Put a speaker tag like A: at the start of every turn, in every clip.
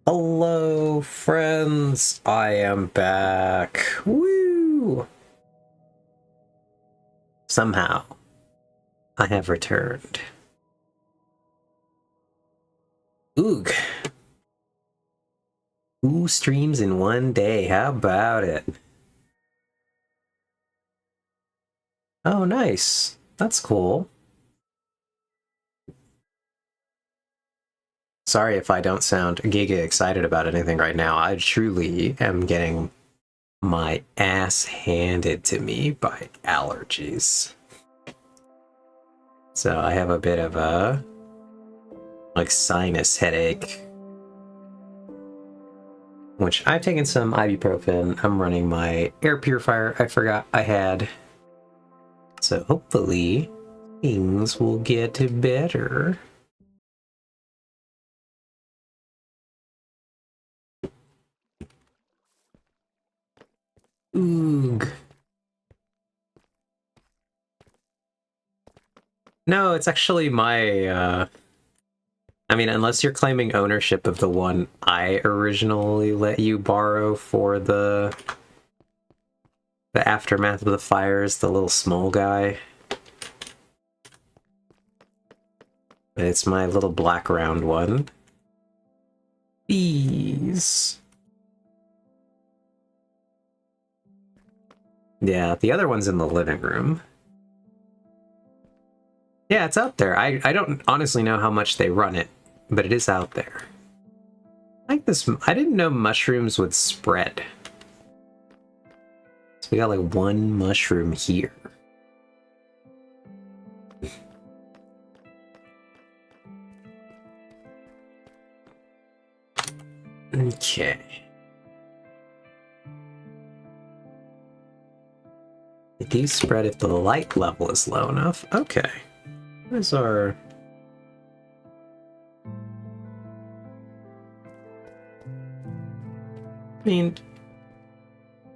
A: Hello, friends. I am back. Woo! Somehow, I have returned. Oog. 2 streams in one day. How about it? Oh, nice. That's cool. Sorry if I don't sound giga excited about anything right now. I truly am getting my ass handed to me by allergies. So I have a bit of a sinus headache, which I've taken some ibuprofen. I'm running my air purifier I forgot I had. So hopefully things will get better. Oog. No, it's actually my, I mean, unless you're claiming ownership of the one I originally let you borrow for the aftermath of the fires, the little small guy. It's my little black round one. Bees. Yeah, the other one's in the living room. Yeah, it's out there. I don't honestly know how much they run it, but it is out there. I like this. I didn't know mushrooms would spread. So we got like one mushroom here. Okay. These spread if the light level is low enough. Okay. Where's our... I mean,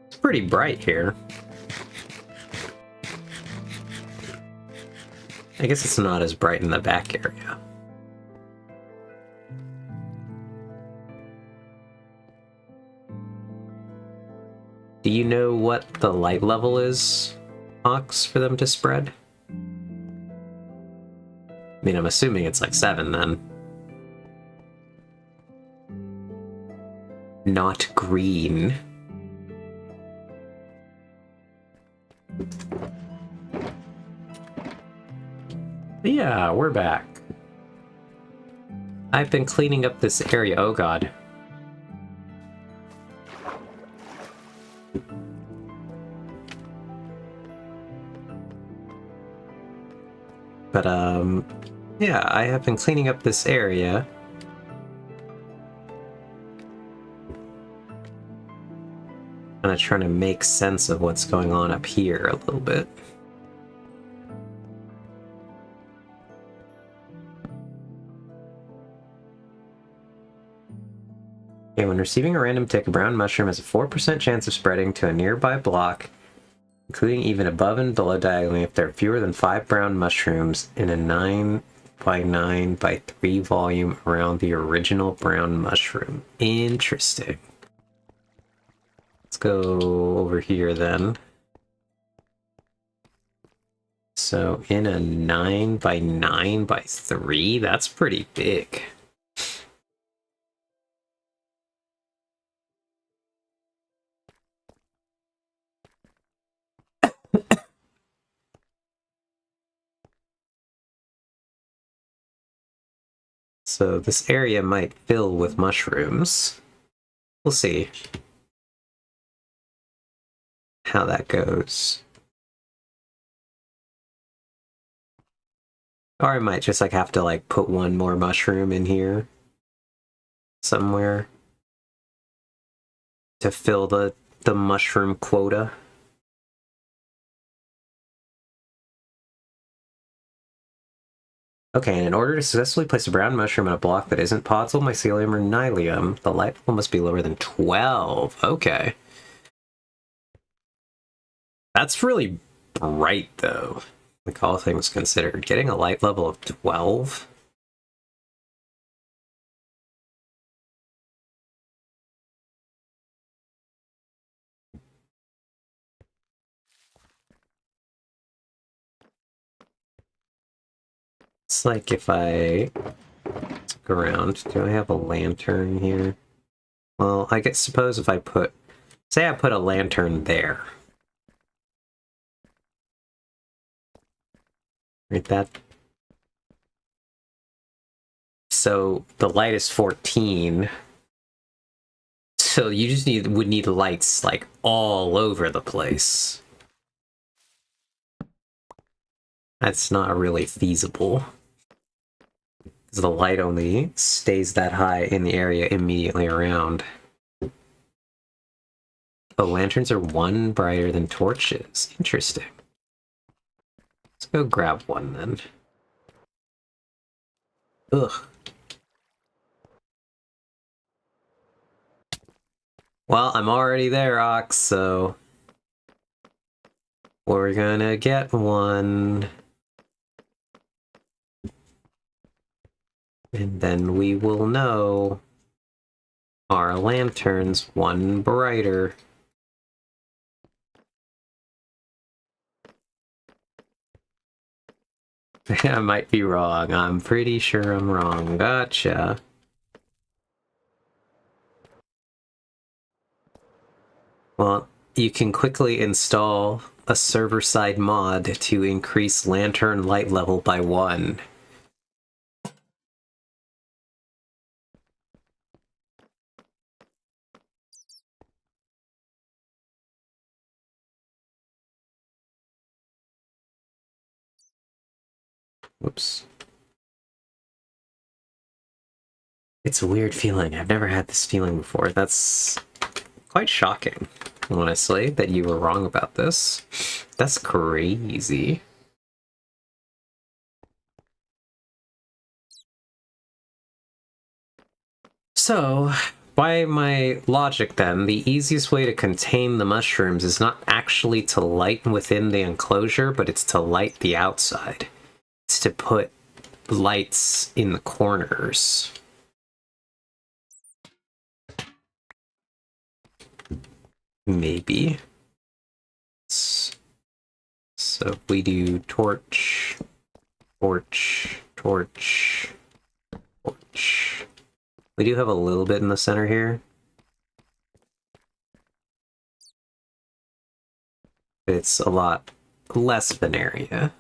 A: it's pretty bright here. I guess it's not as bright in the back area. Do you know what the light level is, Ox, for them to spread? I mean, I'm assuming it's like 7 then. Not green. Yeah, we're back. I've been cleaning up this area. Oh god. But, yeah, I have been cleaning up this area. Kind of trying to make sense of what's going on up here a little bit. Okay, when receiving a random tick, a brown mushroom has a 4% chance of spreading to a nearby block, including even above and below diagonally if there are fewer than 5 brown mushrooms in a 9 by 9 by 3 volume around the original brown mushroom. Interesting. Let's go over here then. So in a 9 by 9 by 3, that's pretty big. So this area might fill with mushrooms. We'll see how that goes. Or I might just like have to like put one more mushroom in here somewhere to fill the mushroom quota. Okay, and in order to successfully place a brown mushroom in a block that isn't podzol, mycelium, or nylium, the light level must be lower than 12. Okay. That's really bright, though. Like, all things considered. Getting a light level of 12? It's like if I look around, do I have a lantern here? Well, I guess suppose if I put, say I put a lantern there. Right, that. So the light is 14. So you just would need lights like all over the place. That's not really feasible. Because the light only stays that high in the area immediately around. Oh, lanterns are one brighter than torches. Interesting. Let's go grab one then. Ugh. Well, I'm already there, Ox, so we're gonna get one. And then we will know our lanterns one brighter. I might be wrong. I'm pretty sure I'm wrong. Gotcha. Well, you can quickly install a server-side mod to increase lantern light level by 1. Whoops. It's a weird feeling. I've never had this feeling before. That's quite shocking, honestly, that you were wrong about this. That's crazy. So, by my logic then, the easiest way to contain the mushrooms is not actually to light within the enclosure, but it's to light the outside. It's to put lights in the corners. Maybe. So if we do torch, torch, torch, torch. We do have a little bit in the center here. It's a lot less of an area.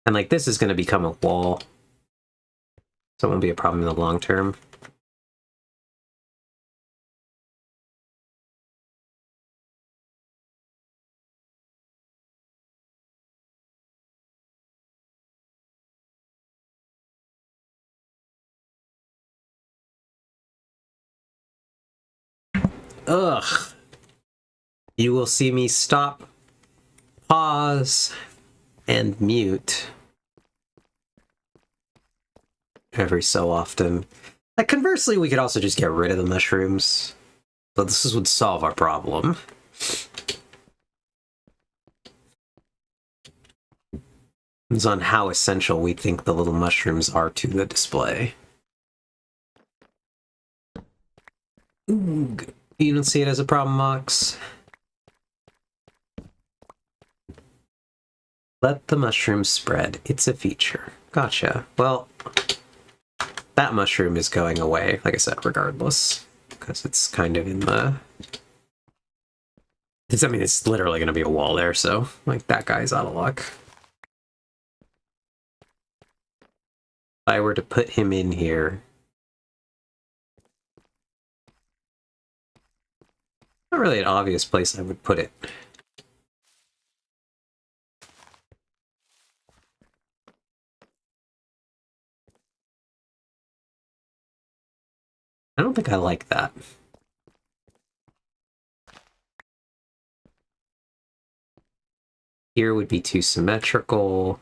A: And like this is going to become a wall. So it won't be a problem in the long term. Ugh. You will see me stop, pause, and mute every so often. Like, conversely, we could also just get rid of the mushrooms. But this would solve our problem. It's on how essential we think the little mushrooms are to the display. Ooh, you don't see it as a problem, Mox? Let the mushrooms spread. It's a feature. Gotcha. Well, that mushroom is going away, like I said, regardless. Because it's kind of in the... I mean, it's literally going to be a wall there, so, like, that guy's out of luck. If I were to put him in here... Not really an obvious place I would put it. I don't think I like that. Here would be too symmetrical.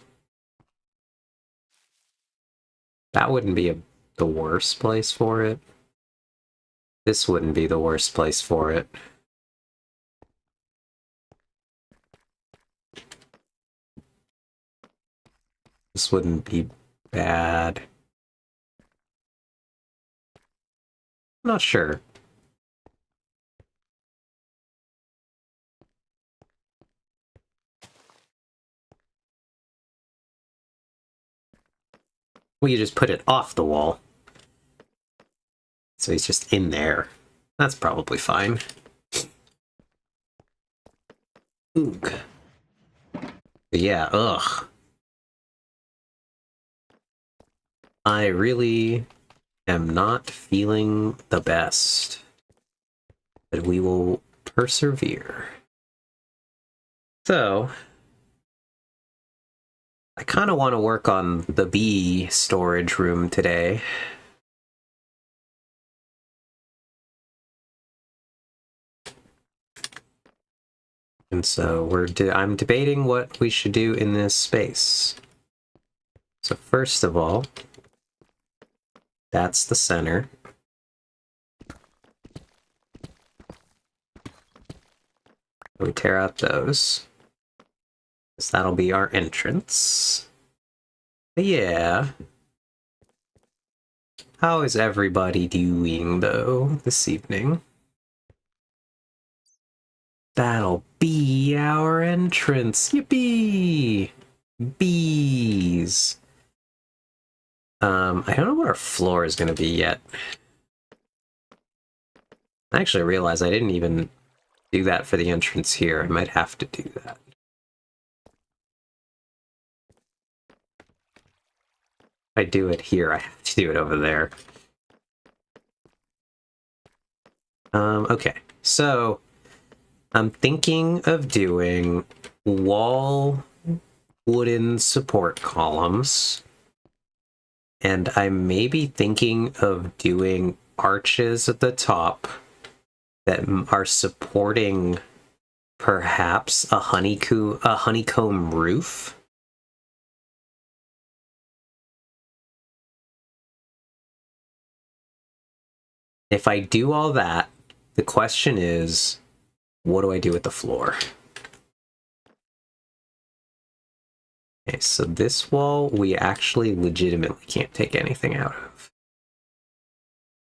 A: That wouldn't be the worst place for it. This wouldn't be the worst place for it. This wouldn't be bad. I'm not sure. Well, you just put it off the wall. So he's just in there. That's probably fine. Oog. But yeah, ugh. I really am not feeling the best. But we will persevere. So, I kind of want to work on the bee storage room today. And so I'm debating what we should do in this space. So first of all, that's the center. We tear out those. So that'll be our entrance. But yeah. How is everybody doing, though, this evening? That'll be our entrance. Yippee! Bees! I don't know what our floor is going to be yet. I actually realized I didn't even do that for the entrance here. I might have to do that. If I do it here, I have to do it over there. Okay, so I'm thinking of doing wall wooden support columns, and I may be thinking of doing arches at the top that are supporting perhaps a honeycomb roof. If I do all that, the question is, what do I do with the floor? Okay, so this wall we actually legitimately can't take anything out of.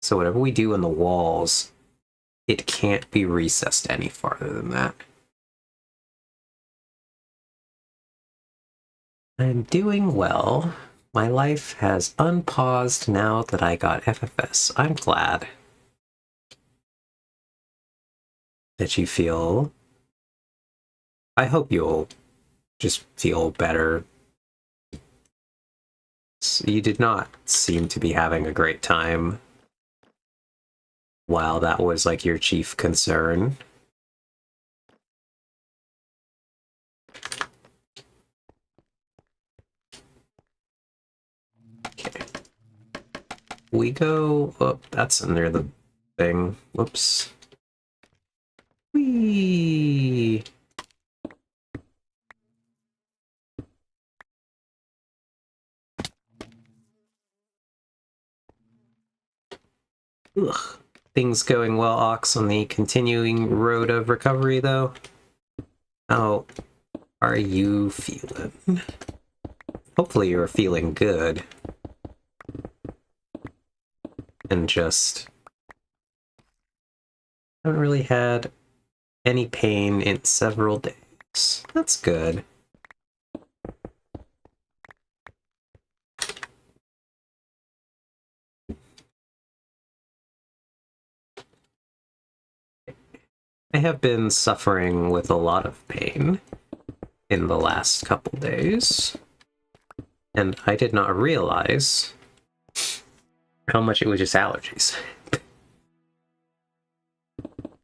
A: So whatever we do in the walls, it can't be recessed any farther than that. I'm doing well. My life has unpaused now that I got FFS. I'm glad that you feel... I hope you'll just feel better. You did not seem to be having a great time while that was like your chief concern. Okay. We go... Oh, that's under the thing. Whoops. Whee! Ugh. Things going well, Ox, on the continuing road of recovery, though? How are you feeling? Hopefully you're feeling good. And just... haven't really had any pain in several days. That's good. I have been suffering with a lot of pain in the last couple days, and I did not realize how much it was just allergies.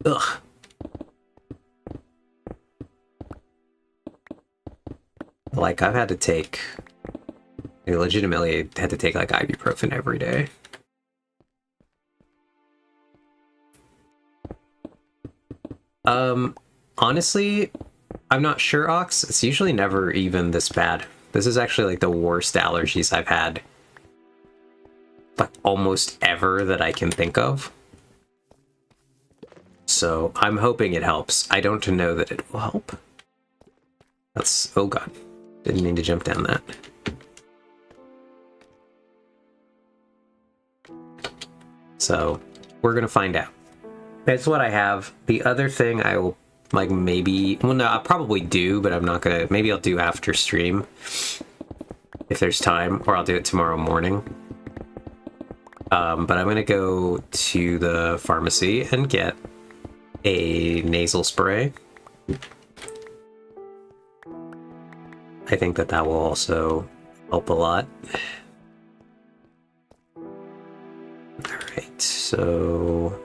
A: Ugh. Like, I've had to take... I legitimately had to take, like, ibuprofen every day. Honestly, I'm not sure, Ox. It's usually never even this bad. This is actually, like, the worst allergies I've had, like, almost ever that I can think of. So, I'm hoping it helps. I don't know that it will help. That's... oh god. Didn't mean to jump down that. So, we're gonna find out. That's what I have. The other thing I will, like, maybe... well, no, I'll probably do, but I'm not gonna... maybe I'll do after stream. if there's time, or I'll do it tomorrow morning. But I'm gonna go to the pharmacy and get a nasal spray. I think that will also help a lot. Alright, so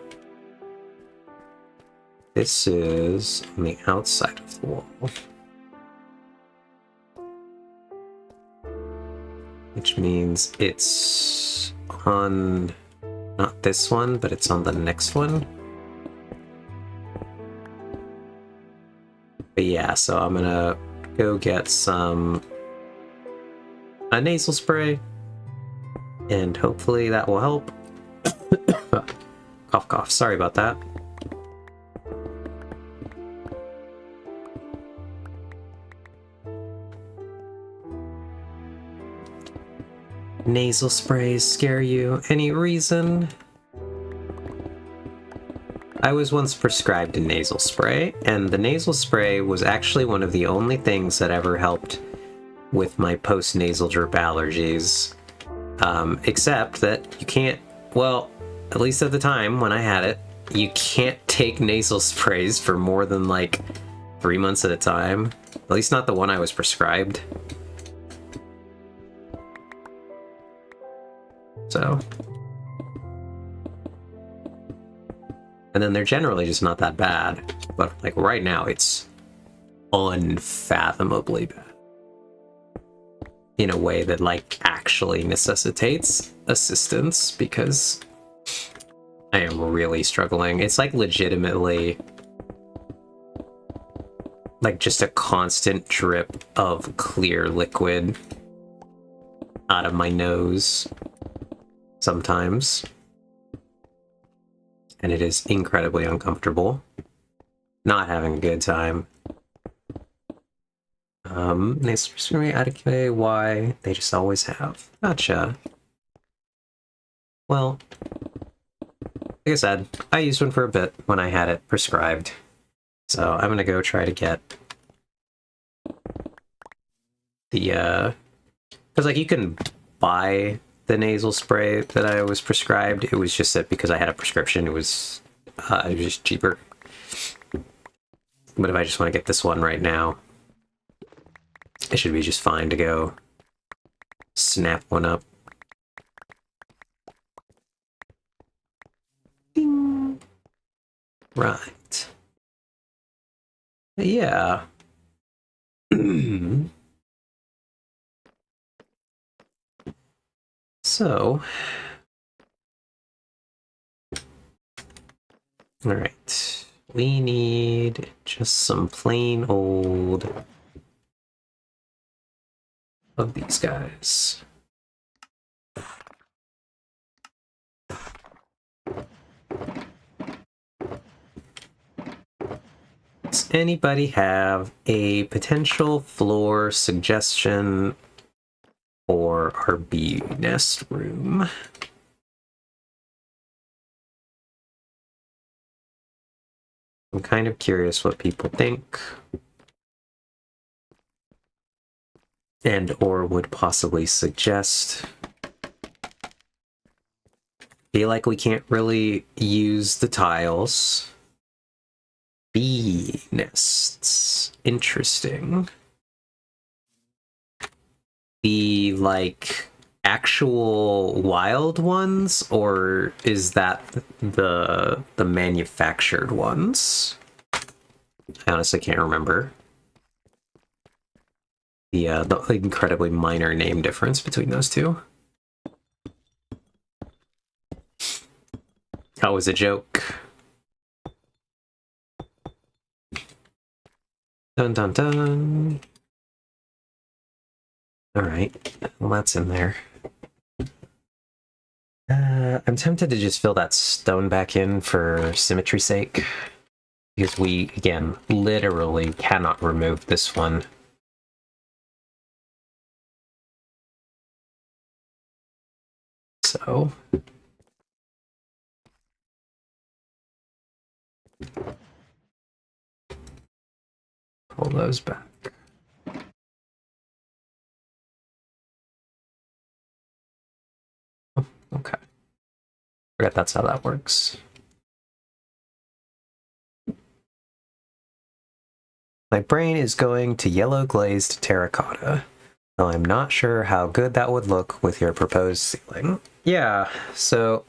A: this is on the outside of the wall, which means it's on not this one, but it's on the next one. But yeah, so I'm gonna go get a nasal spray, and hopefully that will help. Cough, cough. Sorry about that. Nasal sprays scare you? Any reason? I was once prescribed a nasal spray, and the nasal spray was actually one of the only things that ever helped with my post-nasal drip allergies. Except that you can't, well, at least at the time when I had it, you can't take nasal sprays for more than like 3 months at a time. At least not the one I was prescribed. So. And then they're generally just not that bad. But like right now, it's unfathomably bad. In a way that like actually necessitates assistance, because I am really struggling. It's like legitimately like just a constant drip of clear liquid out of my nose sometimes. And it is incredibly uncomfortable. Not having a good time. Nasal spray adequate, why? They just always have. Gotcha. Well, like I said, I used one for a bit when I had it prescribed. So I'm gonna go try to get the, because like you can buy the nasal spray that I was prescribed. It was just that because I had a prescription, it was just cheaper. But if I just want to get this one right now, it should be just fine to go snap one up. Ding. Right. Yeah. So, all right, we need just some plain old of these guys. Does anybody have a potential floor suggestion for our bee nest room? I'm kind of curious what people think and or would possibly suggest. Feel like we can't really use the tiles. Bee nests. Interesting. The like actual wild ones, or is that the manufactured ones? I honestly can't remember. The incredibly minor name difference between those two. That was a joke. Dun dun dun. All right, well that's in there. I'm tempted to just fill that stone back in for symmetry's sake, because we, again, literally cannot remove this one. So pull those back. Forget that's how that works. My brain is going to yellow glazed terracotta. Though I'm not sure how good that would look with your proposed ceiling. Yeah, so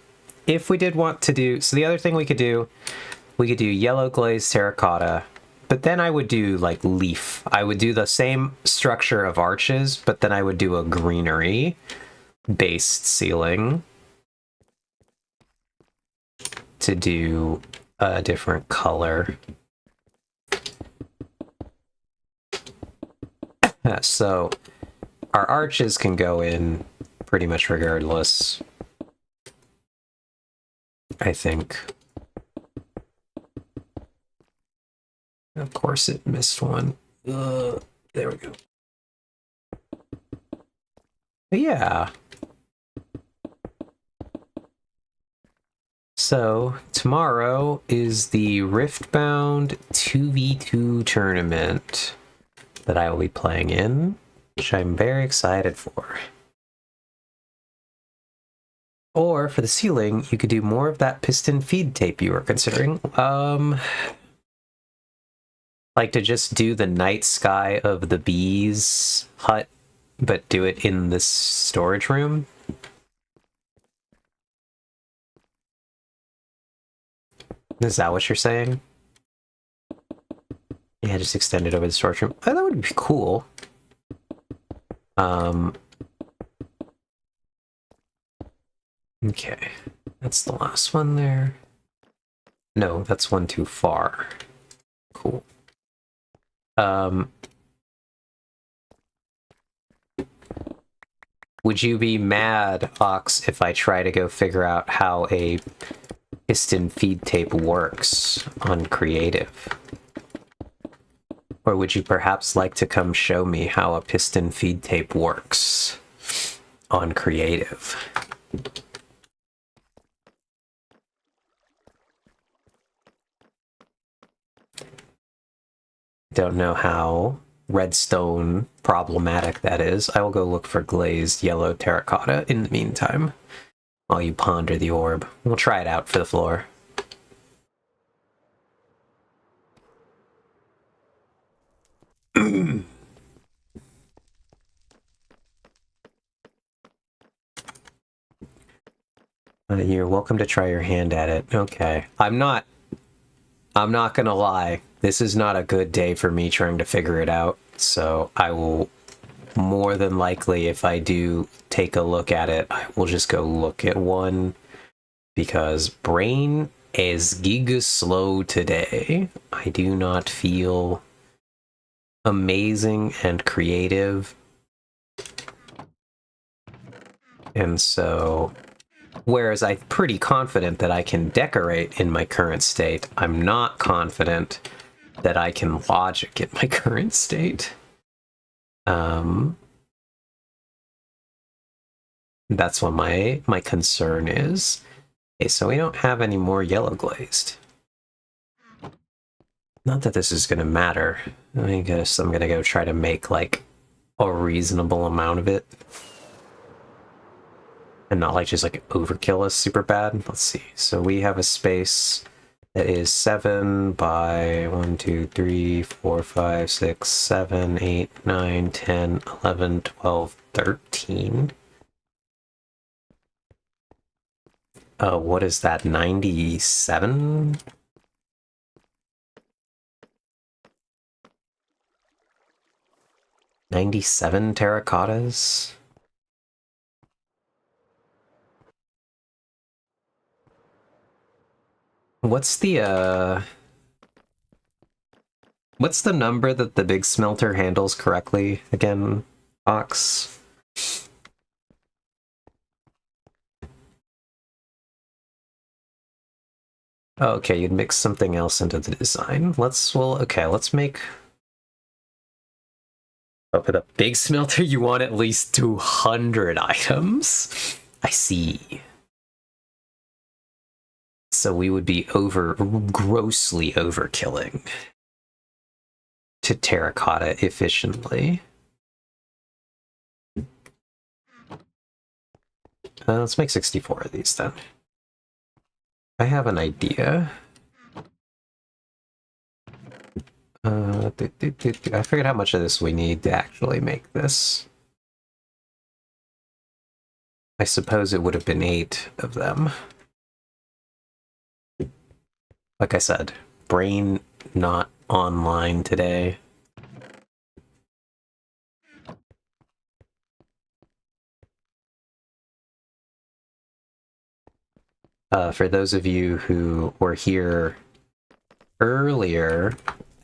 A: if we did want to do... So the other thing we could do yellow glazed terracotta, but then I would do, like, leaf. I would do the same structure of arches, but then I would do a greenery-based ceiling to do a different color. So our arches can go in pretty much regardless, I think. Of course it missed one. There we go. But yeah. So tomorrow is the Riftbound 2v2 tournament that I will be playing in, which I'm very excited for. Or for the ceiling, you could do more of that piston feed tape you were considering. Like to just do the night sky of the bees hut, but do it in this storage room. Is that what you're saying? Yeah, just extend it over the storage room. Oh, that would be cool. Okay, that's the last one there. No, that's one too far. Cool. Would you be mad, Ox, if I try to go figure out how a piston feed tape works on creative? Or would you perhaps like to come show me how a piston feed tape works on creative? Don't know how redstone problematic that is. I will go look for glazed yellow terracotta in the meantime while you ponder the orb. We'll try it out for the floor. You're welcome to try your hand at it. Okay. I'm not gonna lie. This is not a good day for me trying to figure it out. So I will more than likely, if I do take a look at it, I will just go look at one because brain is giga slow today. I do not feel amazing and creative. And so, whereas I'm pretty confident that I can decorate in my current state, I'm not confident that I can logic in my current state. That's what my concern is. Okay, so we don't have any more yellow glazed. Not that this is going to matter. I guess I'm going to go try to make, like, a reasonable amount of it. And not, like, just, like, overkill us super bad. Let's see. So we have a space that is 7 by 1, 2, 3, 4, 5, 6, 7, 8, 9, 10, 11, 12, 13. What is that, 97? $97 terracottas? What's the number that the big smelter handles correctly again, Ox? Okay, you'd mix something else into the design. Let's make... Oh, for the big smelter, you want at least 200 items? I see. So we would be grossly overkilling to terracotta efficiently. Let's make 64 of these then. I have an idea. I figured how much of this we need to actually make this. I suppose it would have been 8 of them. Like I said, brain not online today. For those of you who were here earlier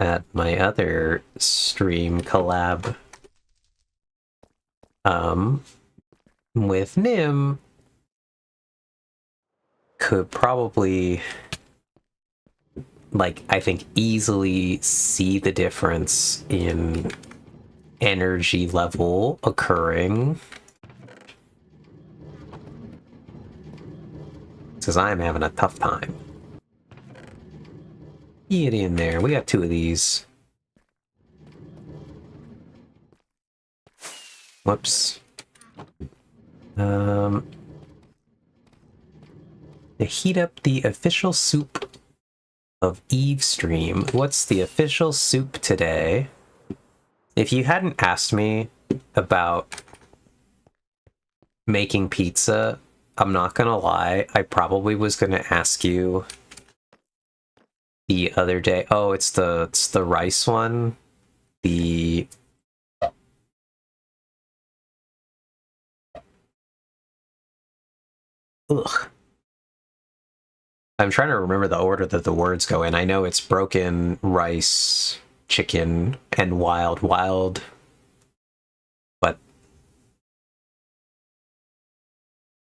A: at my other stream collab with Nim, could probably, like, I think easily see the difference in energy level occurring. Because I'm having a tough time. Get in there. We got 2 of these. Whoops. To heat up the official soup of Eve stream. What's the official soup today? If you hadn't asked me about making pizza, I'm not gonna lie, I probably was gonna ask you the other day. Oh, it's the rice one. The ugh. I'm trying to remember the order that the words go in. I know it's broken rice, chicken, and wild, but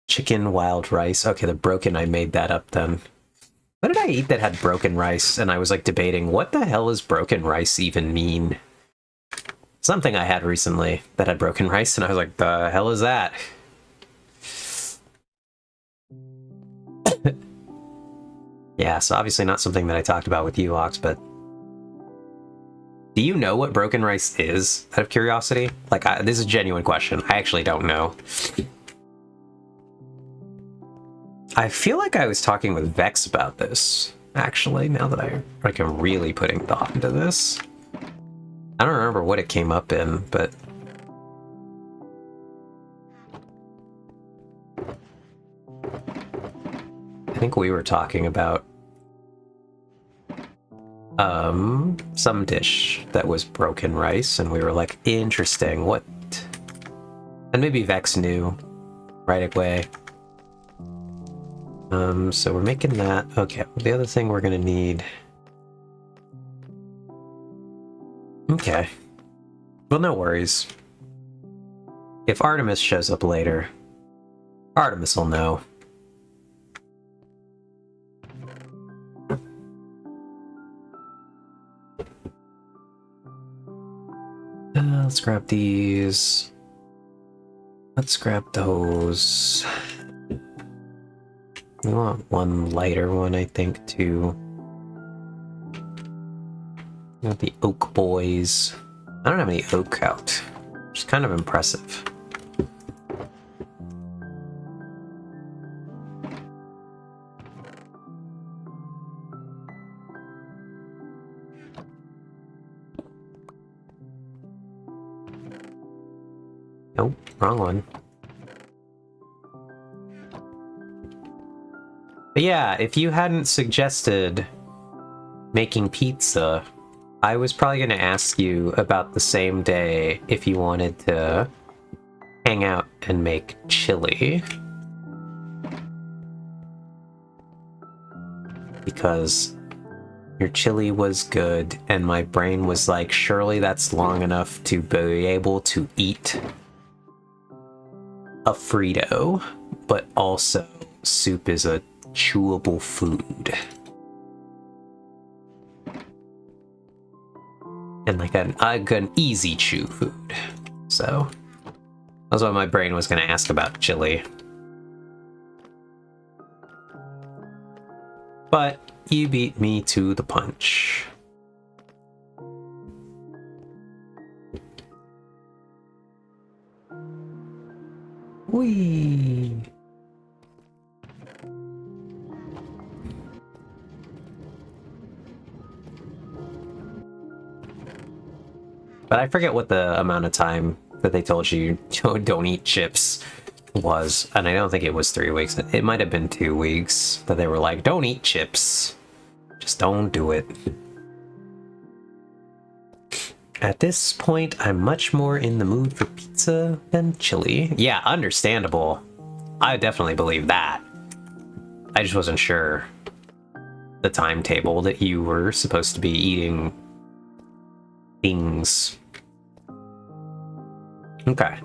A: chicken, wild rice. Okay, the broken, I made that up then. What did I eat that had broken rice? And I was like debating, what the hell does broken rice even mean? Something I had recently that had broken rice, and I was like, the hell is that? Yeah, so obviously not something that I talked about with you, Ox, but do you know what broken rice is, out of curiosity? Like, this is a genuine question. I actually don't know. I feel like I was talking with Vex about this, actually, now that I'm really putting thought into this. I don't remember what it came up in, but... I think we were talking about some dish that was broken rice, and we were like, interesting, what? And maybe Vex knew right away. So we're making that. Okay, the other thing we're gonna need... Okay. Well, no worries. If Artemis shows up later, Artemis will know. Let's grab these. Let's grab those. We want one lighter one, I think, too. We want the oak boys. I don't have any oak out, which is kind of impressive. Nope, wrong one. But yeah, if you hadn't suggested making pizza, I was probably going to ask you about the same day if you wanted to hang out and make chili. Because your chili was good, and my brain was like, surely that's long enough to be able to eat a Frito, but also soup is a chewable food. And like an easy chew food. So that's why my brain was going to ask about chili. But you beat me to the punch. Whee! But I forget what the amount of time that they told you don't eat chips was, and I don't think it was 3 weeks. It might have been 2 weeks that they were like, don't eat chips. Just don't do it. At this point, I'm much more in the mood for pizza than chili. Yeah, understandable. I definitely believe that. I just wasn't sure the timetable that you were supposed to be eating things. Okay.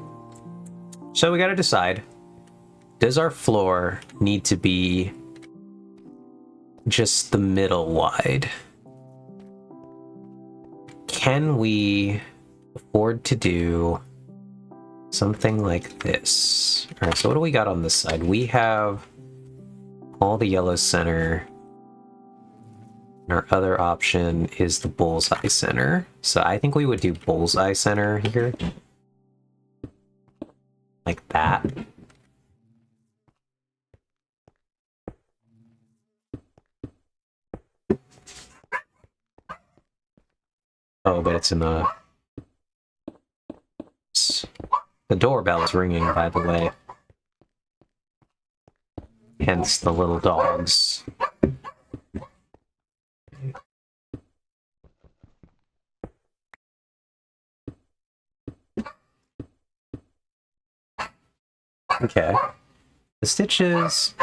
A: So we gotta decide, does our floor need to be just the middle wide? Can we afford to do something like this? All right, so what do we got on this side? We have all the yellow center. And our other option is the bullseye center. So I think we would do bullseye center here. Like that. Oh, but it's in the... The doorbell is ringing, by the way. Hence the little dogs. Okay. The stitches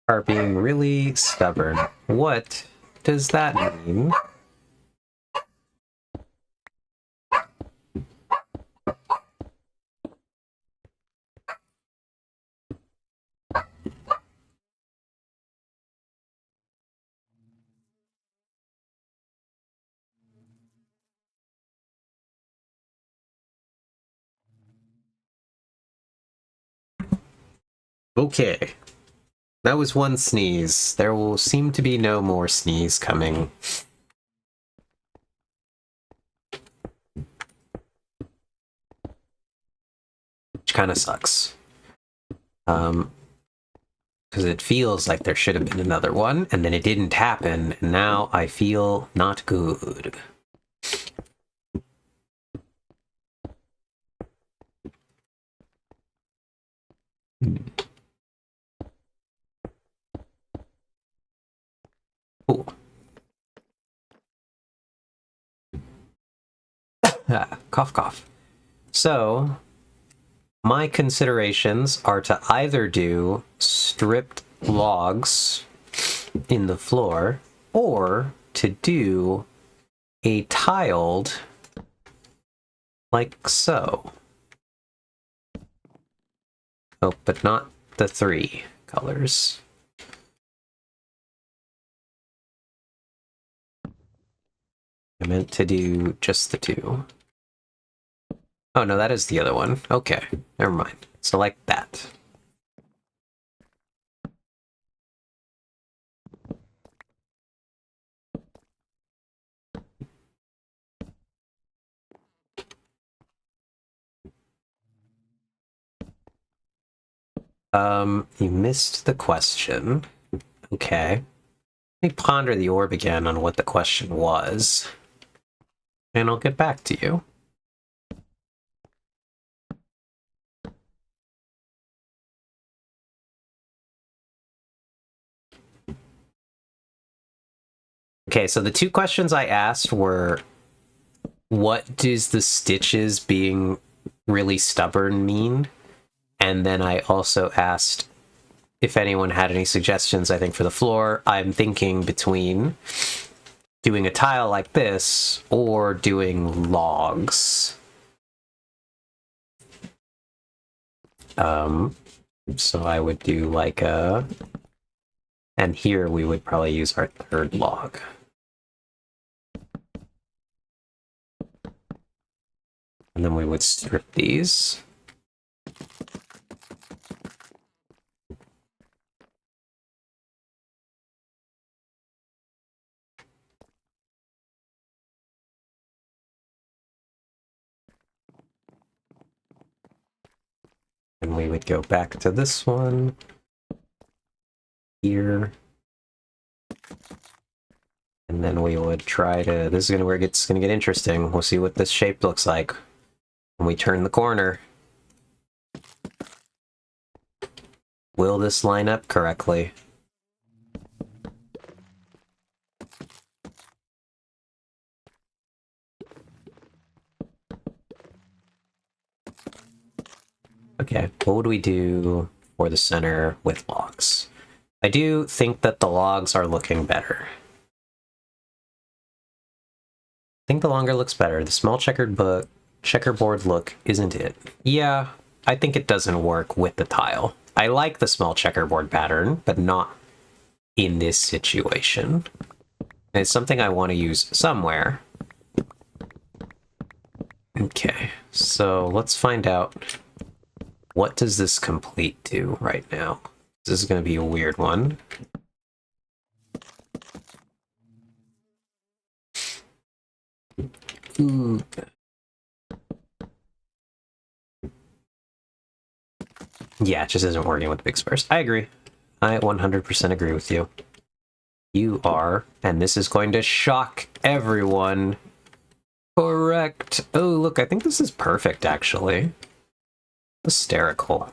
A: are being really stubborn. What does that mean? Okay. That was one sneeze. There will seem to be no more sneeze coming. Which kind of sucks. Because it feels like there should have been another one, and then it didn't happen, and now I feel not good. Cool. Cough, cough. So, my considerations are to either do stripped logs in the floor, or to do a tiled like so. Oh, but not the 3 colors. I meant to do just the 2. Oh, no, that is the other one. Okay, never mind. So like that. You missed the question. Okay. Let me ponder the orb again on what the question was, and I'll get back to you. Okay, so the 2 questions I asked were, what does the stitches being really stubborn mean? And then I also asked if anyone had any suggestions, I think, for the floor. I'm thinking between doing a tile like this or doing logs. So I would do like a... And here we would probably use our 3rd log. And then we would strip these. And we would go back to this one. Here. And then we would try to... This is where it's going to get interesting. We'll see what this shape looks like when we turn the corner. Will this line up correctly? Okay, what would we do for the center with logs? I do think that the logs are looking better. I think the longer looks better. The small checkerboard look isn't it. Yeah, I think it doesn't work with the tile. I like the small checkerboard pattern, but not in this situation. And it's something I want to use somewhere. Okay, so let's find out, what does this complete do right now? This is going to be a weird one. Ooh. Yeah, it just isn't working with the big squares. I agree. I 100% agree with you. You are, and this is going to shock everyone. Correct. Oh, look, I think this is perfect, actually. Hysterical.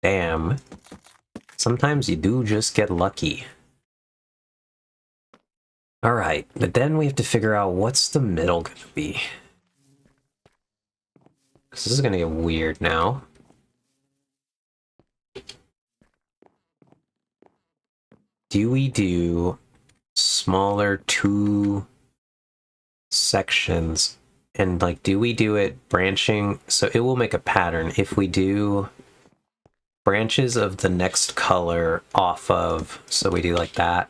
A: Damn. Sometimes you do just get lucky. Alright, but then we have to figure out what's the middle gonna be. This is gonna get weird now. Do we do smaller two sections? And like, do we do it branching? So it will make a pattern if we do branches of the next color off of, so we do like that.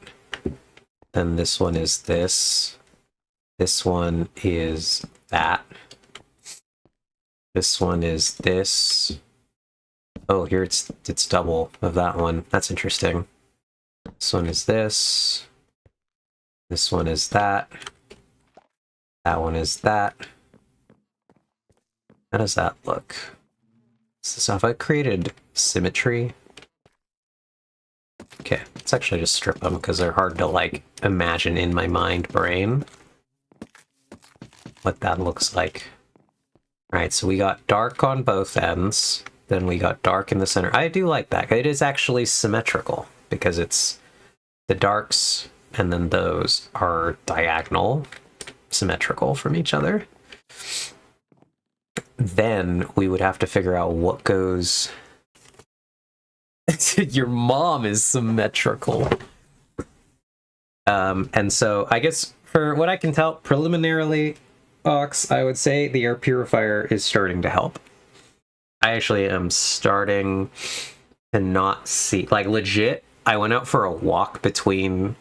A: Then this one is this. This one is that. This one is this. Oh, here it's double of that one. That's interesting. This one is this. This one is that. That one is that. How does that look? So if I created symmetry... Okay, let's actually just strip them because they're hard to, like, imagine in my mind brain what that looks like. Alright, so we got dark on both ends, then we got dark in the center. I do like that. It is actually symmetrical because it's the darks and then those are diagonal, symmetrical from each other. Then we would have to figure out what goes... Your mom is symmetrical. And so I guess for what I can tell preliminarily, Ox, I would say the air purifier is starting to help. I actually am starting to not see, like, legit, I went out for a walk between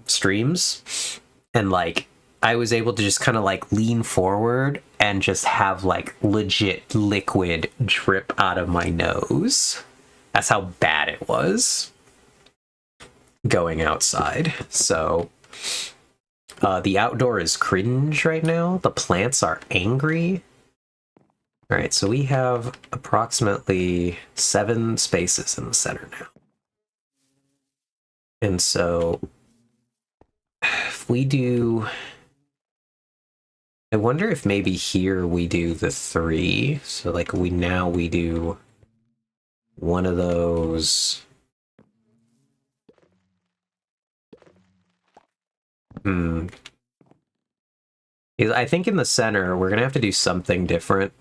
A: streams and like I was able to just kind of like lean forward and just have like legit liquid drip out of my nose. That's how bad it was going outside. So the outdoor is cringe right now. The plants are angry. All right, so we have approximately 7 spaces in the center now. And so if we do... I wonder if maybe here we do the 3. So like we do one of those. I think in the center, we're going to have to do something different.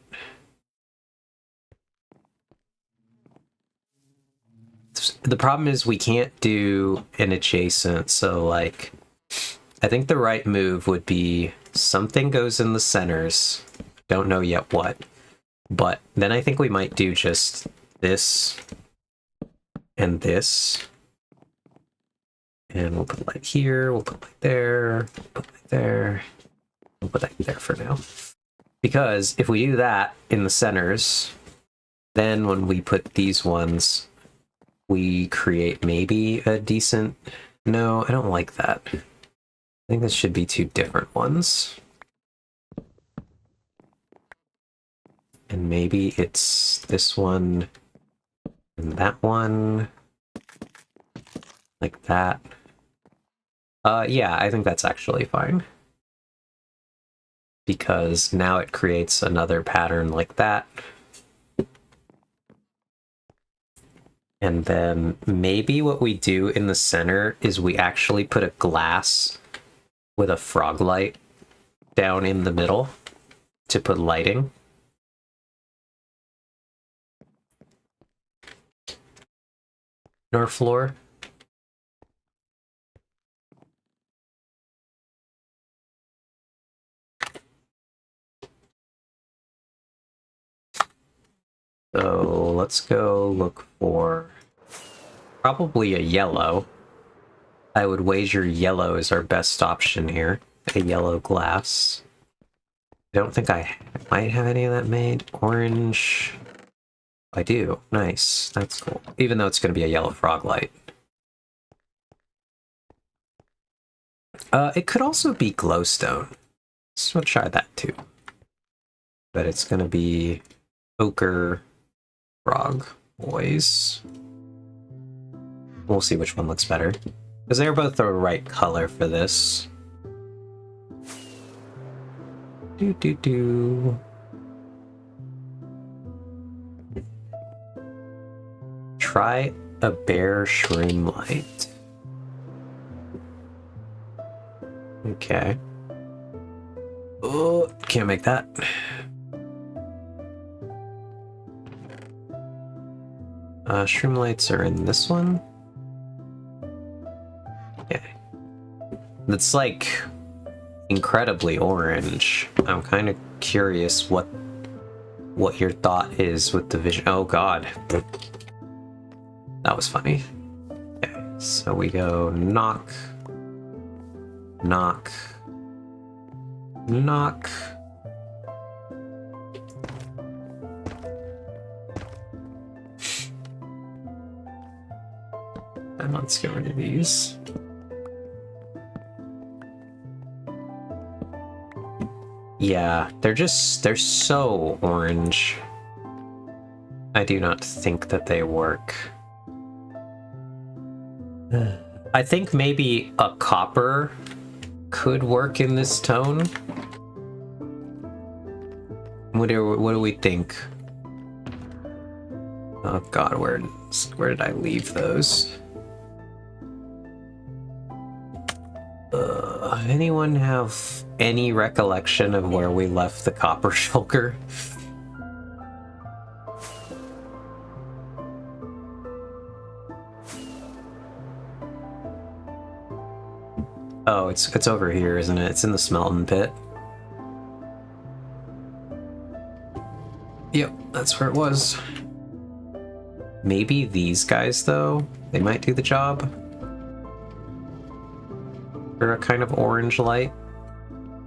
A: The problem is we can't do an adjacent, so like, I think the right move would be something goes in the centers. Don't know yet what. But then I think we might do just this and this. And we'll put light here, we'll put light there, put light there. We'll put that there for now. Because if we do that in the centers, then when we put these ones, we create maybe a decent... No, I don't like that. I think this should be 2 different ones. And maybe it's this one and that one. Like that. Yeah, I think that's actually fine. Because now it creates another pattern like that. And then maybe what we do in the center is we actually put a glass with a frog light down in the middle to put lighting. In our floor. So let's go look for probably a yellow. I would wager yellow is our best option here. A yellow glass. I don't think I might have any of that made. Orange. I do. Nice. That's cool. Even though it's going to be a yellow frog light. It could also be glowstone. So we'll try that too. But it's going to be ochre frog boys. We'll see which one looks better. Because they're both the right color for this. Do. Try a bear shroom light. Okay. Oh, can't make that. Shroom lights are in this one. Okay. That's like incredibly orange. I'm kind of curious what your thought is with the vision. Oh god. That was funny. Okay, so we go knock, knock, knock. And let's get rid of these. Yeah, they're so orange. I do not think that they work. I think maybe a copper could work in this tone. What do we think? Oh god, where did I leave those? Anyone have any recollection of where we left the copper shulker? Oh, it's over here, isn't it? It's in the smelting pit. Yep, that's where it was. Maybe these guys, though? They might do the job. For a kind of orange light.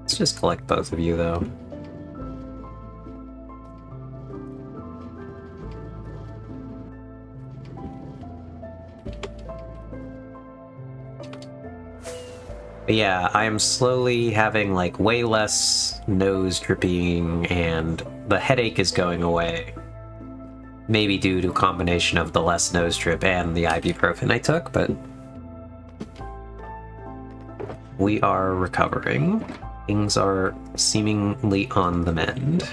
A: Let's just collect both of you, though. But yeah, I am slowly having like way less nose dripping and the headache is going away. Maybe due to a combination of the less nose drip and the ibuprofen I took, but we are recovering. Things are seemingly on the mend.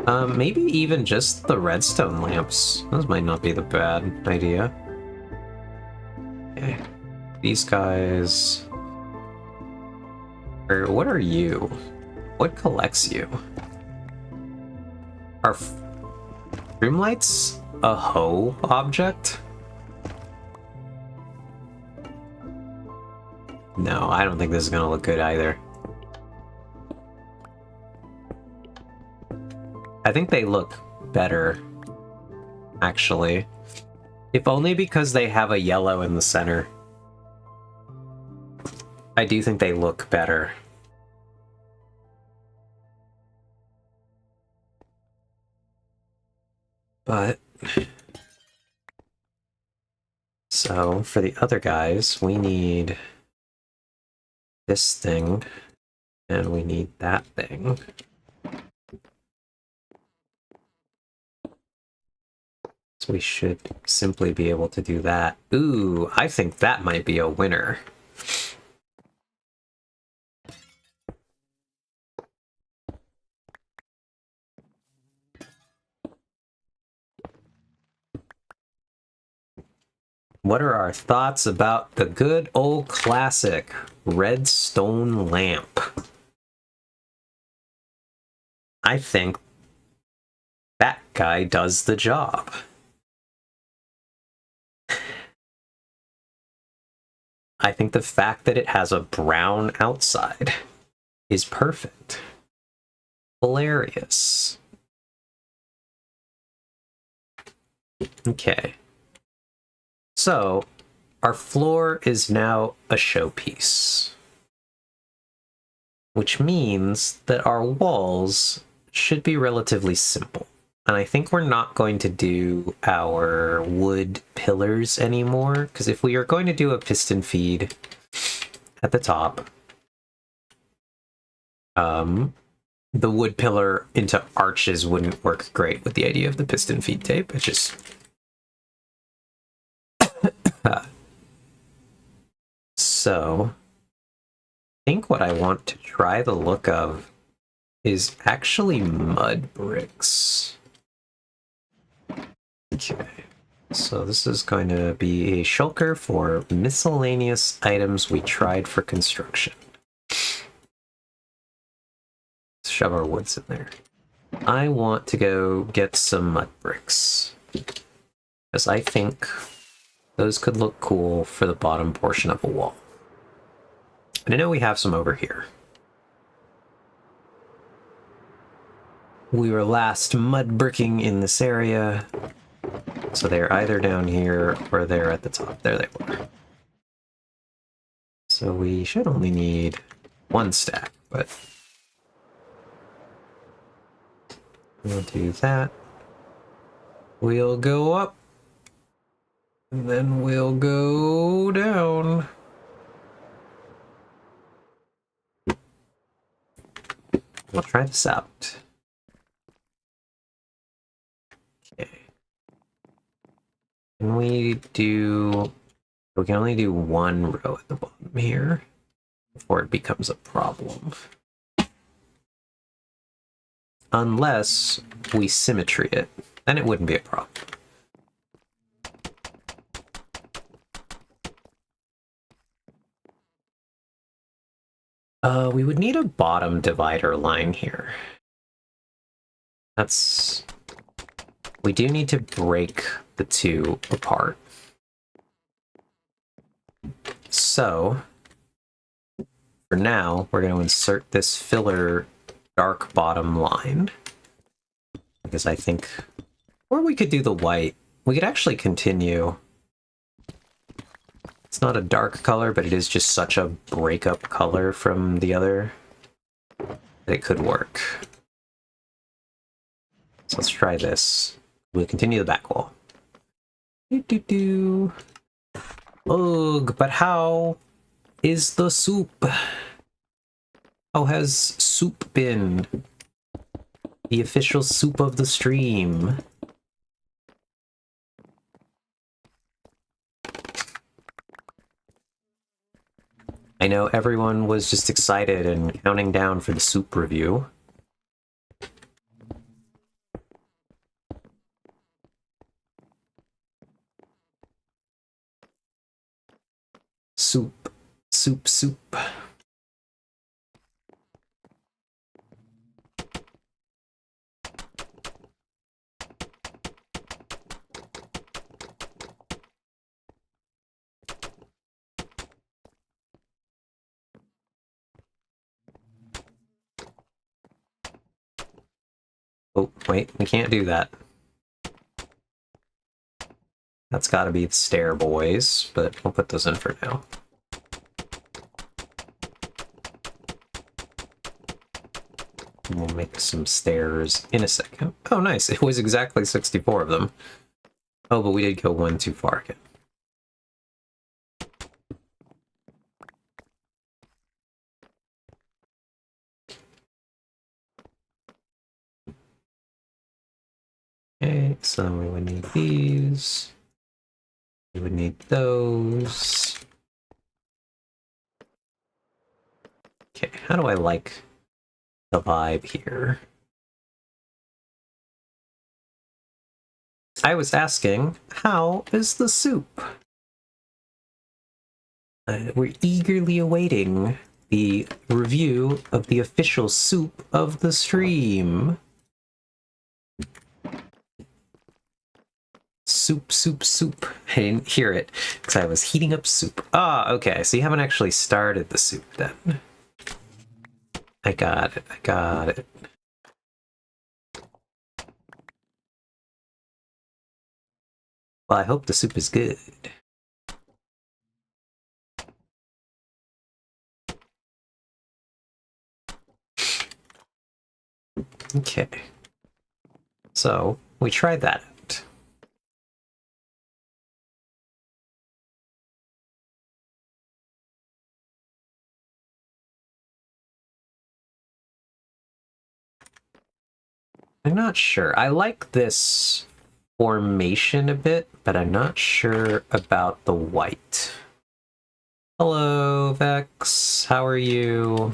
A: Maybe even just the redstone lamps. Those might not be the bad idea. Okay. These guys... What are you? What collects you? Are room lights a hoe object? No, I don't think this is gonna look good either. I think they look better, actually. If only because they have a yellow in the center. I do think they look better. But... So, for the other guys, we need this thing, and we need that thing. So we should simply be able to do that. Ooh, I think that might be a winner. What are our thoughts about the good old classic redstone lamp? I think that guy does the job. I think the fact that it has a brown outside is perfect. Hilarious. Okay. So, our floor is now a showpiece, which means that our walls should be relatively simple. And I think we're not going to do our wood pillars anymore, because if we are going to do a piston feed at the top, the wood pillar into arches wouldn't work great with the idea of the piston feed tape. It's just... So, I think what I want to try the look of is actually mud bricks. Okay, so this is going to be a shulker for miscellaneous items we tried for construction. Let's shove our woods in there. I want to go get some mud bricks, because I think those could look cool for the bottom portion of a wall. And I know we have some over here. We were last mud bricking in this area, so they're either down here or they're at the top. There they were. So we should only need one stack, but we'll do that. We'll go up, and then we'll go down. We'll try this out. Okay. Can we do... We can only do one row at the bottom here before it becomes a problem. Unless we symmetry it, then it wouldn't be a problem. We would need a bottom divider line here. That's... We do need to break the two apart. So, for now, we're going to insert this filler dark bottom line. Because I think... Or we could do the white. We could actually continue. It's not a dark color, but it is just such a breakup color from the other that it could work. So let's try this. We'll continue the back wall. Ugh, but how is the soup? How has soup been? The official soup of the stream. I know everyone was just excited and counting down for the soup review. Soup, soup, soup. Oh, wait, we can't do that. That's gotta be the stair boys, but we'll put those in for now. We'll make some stairs in a second. Oh, nice. It was exactly 64 of them. Oh, but we did go one too far again. Okay. so we would need these. We would need those. Okay, how do I like the vibe here? I was asking, how is the soup? We're eagerly awaiting the review of the official soup of the stream. Soup, soup, soup. I didn't hear it because I was heating up soup. Ah, okay, so you haven't actually started the soup then. I got it, I got it. Well, I hope the soup is good. Okay. So, we tried that out. I'm not sure. I like this formation a bit, but I'm not sure about the white. Hello, Vex. How are you?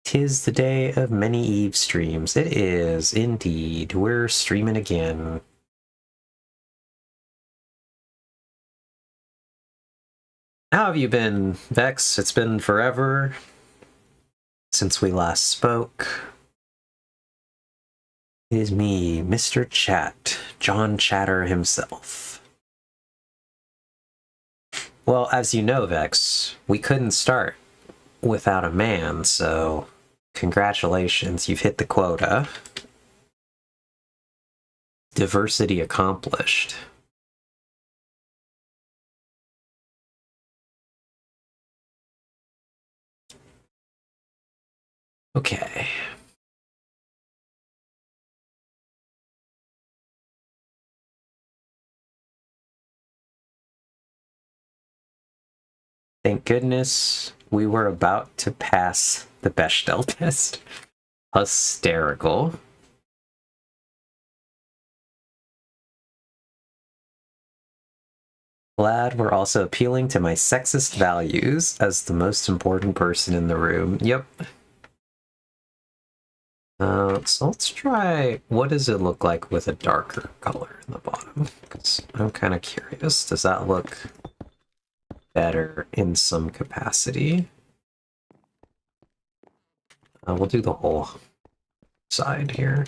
A: 'Tis the day of many Eve streams. It is, indeed. We're streaming again. How have you been, Vex? It's been forever since we last spoke. It is me, Mr. Chat, John Chatter himself. Well, as you know, Vex, we couldn't start without a man, so congratulations, you've hit the quota. Diversity accomplished. Okay. Thank goodness we were about to pass the Bechdel test. Hysterical. Glad we're also appealing to my sexist values as the most important person in the room. Yep. So let's try, what does it look like with a darker color in the bottom? Because I'm kind of curious. Does that look better in some capacity? We'll do the whole side here.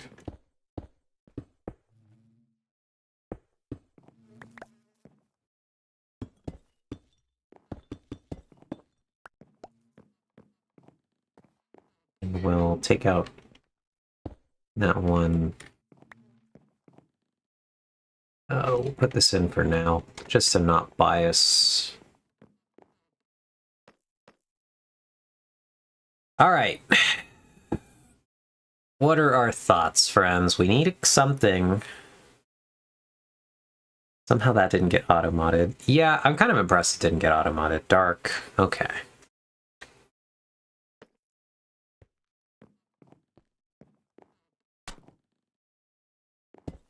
A: And we'll take out that one. We'll put this in for now, just to not bias. All right. What are our thoughts, friends? We need something. Somehow that didn't get auto-modded. Yeah, I'm kind of impressed it didn't get auto-modded. Dark. Okay.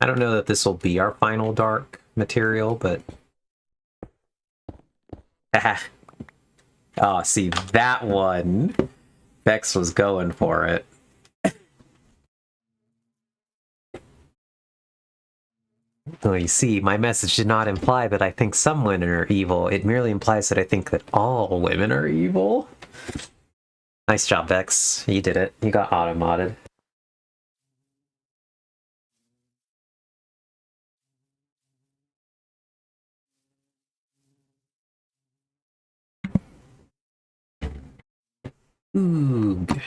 A: I don't know that this will be our final dark material, but... Oh, see, that one! Vex was going for it. Oh, you see, my message did not imply that I think some women are evil. It merely implies that I think that all women are evil. Nice job, Vex. You did it. You got auto-modded. Oog.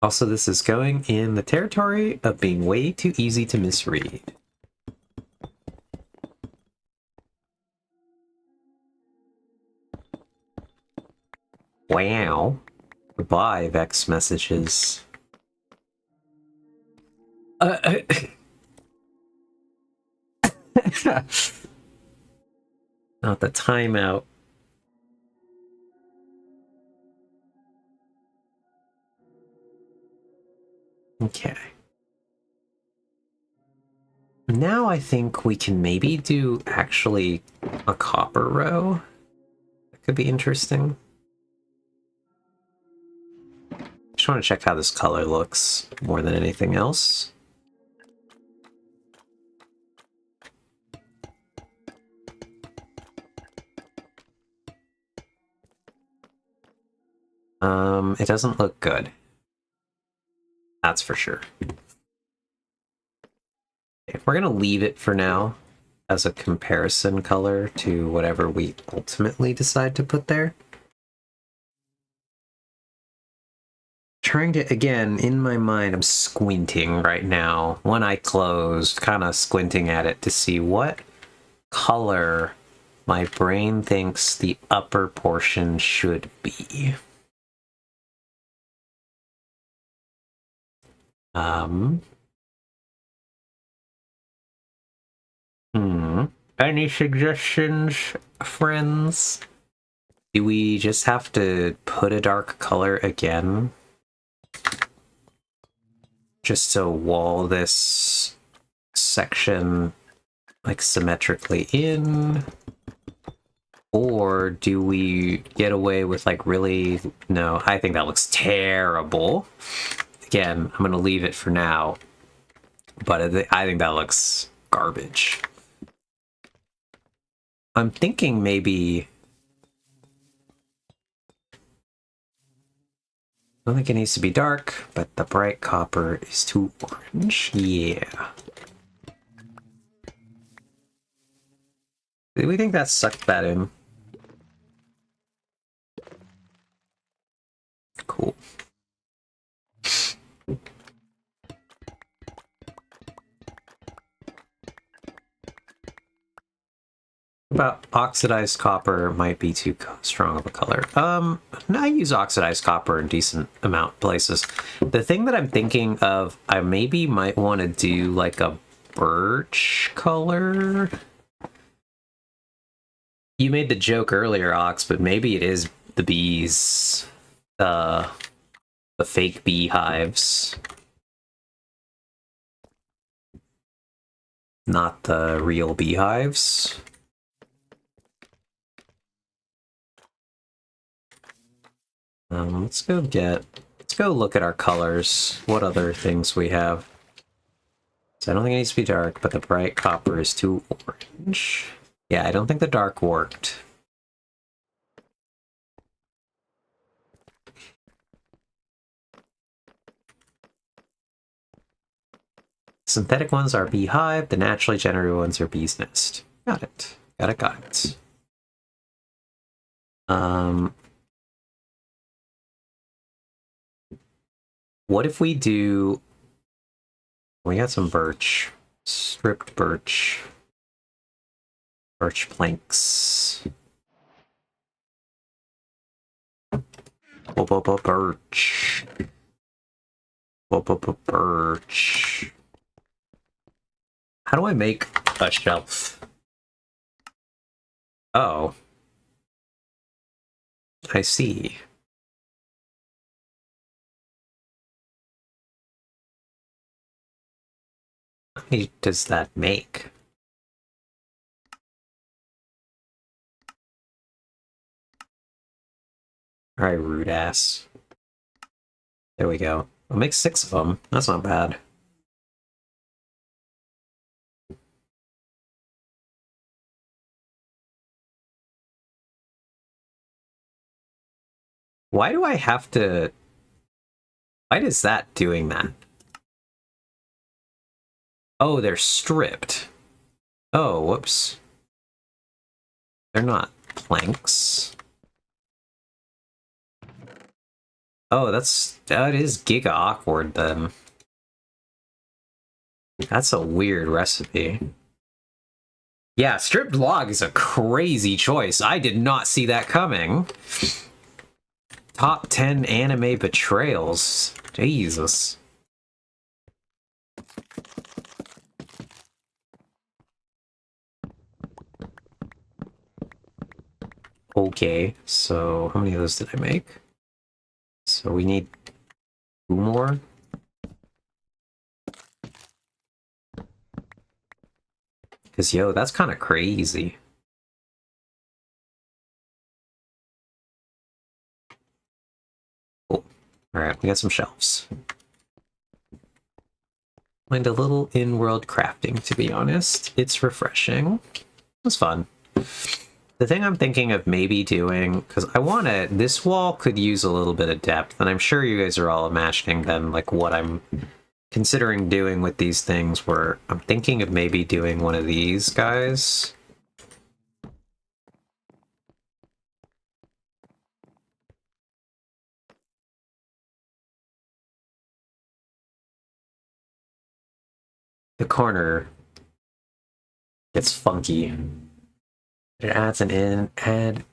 A: Also, this is going in the territory of being way too easy to misread. Wow. Goodbye, Vex messages. Uh, Not the timeout. Okay. Now I think we can maybe do actually a copper row. That could be interesting. Just want to check how this color looks more than anything else. It doesn't look good. That's for sure. If we're gonna leave it for now as a comparison color to whatever we ultimately decide to put there. Trying to, again, in my mind, I'm squinting right now. One eye closed, kind of squinting at it to see what color my brain thinks the upper portion should be. Any suggestions, friends? Do we just have to put a dark color again? Just to wall this section like symmetrically in? Or do we get away with like really... No, I think that looks terrible. Again, I'm going to leave it for now. But I think that looks garbage. I'm thinking maybe... I don't think it needs to be dark, but the bright copper is too orange. Yeah. Do we think that sucked that in? Cool. About oxidized copper might be too strong of a color. No, I use oxidized copper in decent amount of places. The thing that I'm thinking of, I maybe might want to do like a birch color. You made the joke earlier, Ox, but maybe it is the bees, the fake beehives, not the real beehives. Let's go look at our colors. What other things we have? So I don't think it needs to be dark, but the bright copper is too orange. Yeah, I don't think the dark worked. Synthetic ones are beehive, the naturally generated ones are bee's nest. Got it. Got it. What if we do... We got some birch. Stripped birch. Birch planks. Birch. Birch. How do I make a shelf? Oh. I see. How many does that make? Alright, rude ass. There we go. I'll make 6 of them. That's not bad. Why do I have to... Why is that doing that? Oh, they're stripped. Oh, whoops. They're not planks. Oh, that is giga awkward then. That's a weird recipe. Yeah, stripped log is a crazy choice. I did not see that coming. Top 10 anime betrayals. Jesus. Okay, so how many of those did I make? So we need 2 more. Because, yo, that's kind of crazy. Cool. Alright, we got some shelves. Mind a little in-world crafting, to be honest. It's refreshing. It was fun. The thing I'm thinking of maybe doing, because I want to, this wall could use a little bit of depth, and I'm sure you guys are all imagining then, like, what I'm considering doing with these things, where I'm thinking of maybe doing one of these guys. The corner gets funky. It adds an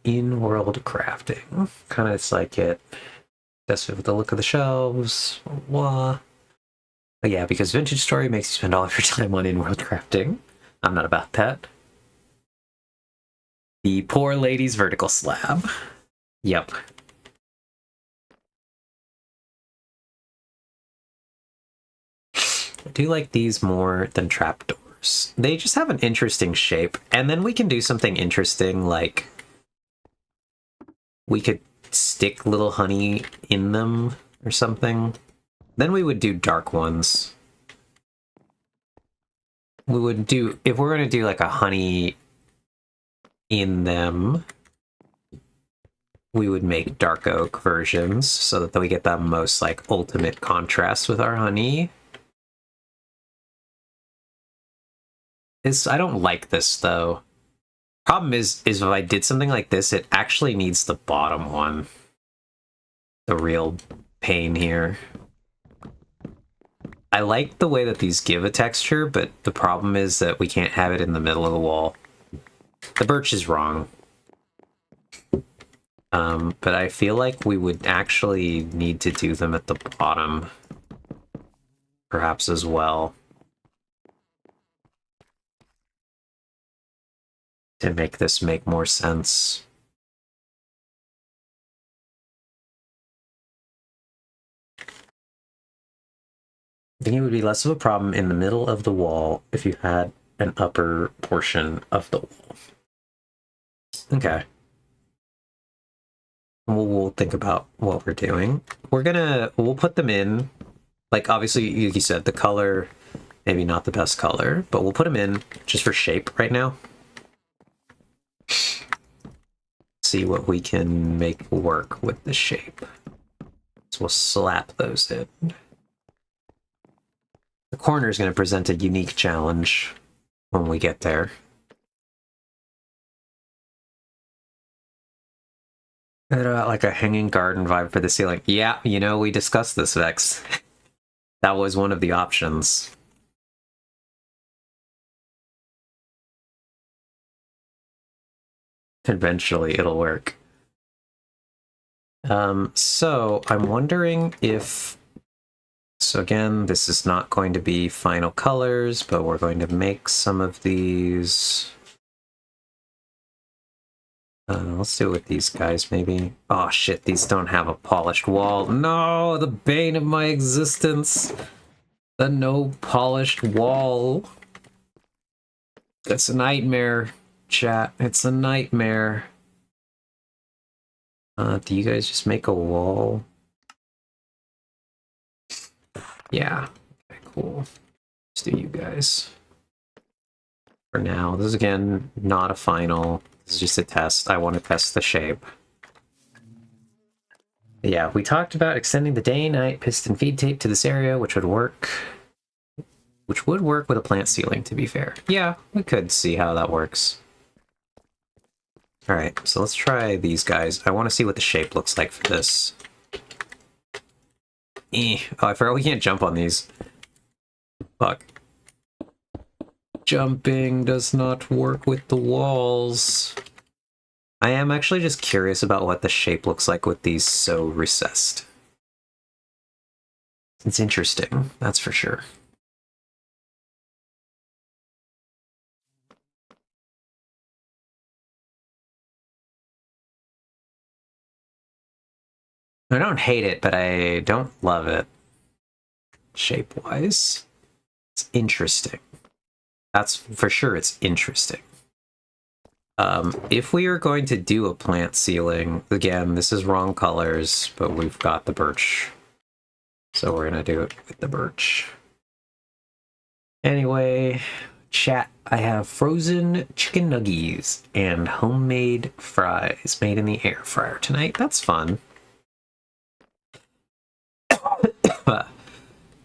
A: in-world crafting. Kind of it's like it does with the look of the shelves. Blah. But yeah, because Vintage Story makes you spend all of your time on in-world crafting. I'm not about that. The poor lady's vertical slab. Yep. I do like these more than trapdoors. They just have an interesting shape, and then we can do something interesting, like we could stick little honey in them or something. Then we would do dark ones. We would do, if we're going to do like a honey in them, we would make dark oak versions so that we get the most like ultimate contrast with our honey. I don't like this though. Problem is if I did something like this, it actually needs the bottom one. The real pain here. I like the way that these give a texture, but the problem is that we can't have it in the middle of the wall. The birch is wrong. But I feel like we would actually need to do them at the bottom. Perhaps as well. To make this make more sense. I think it would be less of a problem in the middle of the wall if you had an upper portion of the wall. Okay. We'll think about what we're doing. We'll put them in, like obviously, like you said, the color, maybe not the best color, but we'll put them in just for shape right now. See what we can make work with the shape. So we'll slap those in. The corner is going to present a unique challenge when we get there. Like a hanging garden vibe for the ceiling. Yeah, you know, we discussed this, Vex. That was one of the options. Eventually, it'll work. So I'm wondering if... So again, this is not going to be final colors, but we're going to make some of these... let's do it with these guys, maybe. Oh shit, these don't have a polished wall. No, the bane of my existence. The no polished wall. It's a nightmare, chat. It's a nightmare. Do you guys just make a wall? Yeah. Okay, cool. Let's do you guys. For now, this is again not a final. This is just a test. I want to test the shape. Yeah, we talked about extending the day-night piston feed tape to this area, which would work. Which would work with a plant ceiling, to be fair. Yeah, we could see how that works. Alright, so let's try these guys. I want to see what the shape looks like for this. Oh, I forgot we can't jump on these. Fuck. Jumping does not work with the walls. I am actually just curious about what the shape looks like with these so recessed. It's interesting, that's for sure. I don't hate it, but I don't love it. Shape-wise. It's interesting. That's for sure, it's interesting. If we are going to do a plant ceiling, again, this is wrong colors, but we've got the birch. So we're gonna do it with the birch. Anyway, chat, I have frozen chicken nuggies and homemade fries made in the air fryer tonight. That's fun.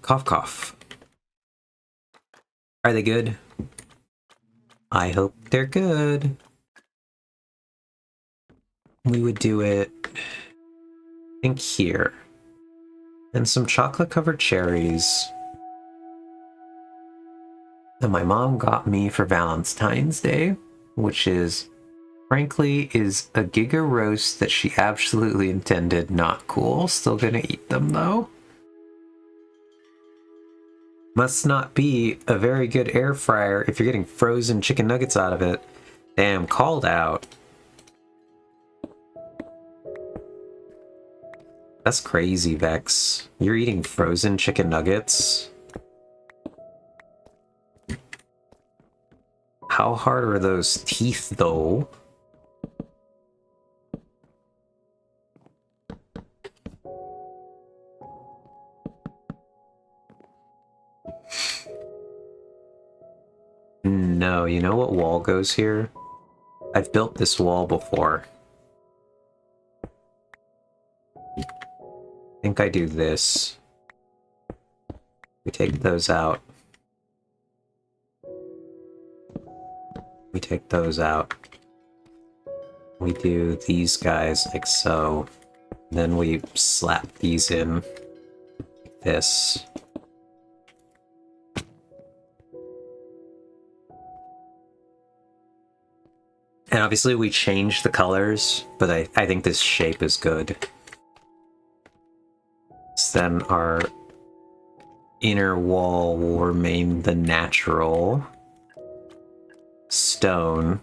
A: Cough, cough. Are they good? I hope they're good. We would do it, I think, here. And some chocolate-covered cherries that my mom got me for Valentine's Day, which is, frankly, is a Giga roast that she absolutely intended not cool. Still gonna eat them, though. Must not be a very good air fryer if you're getting frozen chicken nuggets out of it. Damn, called out. That's crazy, Vex. You're eating frozen chicken nuggets? How hard are those teeth, though? No, you know what wall goes here? I've built this wall before. I think I do this. We take those out. We take those out. We do these guys like so. Then we slap these in like this. And obviously we change the colors, but I think this shape is good. So then our inner wall will remain the natural stone.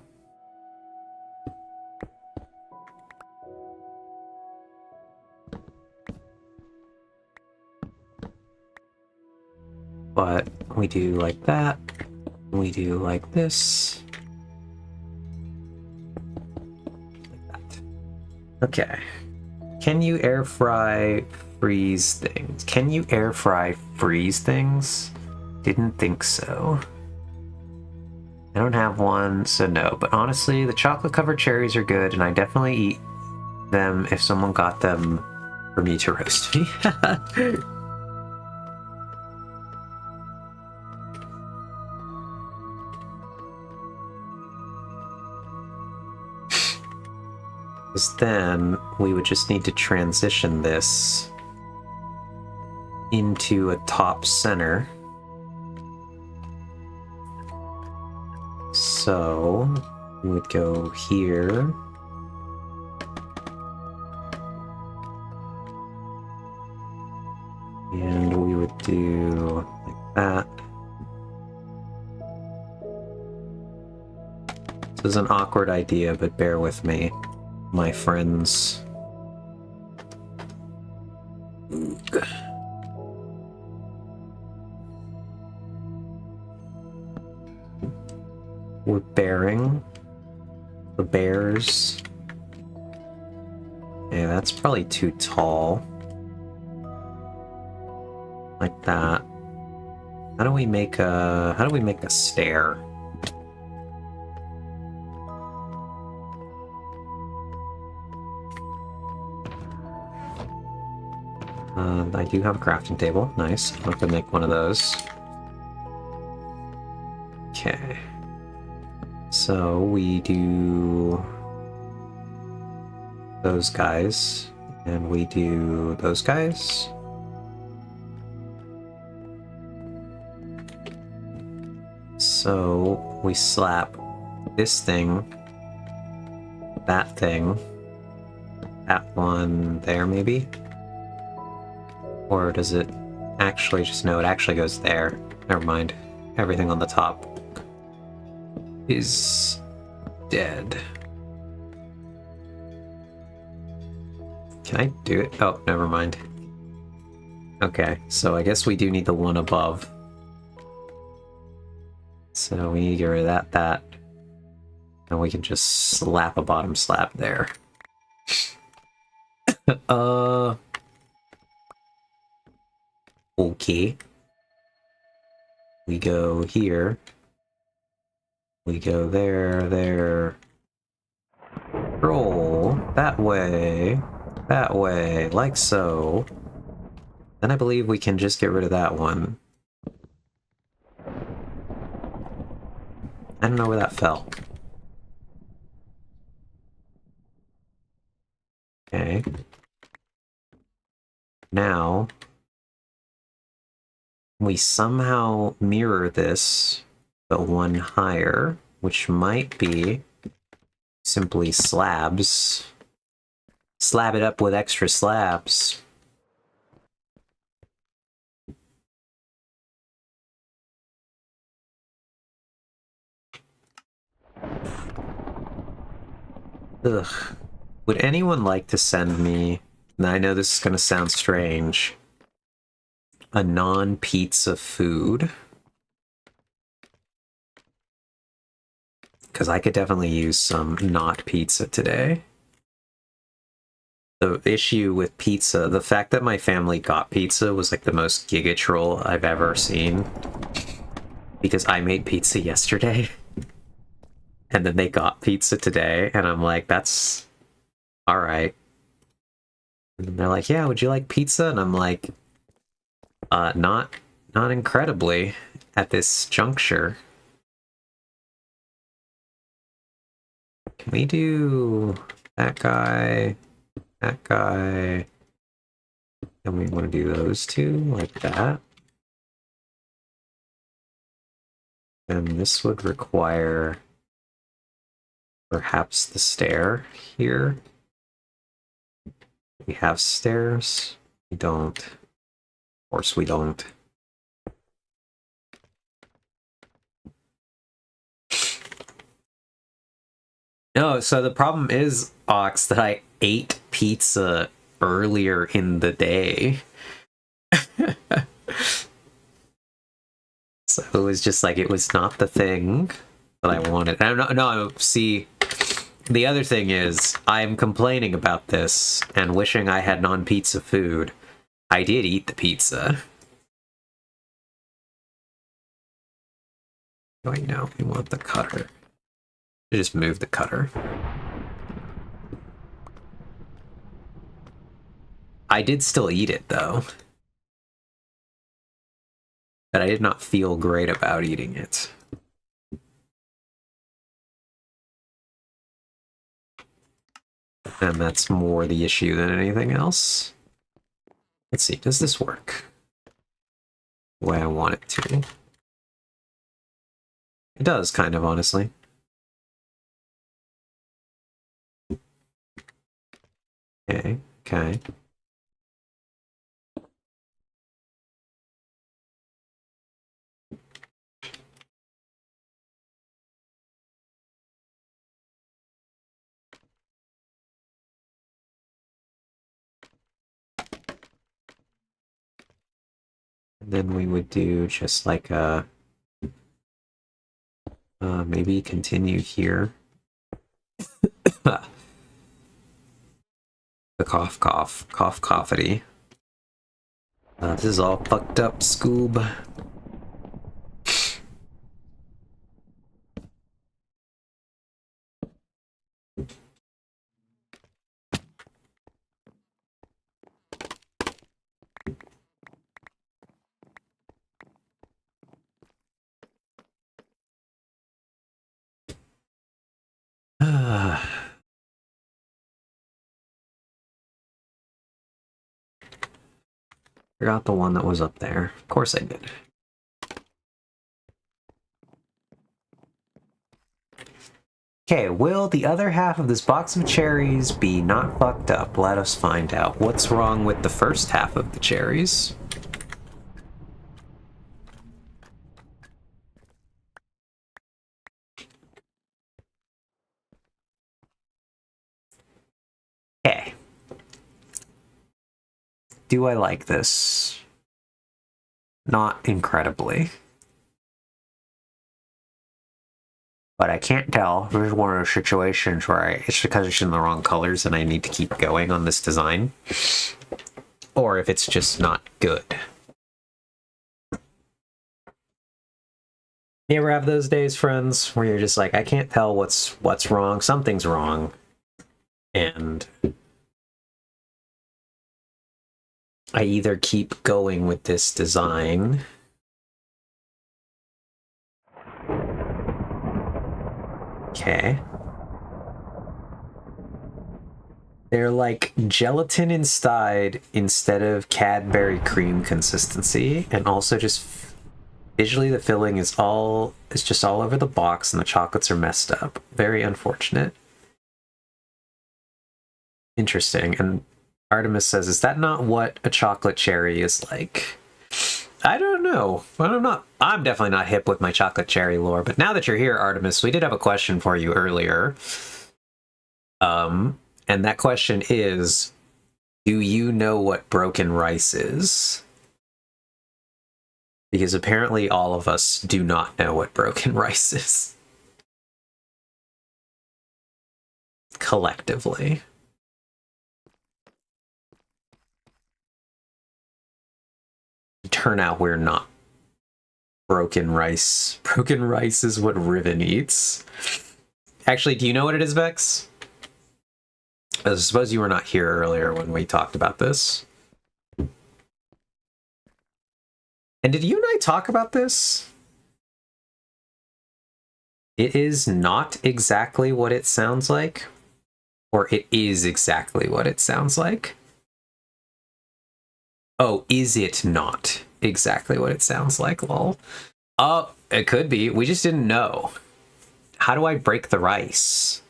A: But we do like that. We do like this. Okay. Can you air fry freeze things? Can you air fry freeze things? Didn't think so. I don't have one, so no. But honestly, the chocolate-covered cherries are good, and I definitely eat them if someone got them for me to roast me. Because then we would just need to transition this into a top center. So we would go here. And we would do like that. This is an awkward idea, but bear with me, my friends. We're bearing the bears. Yeah, that's probably too tall. Like that. How do we make a stair? I do have a crafting table. Nice. I'll have to make one of those. Okay. So we do those guys, and we do those guys. So we slap this thing, that thing, that one there maybe? Or does it actually just, no, it actually goes there. Never mind. Everything on the top is dead. Can I do it? Oh, never mind. Okay, so I guess we do need the one above. So we need to get rid of that. And we can just slap a bottom slab there. Okay. We go here. We go there. Roll that way, like so. Then I believe we can just get rid of that one. I don't know where that fell. Okay. Now, we somehow mirror this, but one higher, which might be simply slabs. Slab it up with extra slabs. Ugh. Would anyone like to send me, and I know this is going to sound strange, a non-pizza food? Because I could definitely use some not pizza today. The issue with pizza, the fact that my family got pizza was like the most giga troll I've ever seen. Because I made pizza yesterday. And then they got pizza today, and I'm like, that's alright. And they're like, yeah, would you like pizza? And I'm like, not incredibly at this juncture. Can we do that guy, and we want to do those two like that? And this would require perhaps the stair here. We have stairs. We don't. Of course we don't. No, so the problem is, Ox, that I ate pizza earlier in the day. So it was just like, it was not the thing that I wanted. And no, see, the other thing is, I'm complaining about this and wishing I had non-pizza food. I did eat the pizza. Oh, wait, no, we want the cutter. Just move the cutter. I did still eat it, though. But I did not feel great about eating it. And that's more the issue than anything else. Let's see, does this work the way I want it to? It does, kind of, honestly. Okay, okay. And then we would do just like a... maybe continue here. The coughity. This is all fucked up, Scoob. Forgot the one that was up there. Of course I did. Okay, will the other half of this box of cherries be not fucked up? Let us find out. What's wrong with the first half of the cherries? Okay. Do I like this? Not incredibly. But I can't tell. This is one of those situations where it's because it's in the wrong colors and I need to keep going on this design. Or if it's just not good. You ever have those days, friends, where you're just like, I can't tell what's wrong, something's wrong. And I either keep going with this design. Okay. They're like gelatin inside instead of Cadbury cream consistency, and also just visually the filling is just all over the box and the chocolates are messed up. Very unfortunate. Interesting. And Artemis says, is that not what a chocolate cherry is like? I don't know. I'm definitely not hip with my chocolate cherry lore, but now that you're here, Artemis, we did have a question for you earlier. And that question is, do you know what broken rice is? Because apparently all of us do not know what broken rice is. Collectively. Turn out we're not broken rice. Broken rice is what Riven eats. Actually, do you know what it is, Vex? I suppose you were not here earlier when we talked about this. And did you and I talk about this? It is not exactly what it sounds like. Or it is exactly what it sounds like. Oh, is it not exactly what it sounds like, lol? Oh, it could be. We just didn't know. How do I break the rice?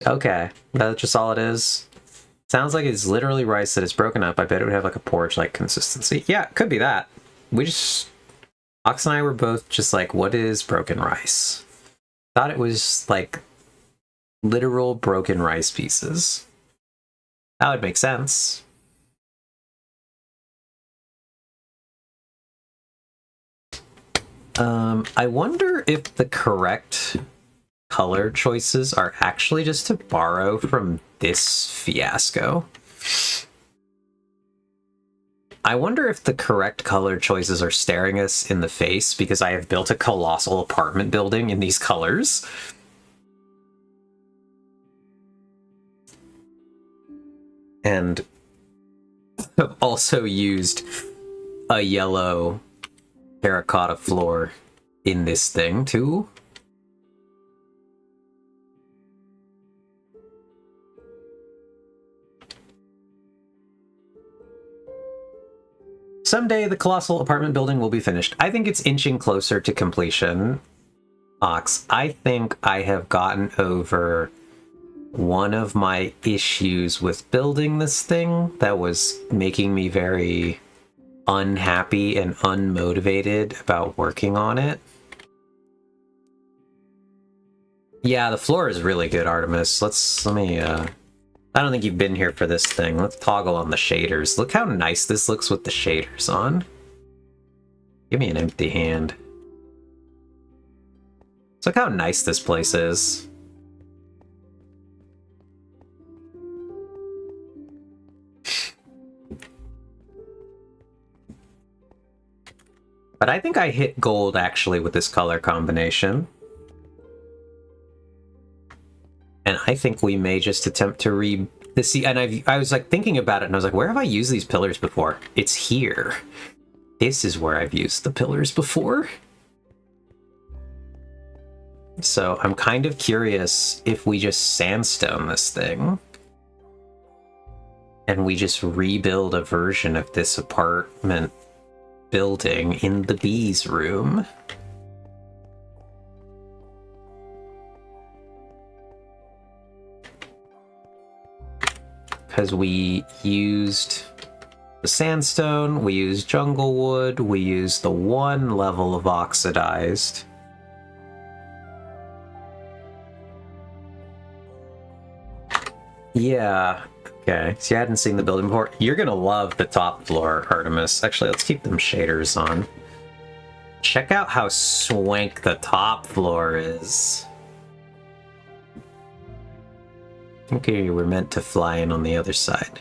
A: Okay, that's just all it is. Sounds like it's literally rice that is broken up. I bet it would have like a porridge-like consistency. Yeah, it could be that. Ox and I were both just like, what is broken rice? Thought it was like literal broken rice pieces. That would make sense. I wonder if the correct color choices are actually just to borrow from this fiasco. I wonder if the correct color choices are staring us in the face because I have built a colossal apartment building in these colors. And I've also used a yellow terracotta floor in this thing too. Someday the colossal apartment building will be finished. I think it's inching closer to completion, Ox. I think I have gotten over one of my issues with building this thing that was making me very unhappy and unmotivated about working on it. Yeah, the floor is really good, Artemis. Let me, I don't think you've been here for this thing. Let's toggle on the shaders. Look how nice this looks with the shaders on. Give me an empty hand. Look how nice this place is. But I think I hit gold, actually, with this color combination. And I think we may just attempt to and I was like thinking about it and I was like, where have I used these pillars before? It's here. This is where I've used the pillars before. So I'm kind of curious if we just sandstone this thing and we just rebuild a version of this apartment building in the bees room. Because we used sandstone, we use jungle wood, we use the 1 level of oxidized. Yeah, okay. So you hadn't seen the building before. You're gonna love the top floor, Artemis. Actually, let's keep them shaders on. Check out how swank the top floor is. Okay, we're meant to fly in on the other side.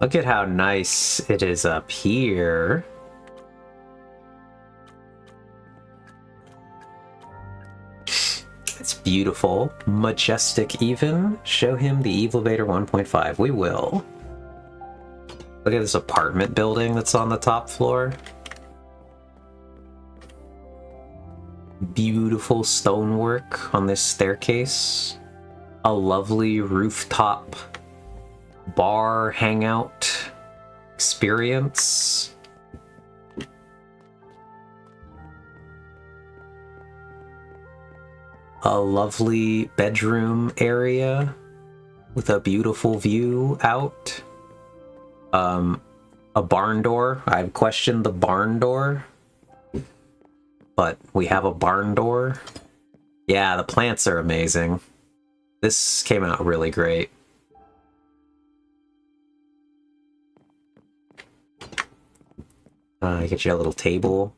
A: Look at how nice it is up here. It's beautiful, majestic even. Show him the Evilvator 1.5. We will. Look at this apartment building that's on the top floor. Beautiful stonework on this staircase. A lovely rooftop bar hangout experience. A lovely bedroom area with a beautiful view out. A barn door. I've questioned the barn door, but we have a barn door. Yeah, the plants are amazing. This came out really great. Get you a little table.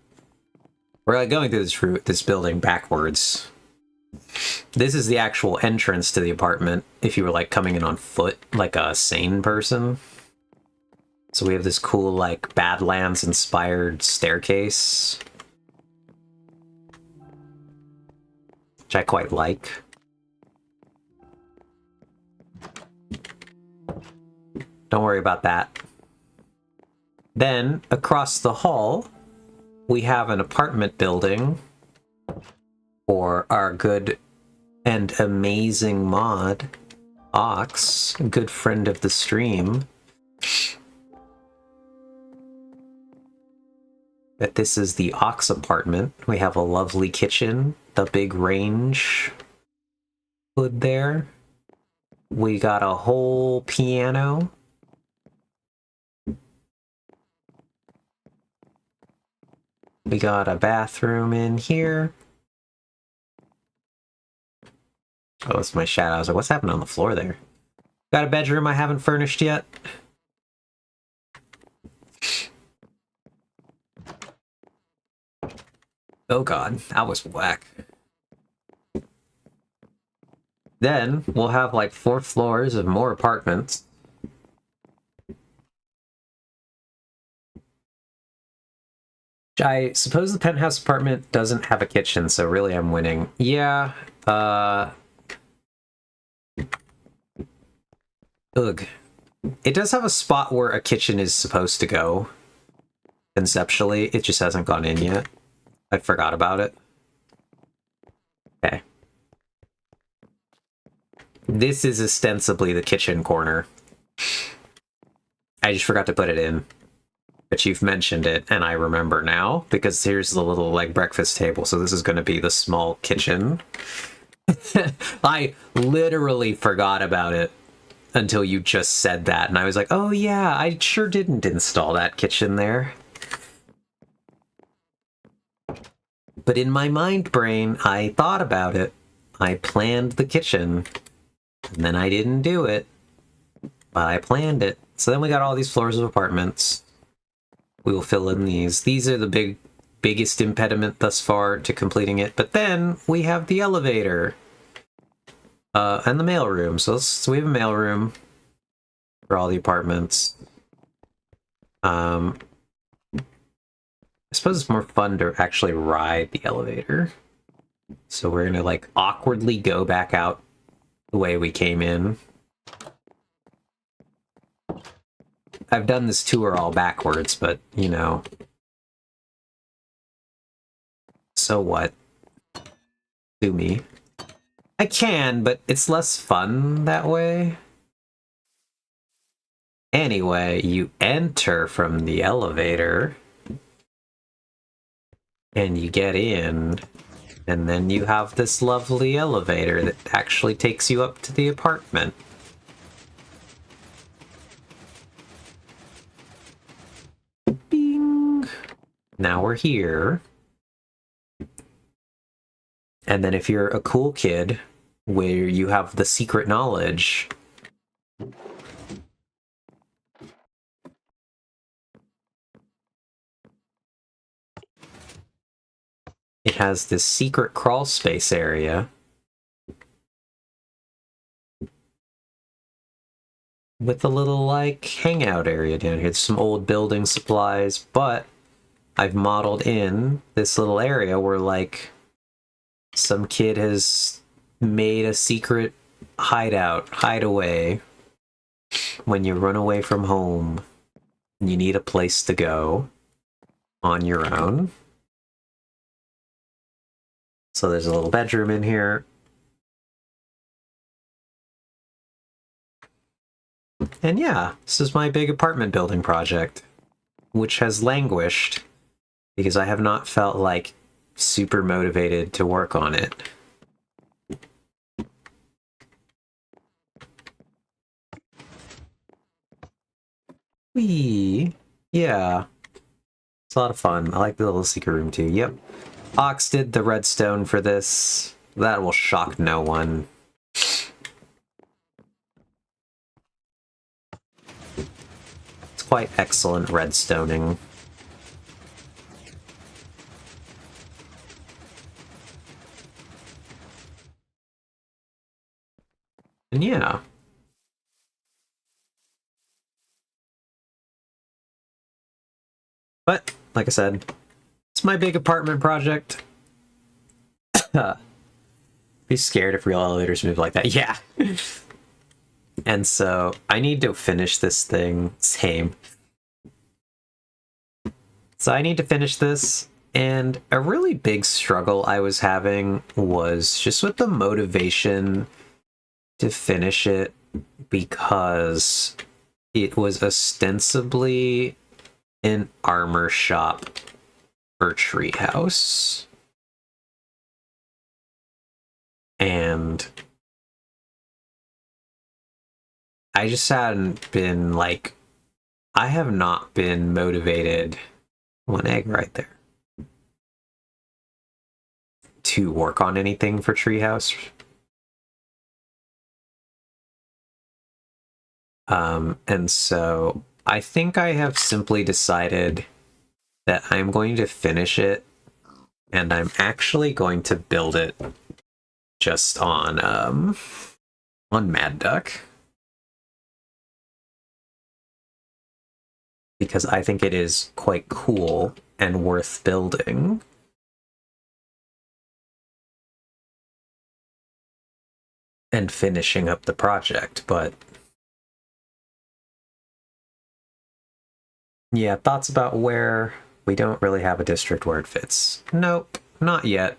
A: We're like going through this building backwards. This is the actual entrance to the apartment if you were like coming in on foot like a sane person. So we have this cool like Badlands inspired staircase, which I quite like. Don't worry about that. Then across the hall we have an apartment building for our good and amazing mod, Ox, a good friend of the stream. That this is the Ox apartment. We have a lovely kitchen, the big range hood there. We got a whole piano. We got a bathroom in here. Oh, it's my shadow. I was like, what's happening on the floor there? Got a bedroom I haven't furnished yet. Oh god, that was whack. Then we'll have like 4 floors of more apartments. I suppose the penthouse apartment doesn't have a kitchen, so really I'm winning. Yeah, ugh. It does have a spot where a kitchen is supposed to go. Conceptually, it just hasn't gone in yet. I forgot about it. Okay. This is ostensibly the kitchen corner. I just forgot to put it in. But you've mentioned it, and I remember now, because here's the little, like, breakfast table, so this is going to be the small kitchen. I literally forgot about it until you just said that, and I was like, oh yeah, I sure didn't install that kitchen there. But in my mind brain, I thought about it. I planned the kitchen, and then I didn't do it, but I planned it. So then we got all these floors of apartments. We will fill in these. These are the biggest impediment thus far to completing it. But then we have the elevator and the mailroom. So we have a mailroom for all the apartments. I suppose it's more fun to actually ride the elevator. So we're gonna like awkwardly go back out the way we came in. I've done this tour all backwards, but, you know. So what? Do me. I can, but it's less fun that way. Anyway, you enter from the elevator. And you get in. And then you have this lovely elevator that actually takes you up to the apartment. Bing! Now we're here. And then if you're a cool kid, where you have the secret knowledge, it has this secret crawl space area with a little, like, hangout area down here. There's some old building supplies, but I've modeled in this little area where, like, some kid has made a secret hideaway when you run away from home and you need a place to go on your own. So there's a little bedroom in here. And yeah, this is my big apartment building project, which has languished because I have not felt like super motivated to work on it. Whee! Yeah. It's a lot of fun. I like the little secret room too. Yep. Ox did the redstone for this. That will shock no one. It's quite excellent redstoning. And yeah. But, like I said, it's my big apartment project. Be scared if real elevators move like that. Yeah. And so I need to finish this thing. Same. So I need to finish this. And a really big struggle I was having was just with the motivation to finish it, because it was ostensibly an armor shop for Treehouse. And I just hadn't been, like, I have not been motivated, one egg right there, to work on anything for Treehouse. And so I think I have simply decided that I'm going to finish it, and I'm actually going to build it just on Mad Duck, because I think it is quite cool and worth building. And finishing up the project, but yeah, thoughts about where we don't really have a district where it fits. Nope, not yet.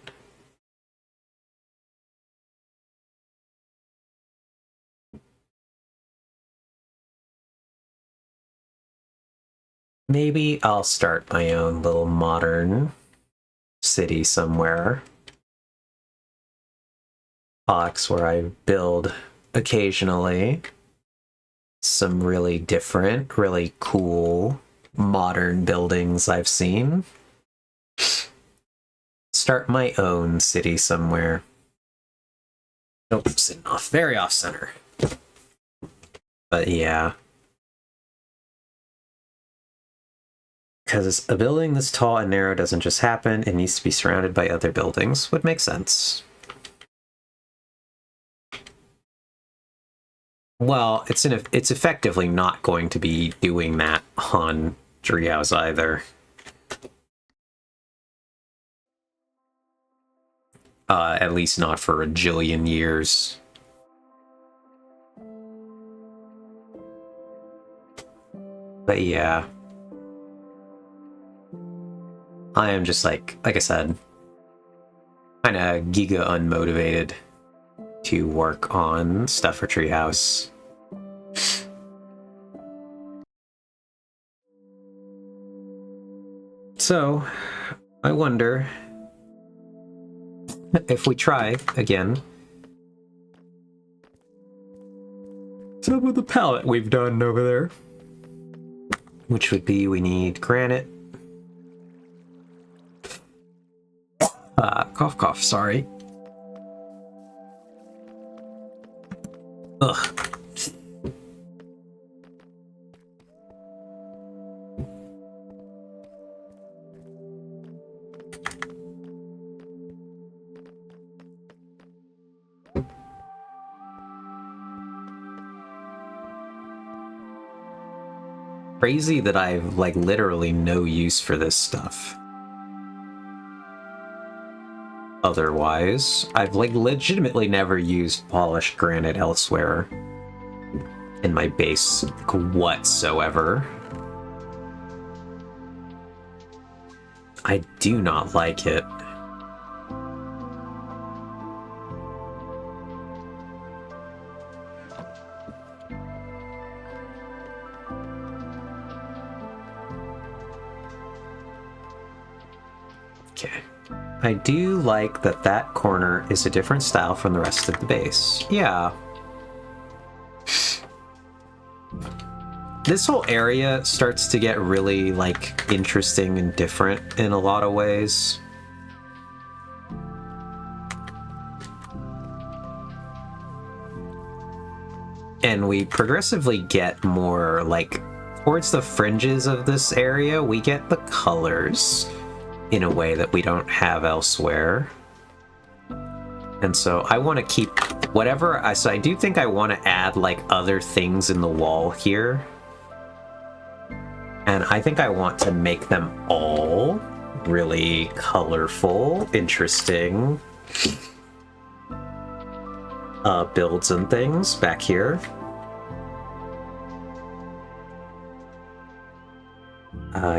A: Maybe I'll start my own little modern city somewhere. Box where I build occasionally some really different, really cool modern buildings I've seen. Start my own city somewhere. Nope, sitting off, very off center. But yeah. Because a building this tall and narrow doesn't just happen, it needs to be surrounded by other buildings. Would make sense. Well, it's effectively not going to be doing that on Treehouse either. At least not for a jillion years. But yeah. I am just like I said, kind of giga unmotivated to work on stuff for Treehouse. So, I wonder if we try again some of the palette we've done over there, which would be we need granite. Cough, cough, sorry. Ugh. Crazy that I've, like, literally no use for this stuff. Otherwise, I've, like, legitimately never used polished granite elsewhere in my base whatsoever. I do not like it. Okay. I do like that that corner is a different style from the rest of the base. Yeah. This whole area starts to get really, like, interesting and different in a lot of ways. And we progressively get more, like, towards the fringes of this area, we get the colors in a way that we don't have elsewhere. And so I want to keep whatever, so I do think I want to add, like, other things in the wall here. And I think I want to make them all really colorful, interesting builds and things back here.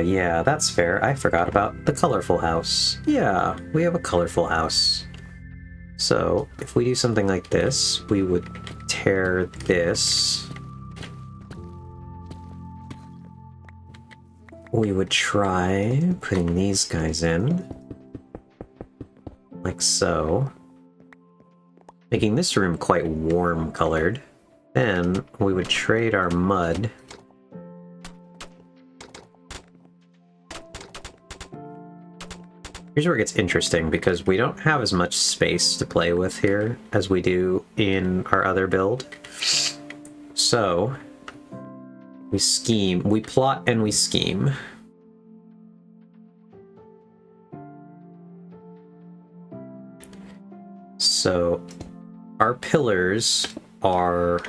A: Yeah, that's fair. I forgot about the colorful house. Yeah, we have a colorful house. So if we do something like this, we would tear this. We would try putting these guys in, like so, making this room quite warm colored. Then we would trade our mud. Here's where it gets interesting, because we don't have as much space to play with here as we do in our other build. So we scheme, we plot and we scheme. So our pillars are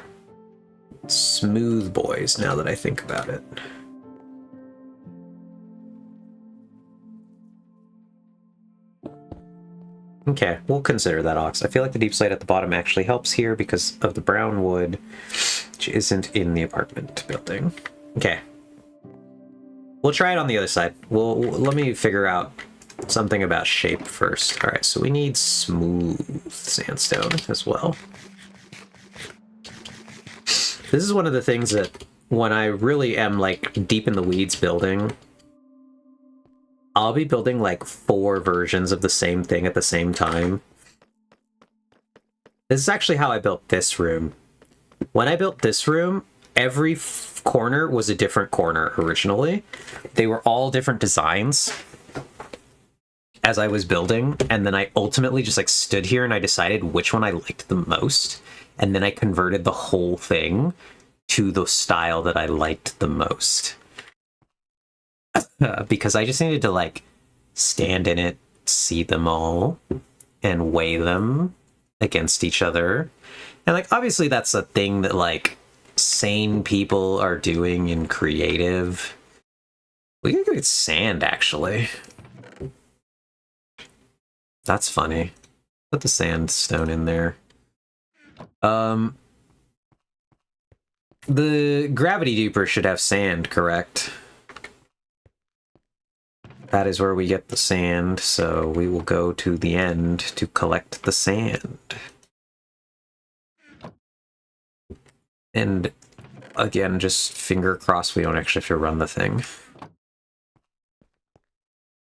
A: smooth boys, now that I think about it. Okay, we'll consider that, Ox. I feel like the deep slate at the bottom actually helps here because of the brown wood, which isn't in the apartment building. Okay. We'll try it on the other side. Let me figure out something about shape first. All right, so we need smooth sandstone as well. This is one of the things that when I really am, like, deep in the weeds building, I'll be building like 4 versions of the same thing at the same time. This is actually how I built this room. When I built this room, every corner was a different corner originally. They were all different designs as I was building, and then I ultimately just, like, stood here and I decided which one I liked the most, and then I converted the whole thing to the style that I liked the most. Because I just needed to, like, stand in it, see them all, and weigh them against each other. And, like, obviously that's a thing that, like, sane people are doing in creative. We can get sand, actually. That's funny. Put the sandstone in there. The gravity duper should have sand, correct? That is where we get the sand, so we will go to the end to collect the sand. And again, just finger crossed we don't actually have to run the thing.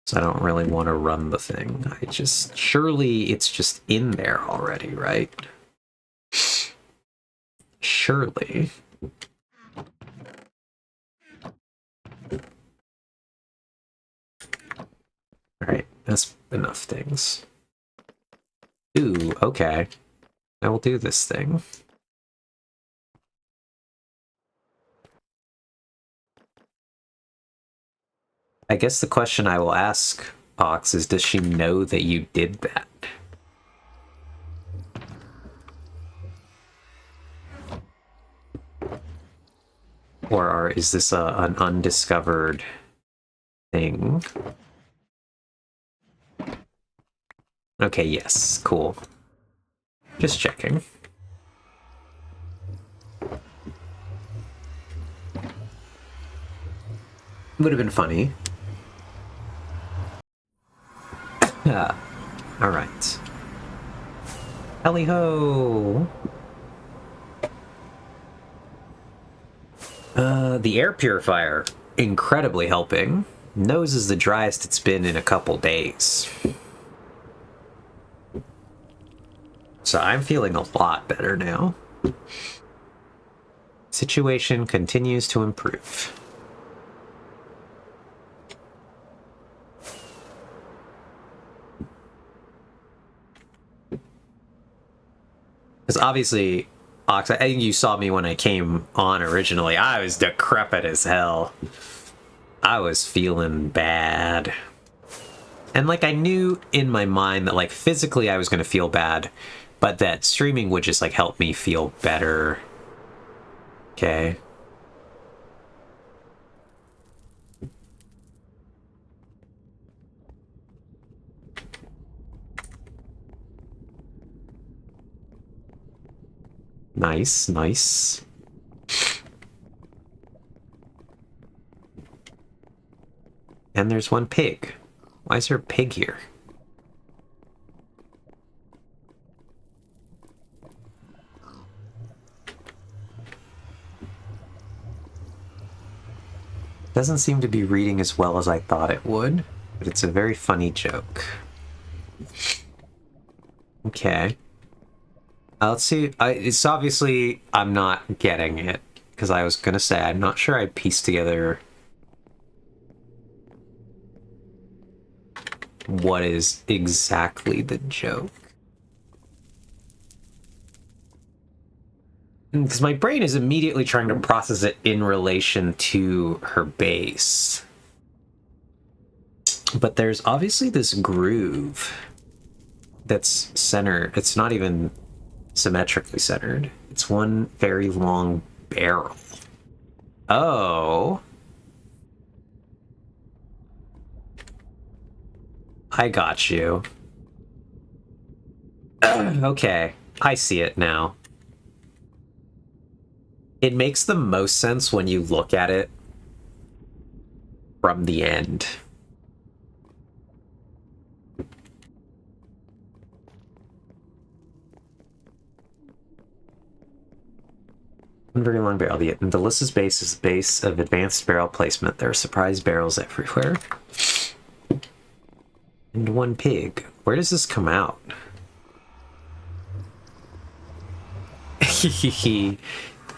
A: So I don't really want to run the thing. Surely it's just in there already, right? Surely. Alright, that's enough things. Ooh, okay. I will do this thing. I guess the question I will ask Ox is, does she know that you did that? Or is this an undiscovered thing? Okay, yes, cool. Just checking. Would have been funny. Yeah. Alright. Helly ho! The air purifier. Incredibly helping. Nose is the driest it's been in a couple days. So I'm feeling a lot better now. Situation continues to improve. Because obviously, Ox, I think you saw me when I came on originally. I was decrepit as hell. I was feeling bad. And like I knew in my mind that like physically I was going to feel bad, but that streaming would just like help me feel better. Okay. Nice, nice. And there's one pig. Why is there a pig here? Doesn't seem to be reading as well as I thought it would, but it's a very funny joke. Okay. Let's see. It's obviously I'm not getting it, because I was gonna say I'm not sure I pieced together what is exactly the joke. Because my brain is immediately trying to process it in relation to her base. But there's obviously this groove that's centered. It's not even symmetrically centered. It's one very long barrel. Oh. I got you. Okay, I see it now. It makes the most sense when you look at it from the end. One very long barrel. The Delicious base is the base of advanced barrel placement. There are surprise barrels everywhere. And one pig. Where does this come out?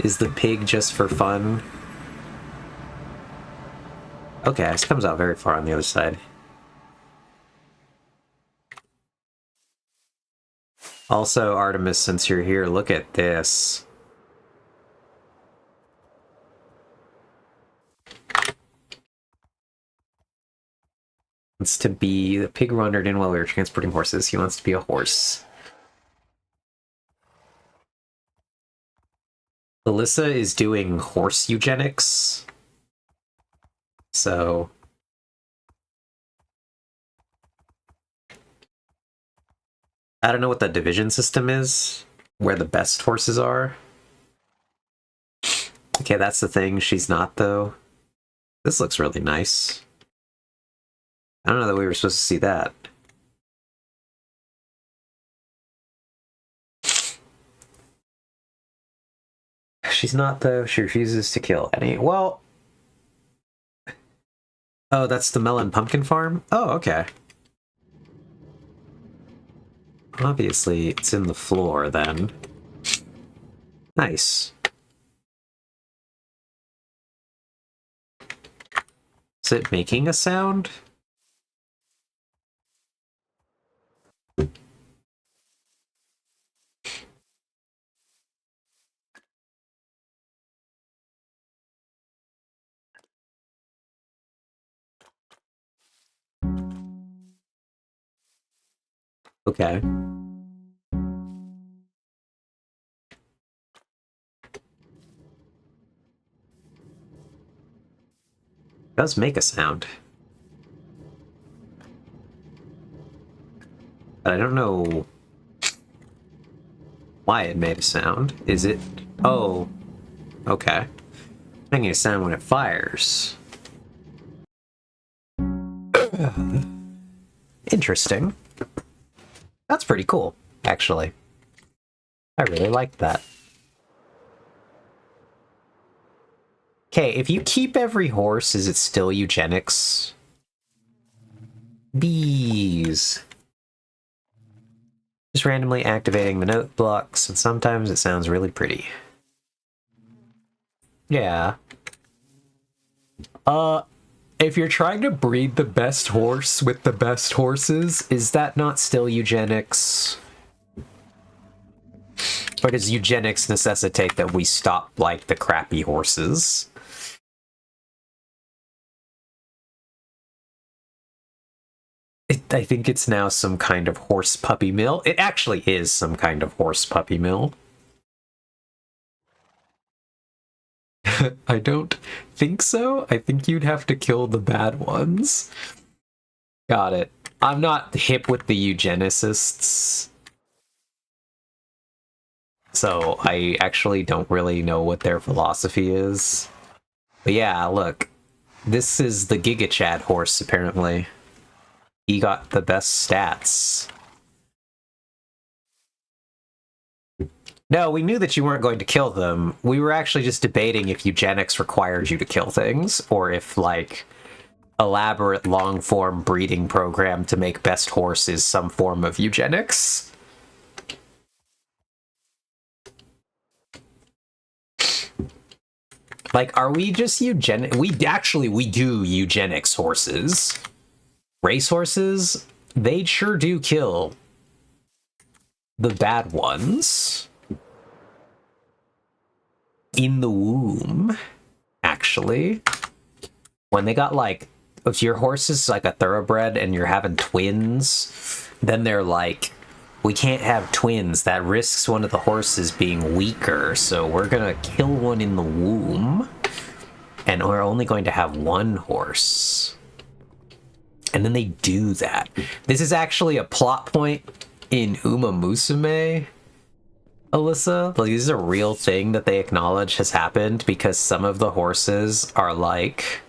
A: Is the pig just for fun? Okay, this comes out very far on the other side. Also, Artemis, since you're here, look at this. Wants to be the pig wandered in while we were transporting horses. He wants to be a horse. Alyssa is doing horse eugenics. So I don't know what the division system is, where the best horses are. Okay, that's the thing. She's not, though. This looks really nice. I don't know that we were supposed to see that. She's not, though. She refuses to kill any. Well, Oh, that's the melon pumpkin farm? Oh, okay. Obviously, it's in the floor, then. Nice. Is it making a sound? Okay. It does make a sound. But I don't know why it made a sound. Is it... Oh. Okay. Making a sound when it fires. Interesting. That's pretty cool, actually. I really liked that. Okay, if you keep every horse, is it still eugenics? Bees. Just randomly activating the note blocks, and sometimes it sounds really pretty. Yeah. If you're trying to breed the best horse with the best horses, is that not still eugenics? Or does eugenics necessitate that we stop, like, the crappy horses? I think it's now some kind of horse puppy mill. It actually is some kind of horse puppy mill. I don't think so. I think you'd have to kill the bad ones. Got it. I'm not hip with the eugenicists, so I actually don't really know what their philosophy is. But yeah, look. This is the Giga Chad horse, apparently. He got the best stats. No, we knew that you weren't going to kill them. We were actually just debating if eugenics required you to kill things, or if, like, elaborate long-form breeding program to make best horse is some form of eugenics. Like, are we just eugenic? We do eugenics horses. Race horses, they sure do kill the bad ones. In the womb, actually. When they got, like, if your horse is like a thoroughbred and you're having twins, then they're like, we can't have twins. That risks one of the horses being weaker, so we're gonna kill one in the womb, and we're only going to have one horse. And then they do that. This is actually a plot point in Uma Musume, Alyssa. Like, this is a real thing that they acknowledge has happened because some of the horses are like...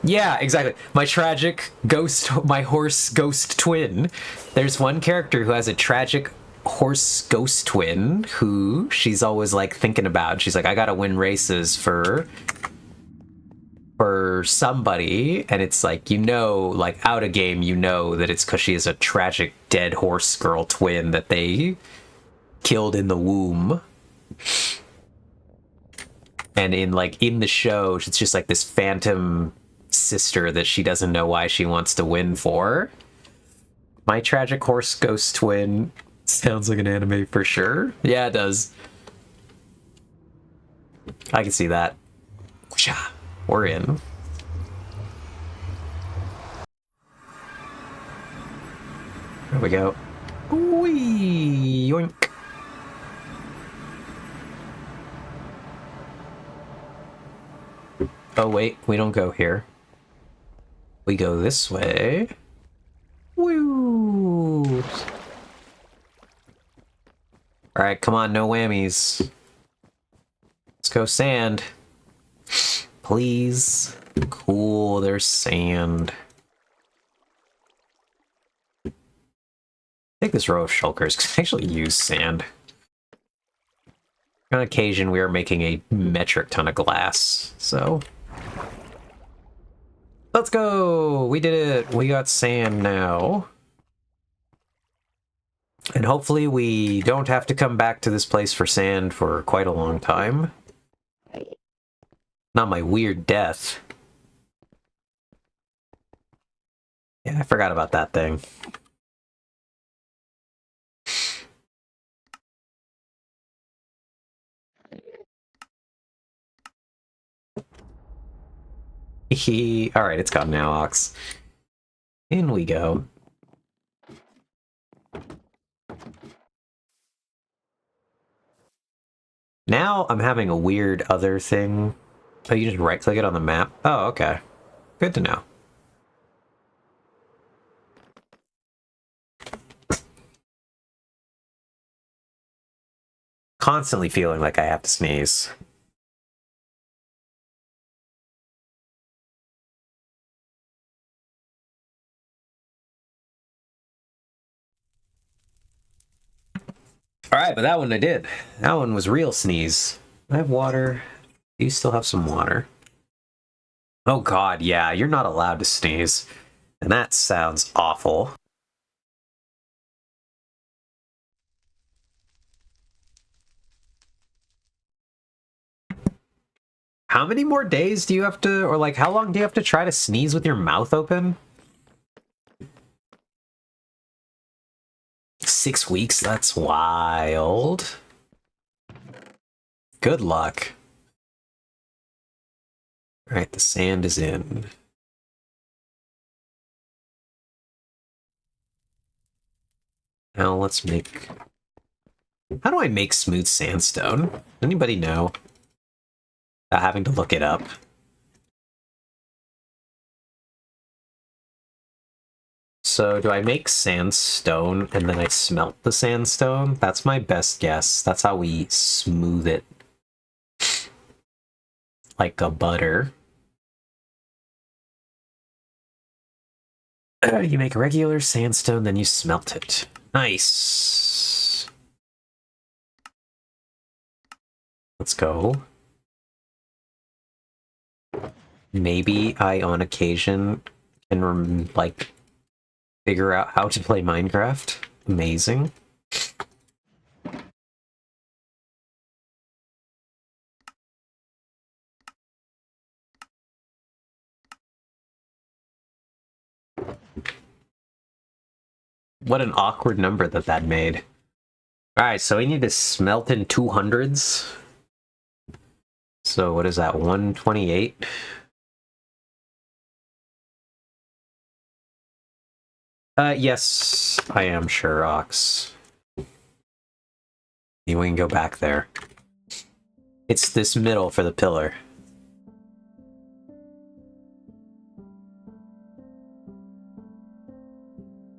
A: Yeah, exactly. My horse ghost twin. There's one character who has a tragic horse ghost twin who she's always, like, thinking about. She's like, I gotta win races for somebody, and it's like, you know, like, out of game, you know that it's because she is a tragic dead horse girl twin that they killed in the womb. And in the show, it's just like this phantom sister that she doesn't know why she wants to win for. My tragic horse ghost twin sounds like an anime for sure. Yeah, it does. I can see that. We're in. There we go. Whee! Yoink. Oh wait, we don't go here. We go this way. Woo! Alright, come on, no whammies. Let's go sand. Please. Cool, there's sand. Take this row of shulkers, because I actually use sand. On occasion, we are making a metric ton of glass, so... Let's go! We did it! We got sand now. And hopefully we don't have to come back to this place for sand for quite a long time. Not my weird death. Yeah, I forgot about that thing. Alright, it's gone now, Ox. In we go. Now I'm having a weird other thing. Oh, you just right-click it on the map? Oh, okay. Good to know. Constantly feeling like I have to sneeze. Alright, but that one I did. That one was real sneeze. I have water. You still have some water. Oh god, yeah, you're not allowed to sneeze. And that sounds awful. How many more days do you have to, or like how long do you have to try to sneeze with your mouth open? 6 weeks? That's wild. Good luck. Alright, the sand is in. Now let's make... How do I make smooth sandstone? Anybody know? Without having to look it up. So do I make sandstone and then I smelt the sandstone? That's my best guess. That's how we smooth it. Like a butter. You make regular sandstone, then you smelt it. Nice. Let's go. Maybe I, on occasion, can, like, figure out how to play Minecraft. Amazing. What an awkward number that made. Alright, so we need to smelt in 200s. So what is that, 128? Yes, I am sure, Ox. We can go back there. It's this middle for the pillar.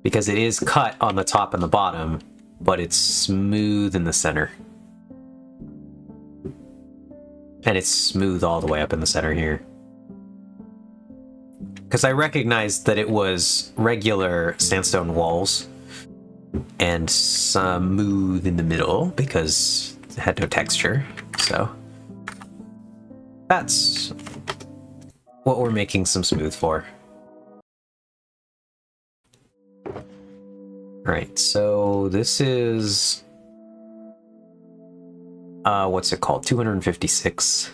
A: Because it is cut on the top and the bottom, but it's smooth in the center. And it's smooth all the way up in the center here. Because I recognized that it was regular sandstone walls and smooth in the middle because it had no texture. So that's what we're making some smooth for. Alright, so this is... what's it called? 256.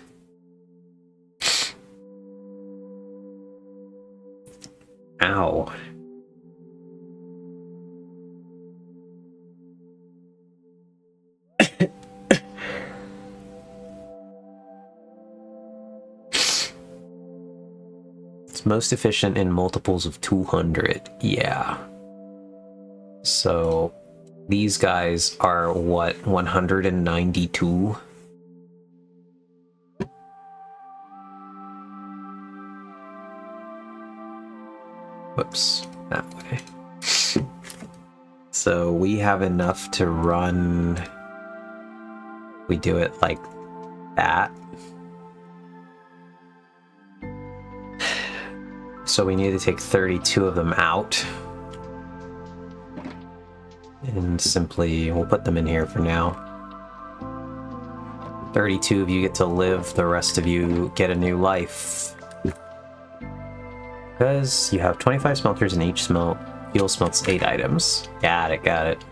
A: Ow. It's most efficient in multiples of 200. Yeah. So these guys are what, 192? Whoops, that way. So we have enough to run. We do it like that. So we need to take 32 of them out. And simply, we'll put them in here for now. 32 of you get to live, the rest of you get a new life. Because you have 25 smelters and each fuel smelts 8 items. Got it, got it.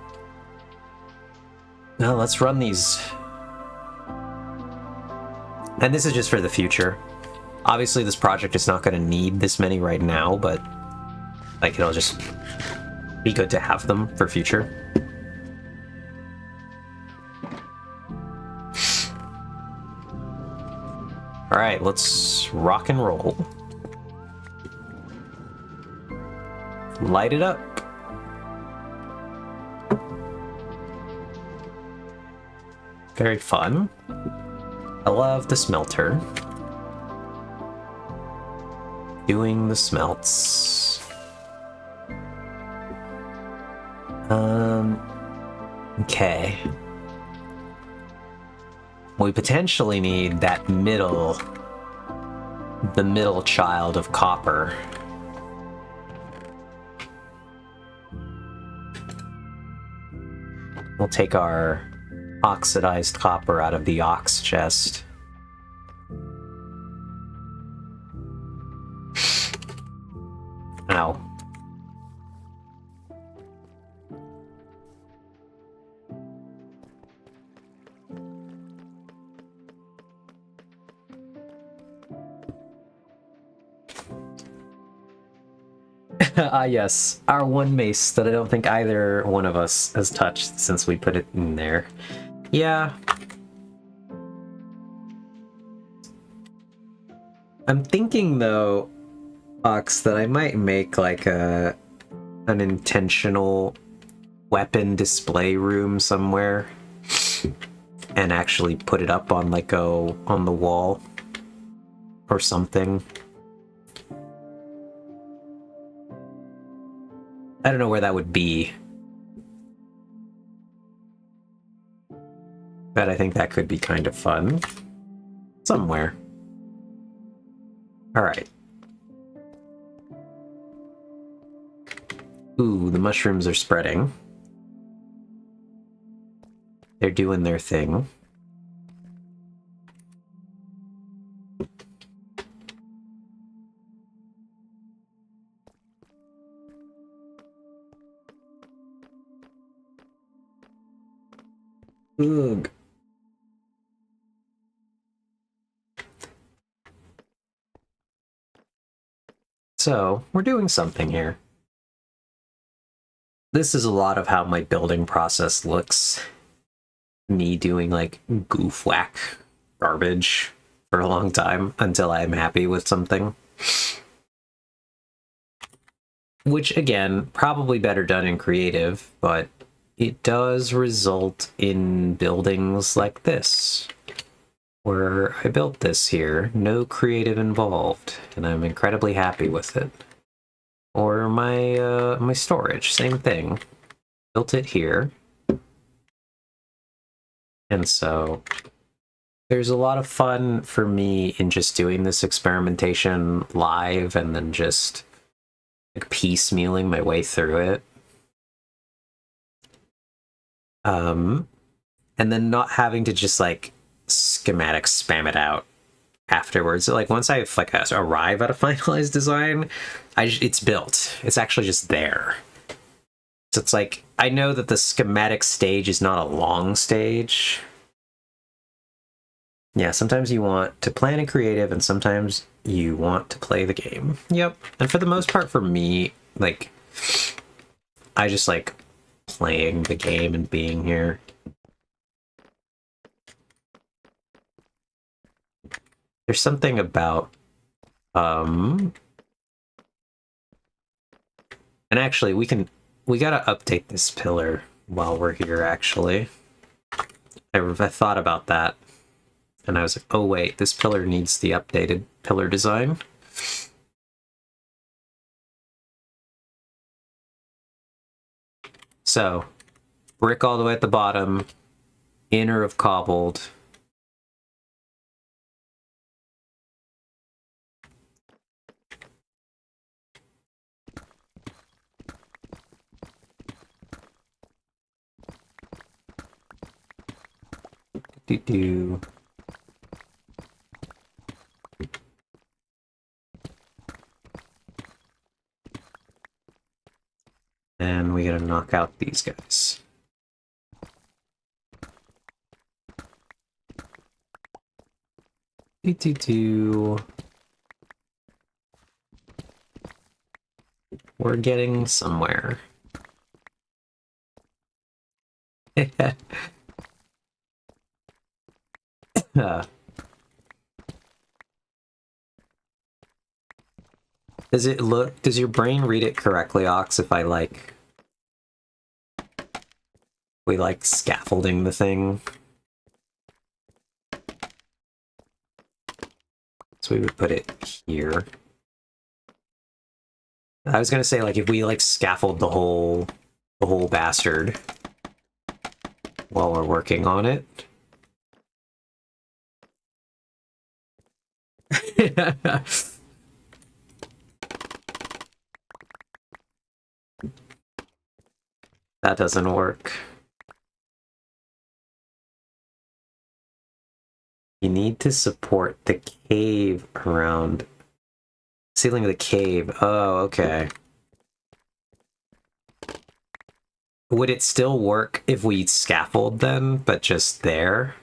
A: Now let's run these. And this is just for the future. Obviously this project is not going to need this many right now, but like it'll just be good to have them for future. Alright, let's rock and roll. Light it up. Very fun. I love the smelter. Doing the smelts. Okay. We potentially need that the middle child of copper. We'll take our oxidized copper out of the ox chest. Ow. Ah, yes. Our one mace that I don't think either one of us has touched since we put it in there. Yeah. I'm thinking, though, Ox, that I might make, like, an intentional weapon display room somewhere and actually put it up on, like, on the wall or something. I don't know where that would be, but I think that could be kind of fun. Somewhere. Alright. Ooh, the mushrooms are spreading. They're doing their thing. Ugh. So, we're doing something here. This is a lot of how my building process looks. Me doing, like, goof whack garbage for a long time until I'm happy with something. Which, again, probably better done in creative, but it does result in buildings like this, where I built this here, no creative involved, and I'm incredibly happy with it. Or my my storage, same thing. Built it here. And so there's a lot of fun for me in just doing this experimentation live and then just like piecemealing my way through it. And then not having to just like schematic spam it out afterwards. Like once I like arrive at a finalized design, it's built. It's actually just there. So it's like I know that the schematic stage is not a long stage. Yeah, sometimes you want to plan in creative and sometimes you want to play the game. Yep. And for the most part for me, like I just like playing the game and being here. There's something about and actually we gotta update this pillar while we're here actually. I thought about that and I was like, oh wait, this pillar needs the updated pillar design. So brick all the way at the bottom, inner of cobbled. Do. And we gotta knock out these guys. Do. We're getting somewhere. Does it look, does your brain read it correctly, Ox, if I like, we like scaffolding the thing? So we would put it here. I was gonna say, like, if we like scaffold the whole bastard while we're working on it. That doesn't work. You need to support the cave around ceiling of the cave. Oh, okay. Would it still work if we scaffold then, but just there?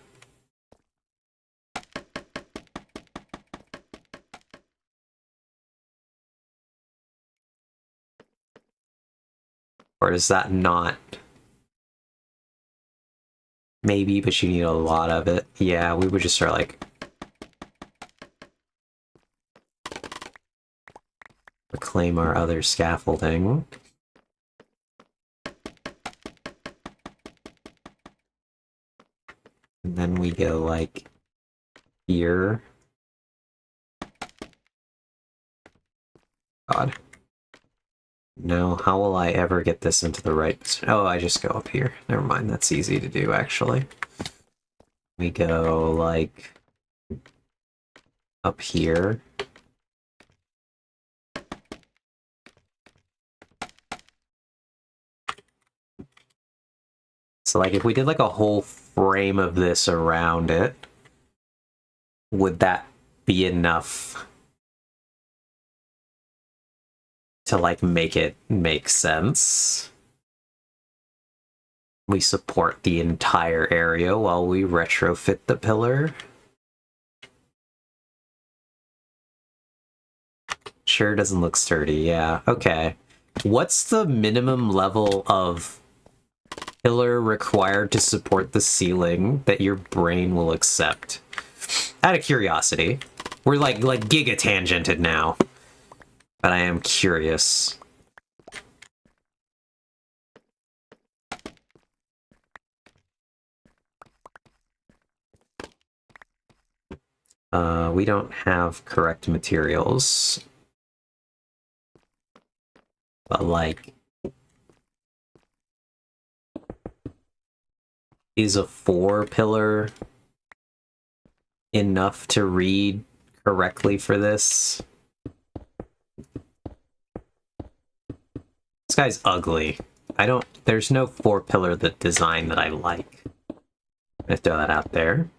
A: Or is that not? Maybe, but you need a lot of it. Yeah, we would just start like reclaim our other scaffolding. And then we go like here. God. No, how will I ever get this into the right? Oh, I just go up here. Never mind, that's easy to do, actually. We go, like, up here. So, like, if we did, like, a whole frame of this around it, would that be enough to, like, make it make sense? We support the entire area while we retrofit the pillar. Sure doesn't look sturdy, yeah. Okay. What's the minimum level of pillar required to support the ceiling that your brain will accept? Out of curiosity. We're like giga tangented now. But I am curious. We don't have correct materials. But like, is a 4 pillar enough to read correctly for this? This guy's ugly. There's no 4 pillar design that I like. Let's throw that out there.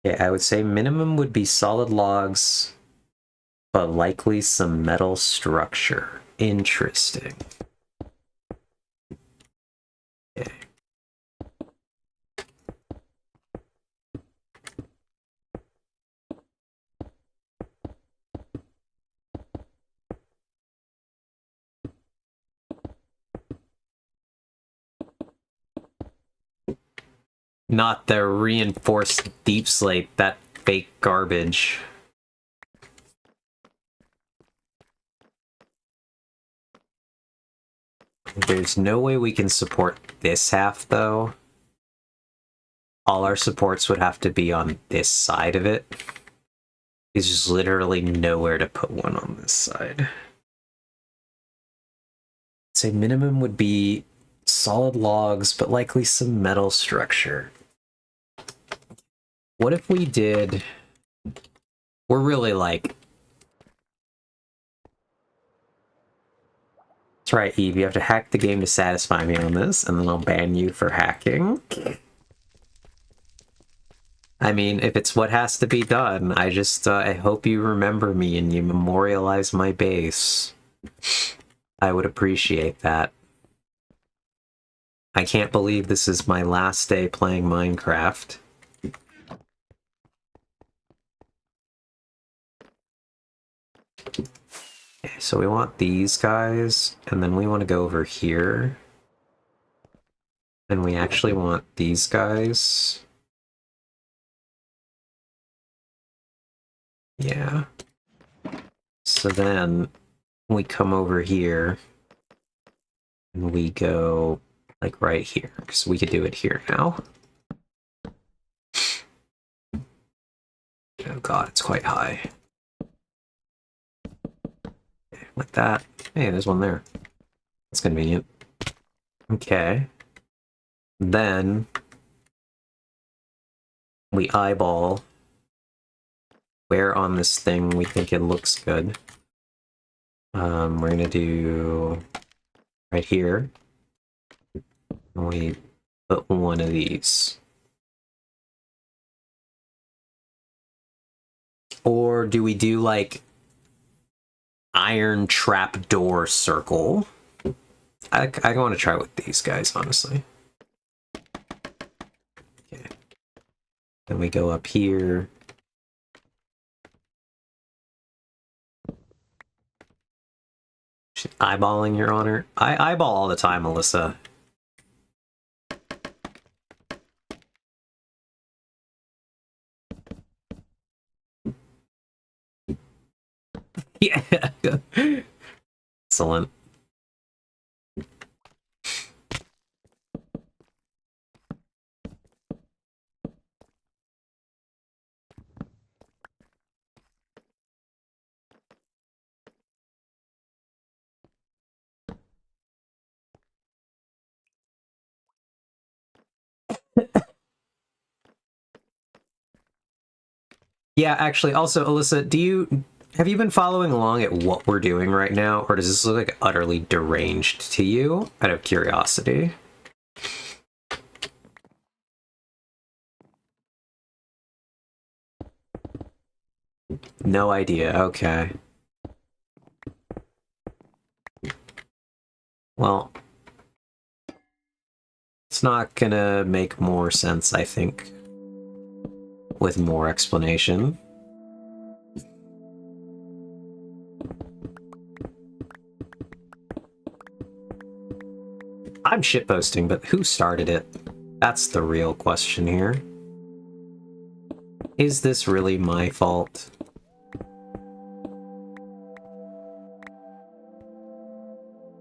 A: Yeah, I would say minimum would be solid logs, but likely some metal structure. Interesting. Okay. Not the reinforced deep slate, that fake garbage. There's no way we can support this half, though. All our supports would have to be on this side of it. There's just literally nowhere to put one on this side. I'd say minimum would be solid logs, but likely some metal structure. What if we did... We're really like... That's right, Eve, you have to hack the game to satisfy me on this, and then I'll ban you for hacking. I mean, if it's what has to be done, I just, I hope you remember me and you memorialize my base. I would appreciate that. I can't believe this is my last day playing Minecraft. Okay, so we want these guys, and then we want to go over here. And we actually want these guys. Yeah. So then we come over here and we go like right here, because we could do it here now. Oh god, it's quite high. Okay, like that. Hey, there's one there. That's convenient. Okay. Then we eyeball where on this thing we think it looks good. We're gonna do right here. And we put one of these. Or do we do like iron trapdoor circle? I want to try with these guys, honestly. Okay. Then we go up here. Eyeballing, Your Honor. I eyeball all the time, Alyssa. Yeah. Excellent. Yeah, actually, also, Alyssa, have you been following along at what we're doing right now, or does this look like utterly deranged to you, out of curiosity? No idea, okay. Well, it's not gonna make more sense, I think, with more explanation. I'm shitposting, but who started it? That's the real question here. Is this really my fault?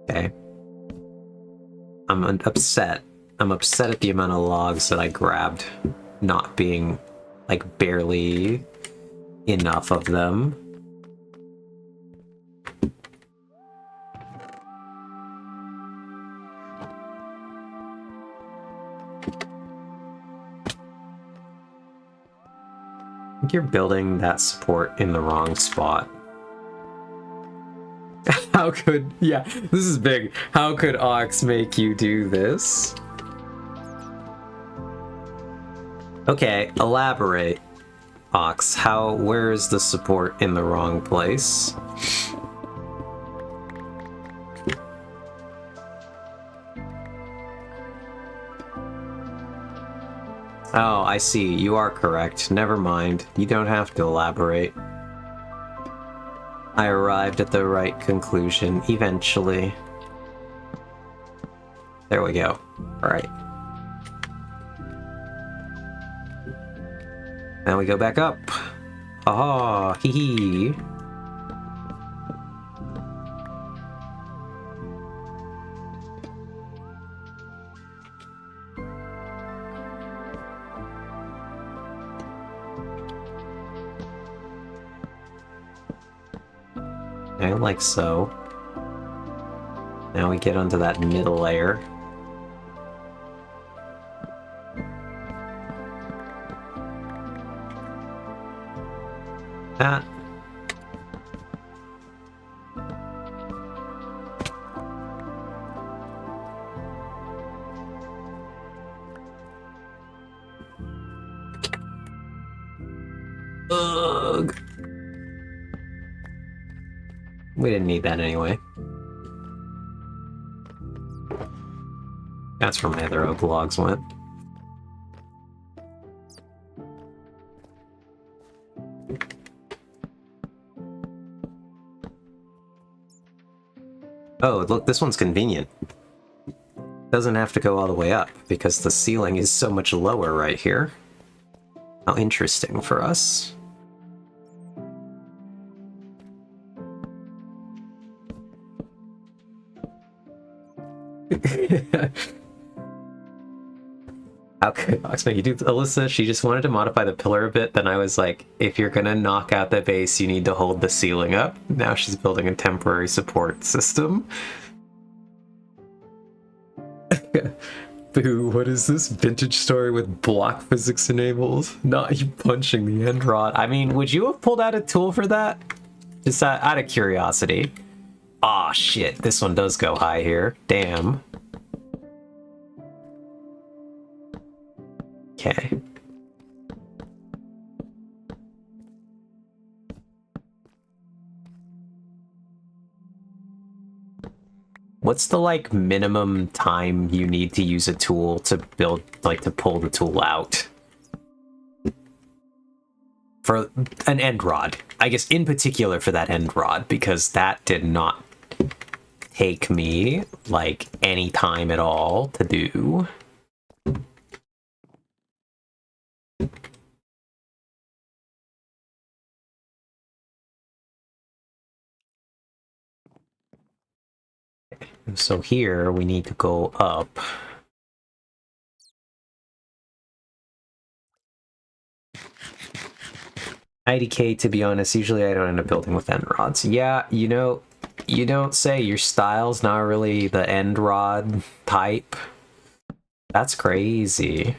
A: Okay. I'm upset. I'm upset at the amount of logs that I grabbed, not being, like, barely enough of them. I think you're building that support in the wrong spot. How could... Yeah, this is big. How could Ox make you do this? Okay, elaborate. Ox, where is the support in the wrong place? Oh, I see. You are correct. Never mind. You don't have to elaborate. I arrived at the right conclusion, eventually. There we go. Alright. Now we go back up. Haha, hee hee. Like so. Now we get onto that middle layer. That. Ugh. We didn't need that anyway. That's where my other oak logs went. Oh, look, this one's convenient. Doesn't have to go all the way up because the ceiling is so much lower right here. How interesting for us. How could Oxman, you do, Alyssa? She just wanted to modify the pillar a bit. Then I was like, if you're gonna knock out the base, you need to hold the ceiling up. Now she's building a temporary support system. Boo, what is this vintage story with block physics enabled? Not you punching the end rod. I mean, would you have pulled out a tool for that? Just out of curiosity. Aw, shit, this one does go high here. Damn. Okay. What's the, like, minimum time you need to use a tool to build, like, to pull the tool out? For an end rod. I guess in particular for that end rod, because that did not take me, like, any time at all to do. So here we need to go up. IDK, to be honest, usually I don't end up building with end rods. Yeah, you know, you don't say. Your style's not really the end rod type. That's crazy.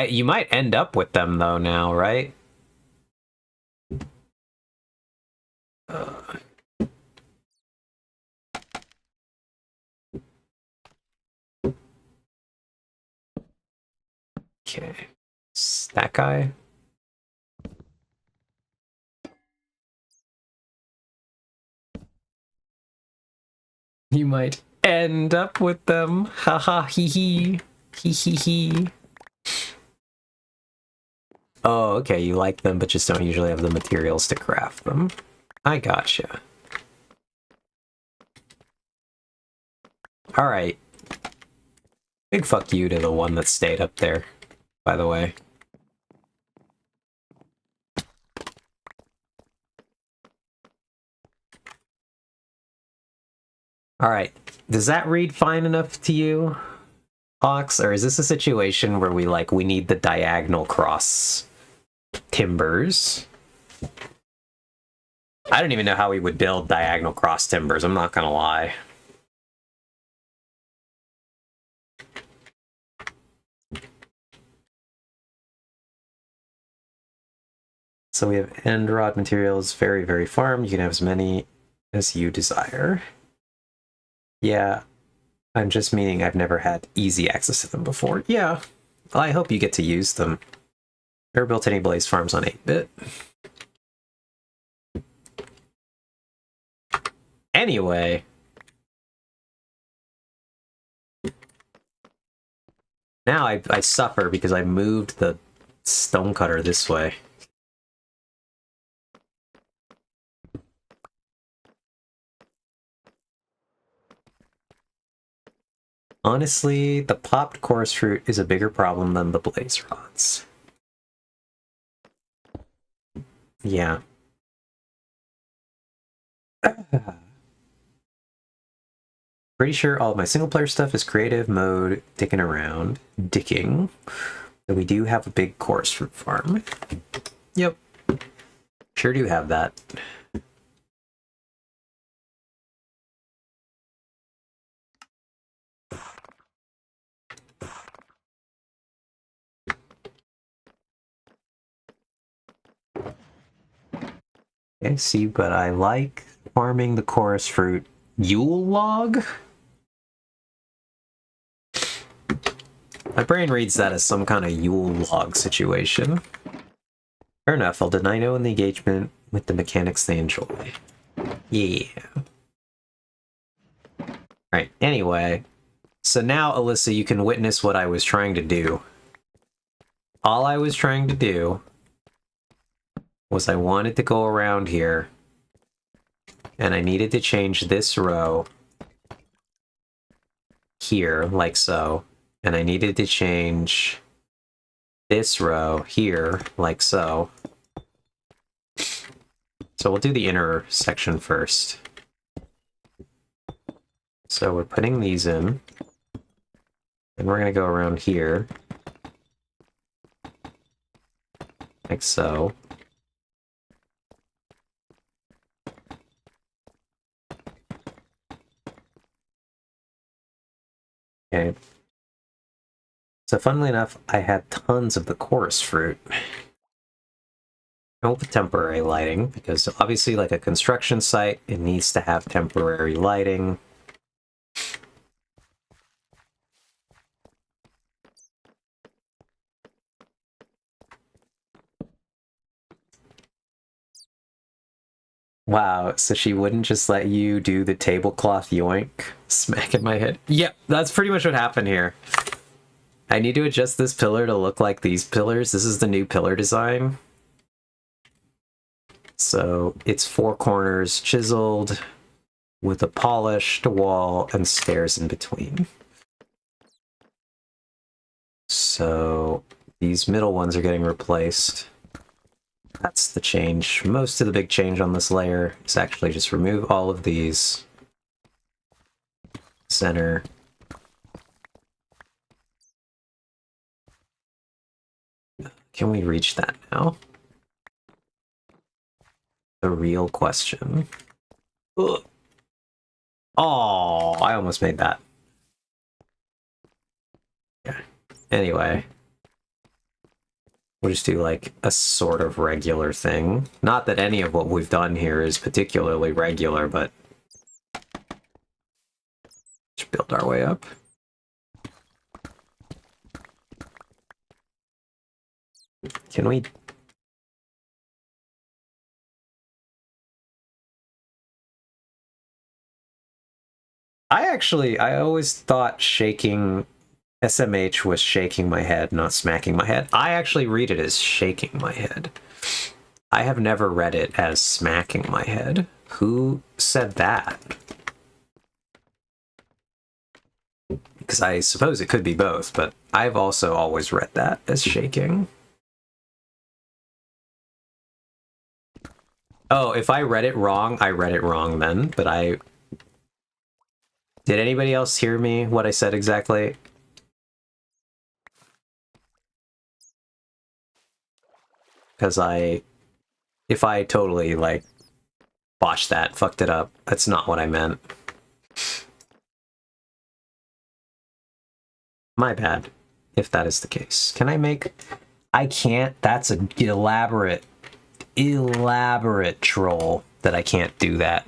A: You might end up with them though now, right? Okay. That guy? You might end up with them. Ha ha hee hee. Hee hee hee. Oh, okay, you like them, but just don't usually have the materials to craft them. I gotcha. Alright. Big fuck you to the one that stayed up there, by the way. Alright, does that read fine enough to you, Ox? Or is this a situation where we need the diagonal cross timbers? I don't even know how we would build diagonal cross timbers, I'm not gonna lie. So we have end rod materials, very, very farm. You can have as many as you desire. Yeah, I'm just meaning I've never had easy access to them before. Yeah, well, I hope you get to use them. Never built any blaze farms on 8-bit. Anyway. Now I suffer because I moved the stonecutter this way. Honestly, the popped chorus fruit is a bigger problem than the blaze rods. Yeah. Pretty sure all of my single player stuff is creative mode, dicking around. Dicking. So we do have a big chorus fruit farm. Yep. Sure do have that. Okay, see, but I like farming the chorus fruit. Yule log? My brain reads that as some kind of Yule log situation. Fair enough, I'll deny no in the engagement with the mechanics they enjoy. Yeah. Alright, anyway. So now, Alyssa, you can witness what I was trying to do. All I was trying to do was I wanted to go around here, and I needed to change this row here, like so, and I needed to change this row here, like so. So we'll do the inner section first. So we're putting these in, and we're going to go around here, like so. Okay. So funnily enough, I had tons of the chorus fruit. I put temporary lighting, because obviously, like a construction site, it needs to have temporary lighting. Wow, so she wouldn't just let you do the tablecloth yoink, smacking my head? Yep, that's pretty much what happened here. I need to adjust this pillar to look like these pillars. This is the new pillar design. So it's 4 corners chiseled with a polished wall and stairs in between. So these middle ones are getting replaced. That's the change. Most of the big change on this layer is actually just remove all of these. Center. Can we reach that now? The real question. Ugh. Oh, I almost made that. Yeah. Anyway. We'll just do like a sort of regular thing. Not that any of what we've done here is particularly regular, but just build our way up. Can we... I always thought shaking SMH was shaking my head, not smacking my head. I actually read it as shaking my head. I have never read it as smacking my head. Who said that? Because I suppose it could be both, but I've also always read that as shaking. Oh, if I read it wrong, I read it wrong then, but I... Did anybody else hear me, what I said exactly? Because if I totally, like, botched that, fucked it up, that's not what I meant. My bad, if that is the case. Can I make... I can't. That's an elaborate troll that I can't do that.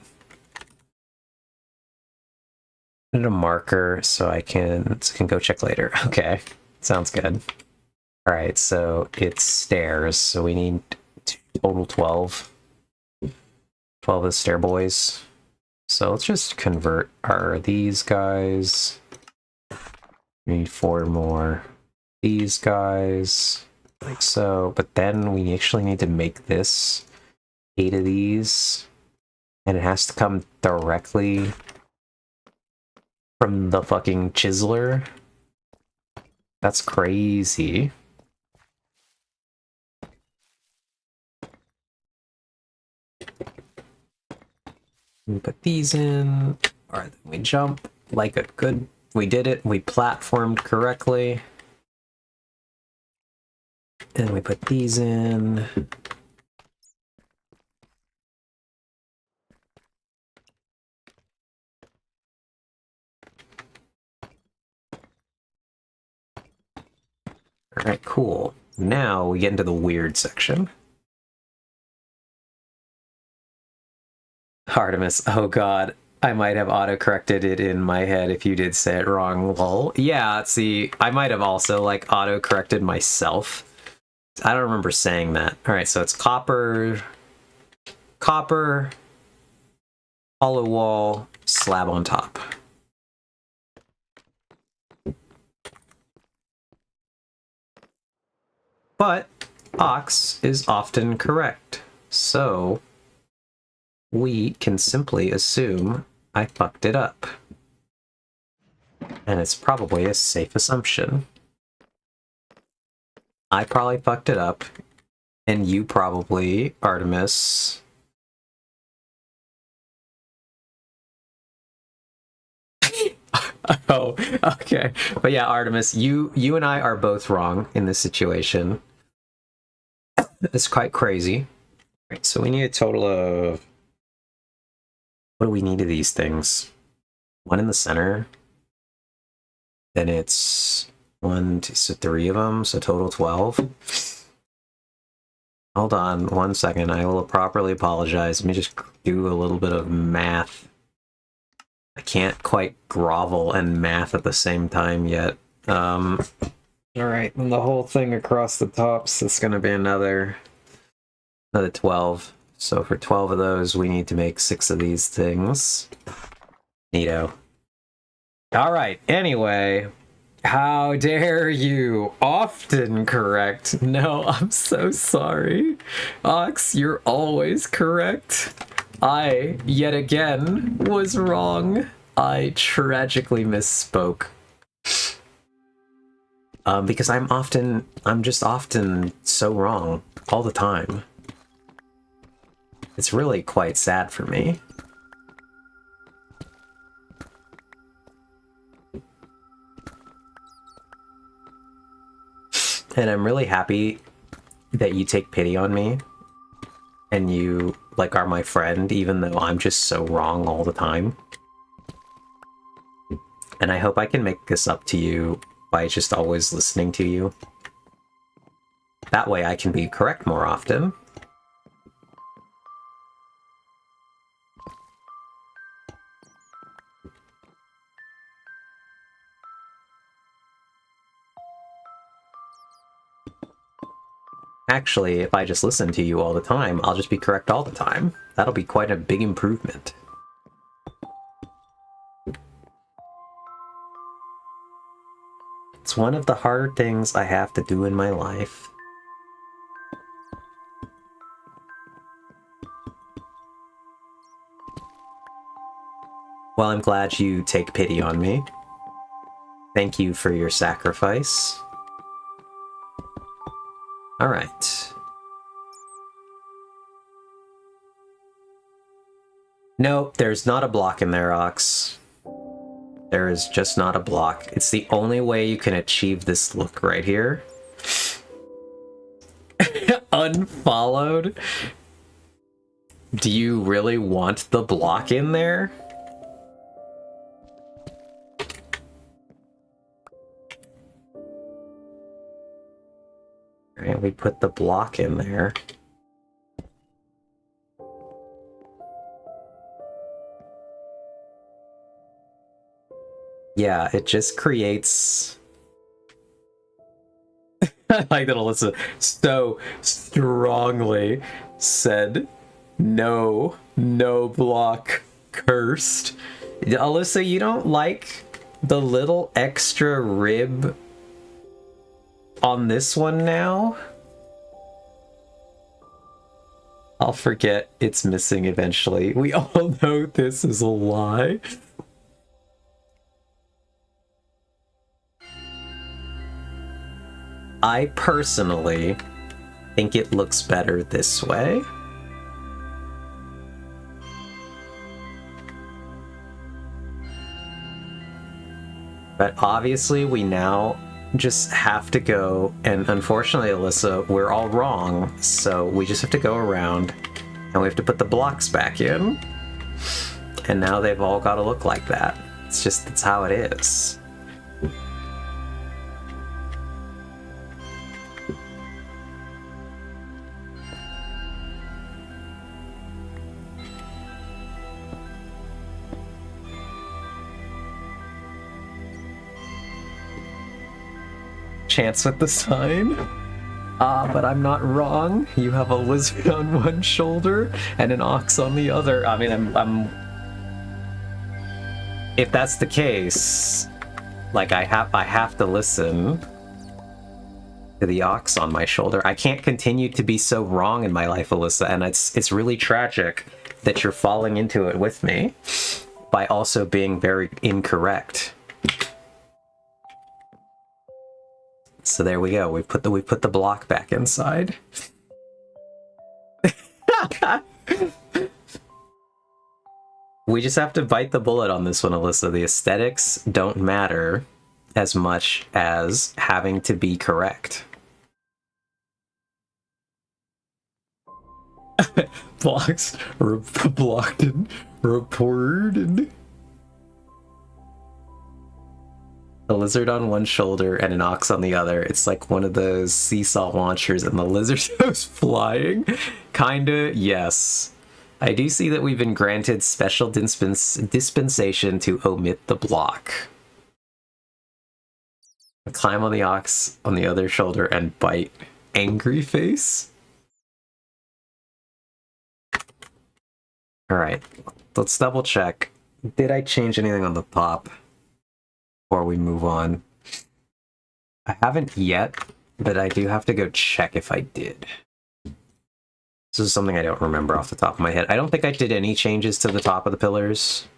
A: I need a marker so I can go check later. Okay, sounds good. All right, so it's stairs, so we need total 12. 12 of the stair boys. So let's just convert these guys. We need 4 more. These guys, like so. But then we actually need to make this 8 of these, and it has to come directly from the fucking chiseler. That's crazy. We put these in. Alright, then we jump like a good... We did it. We platformed correctly. And we put these in. Alright, cool. Now we get into the weird section. Artemis, oh god. I might have auto-corrected it in my head if you did say it wrong, lol. Yeah, see, I might have also, like, auto-corrected myself. I don't remember saying that. All right, so it's copper, copper, hollow wall, slab on top. But Ox is often correct, so we can simply assume I fucked it up. And it's probably a safe assumption. I probably fucked it up, and you probably, Artemis. Oh, okay. But yeah, Artemis, you and I are both wrong in this situation. It's quite crazy. Right, so we need a total of... What do we need of these things? One in the center. Then it's 1, 2, so 3 of them, so total 12. Hold on 1 second, I will properly apologize. Let me just do a little bit of math. I can't quite grovel and math at the same time yet. Alright, and the whole thing across the tops is going to be another 12. So for 12 of those, we need to make 6 of these things. Neato. Alright, anyway, how dare you? Often correct. No, I'm so sorry. Ox, you're always correct. I, yet again, was wrong. I tragically misspoke. Because I'm just often so wrong, all the time. It's really quite sad for me. And I'm really happy that you take pity on me and you like are my friend, even though I'm just so wrong all the time. And I hope I can make this up to you by just always listening to you. That way I can be correct more often. Actually, if I just listen to you all the time, I'll just be correct all the time. That'll be quite a big improvement. It's one of the harder things I have to do in my life. Well, I'm glad you take pity on me. Thank you for your sacrifice. Alright. Nope, there's not a block in there, Ox. There is just not a block. It's the only way you can achieve this look right here. Unfollowed? Do you really want the block in there? Alright, we put the block in there. Yeah, it just creates... I like that Alyssa so strongly said, no block, cursed. Alyssa, you don't like the little extra rib on this one now? I'll forget it's missing eventually. We all know this is a lie. I personally think it looks better this way. But obviously we now just have to go, and unfortunately, Alyssa, we're all wrong, so we just have to go around and we have to put the blocks back in. And now they've all got to look like that. It's how it is. Chance with the sign. But I'm not wrong. You have a lizard on one shoulder and an ox on the other. I mean, I'm... If that's the case, like I have to listen to the ox on my shoulder. I can't continue to be so wrong in my life, Alyssa, and it's really tragic that you're falling into it with me by also being very incorrect. So there we go. We put the block back inside. We just have to bite the bullet on this one, Alyssa. The aesthetics don't matter as much as having to be correct. Blocks blocked and reported. A lizard on one shoulder and an ox on the other. It's like one of those seesaw launchers and the lizard goes flying. Kinda, yes. I do see that we've been granted special dispensation to omit the block. Climb on the ox on the other shoulder and bite. Angry face? Alright, let's double check. Did I change anything on the top before we move on? I haven't yet, but I do have to go check if I did. This is something I don't remember off the top of my head. I don't think I did any changes to the top of the pillars.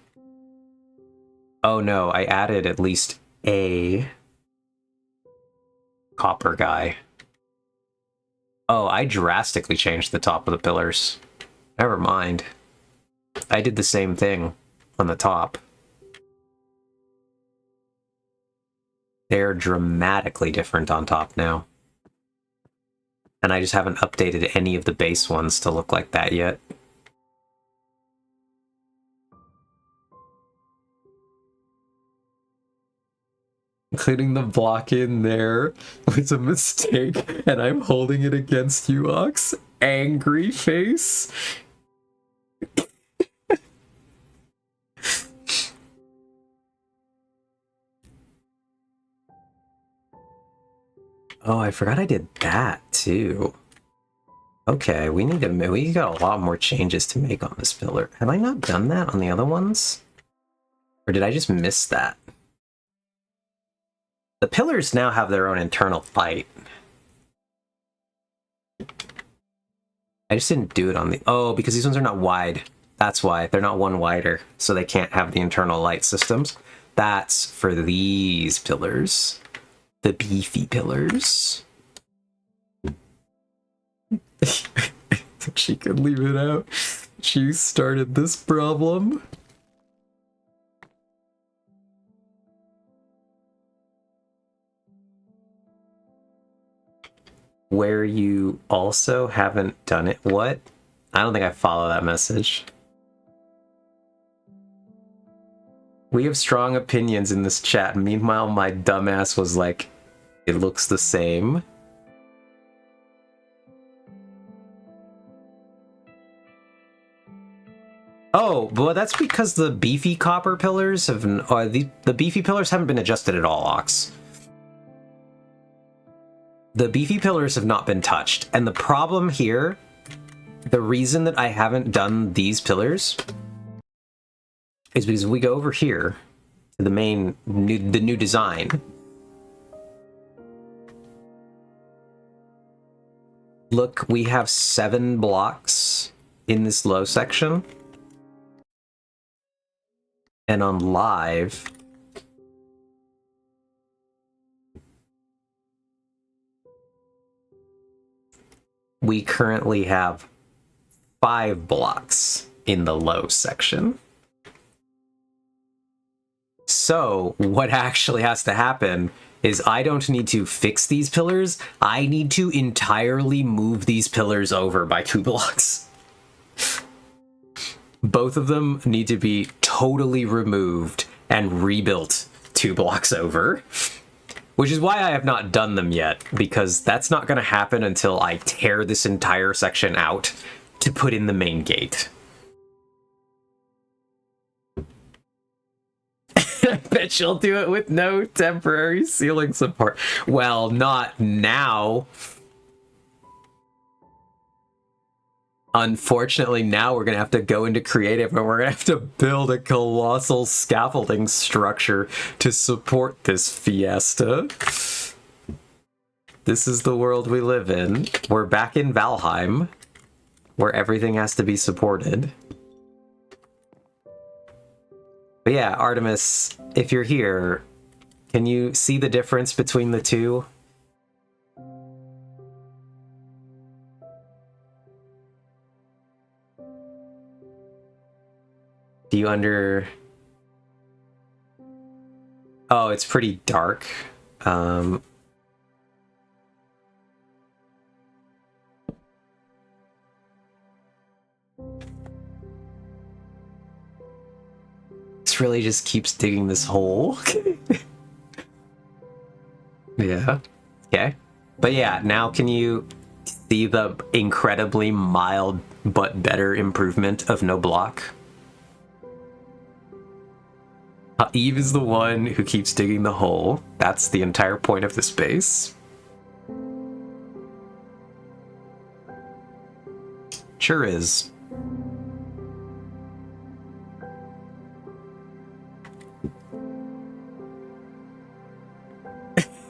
A: Oh no, I added at least a copper guy. Oh, I drastically changed the top of the pillars. Never mind. I did the same thing on the top. They're dramatically different on top now. And I just haven't updated any of the base ones to look like that yet. Including the block in there was a mistake, and I'm holding it against you, Ox. Angry face. Oh, I forgot I did that too. Okay, we got a lot more changes to make on this pillar. Have I not done that on the other ones? Or did I just miss that? The pillars now have their own internal light. I just didn't do it on the... Oh, because these ones are not wide. That's why. They're not one wider, so they can't have the internal light systems. That's for these pillars. The beefy pillars. She could leave it out. She started this problem. Where you also haven't done it. What? I don't think I follow that message. We have strong opinions in this chat. Meanwhile, my dumbass was like, it looks the same. Oh, but that's because the beefy copper pillars have... the beefy pillars haven't been adjusted at all, Ox. The beefy pillars have not been touched. And the problem here, the reason that I haven't done these pillars is because we go over here to the main, the new design. Look, we have 7 blocks in this low section. And on live, we currently have 5 blocks in the low section. So what actually has to happen is I don't need to fix these pillars. I need to entirely move these pillars over by 2 blocks. Both of them need to be totally removed and rebuilt 2 blocks over. Which is why I have not done them yet, because that's not going to happen until I tear this entire section out to put in the main gate. I bet you'll do it with no temporary ceiling support. Well, not now. Unfortunately, now we're going to have to go into creative and we're going to have to build a colossal scaffolding structure to support this fiesta. This is the world we live in. We're back in Valheim, where everything has to be supported. But yeah, Artemis, if you're here, can you see the difference between the two? Do you Oh, it's pretty dark. This really just keeps digging this hole. Yeah. Okay. But yeah, now can you see the incredibly mild but better improvement of no block? Eve is the one who keeps digging the hole. That's the entire point of the space. Sure is.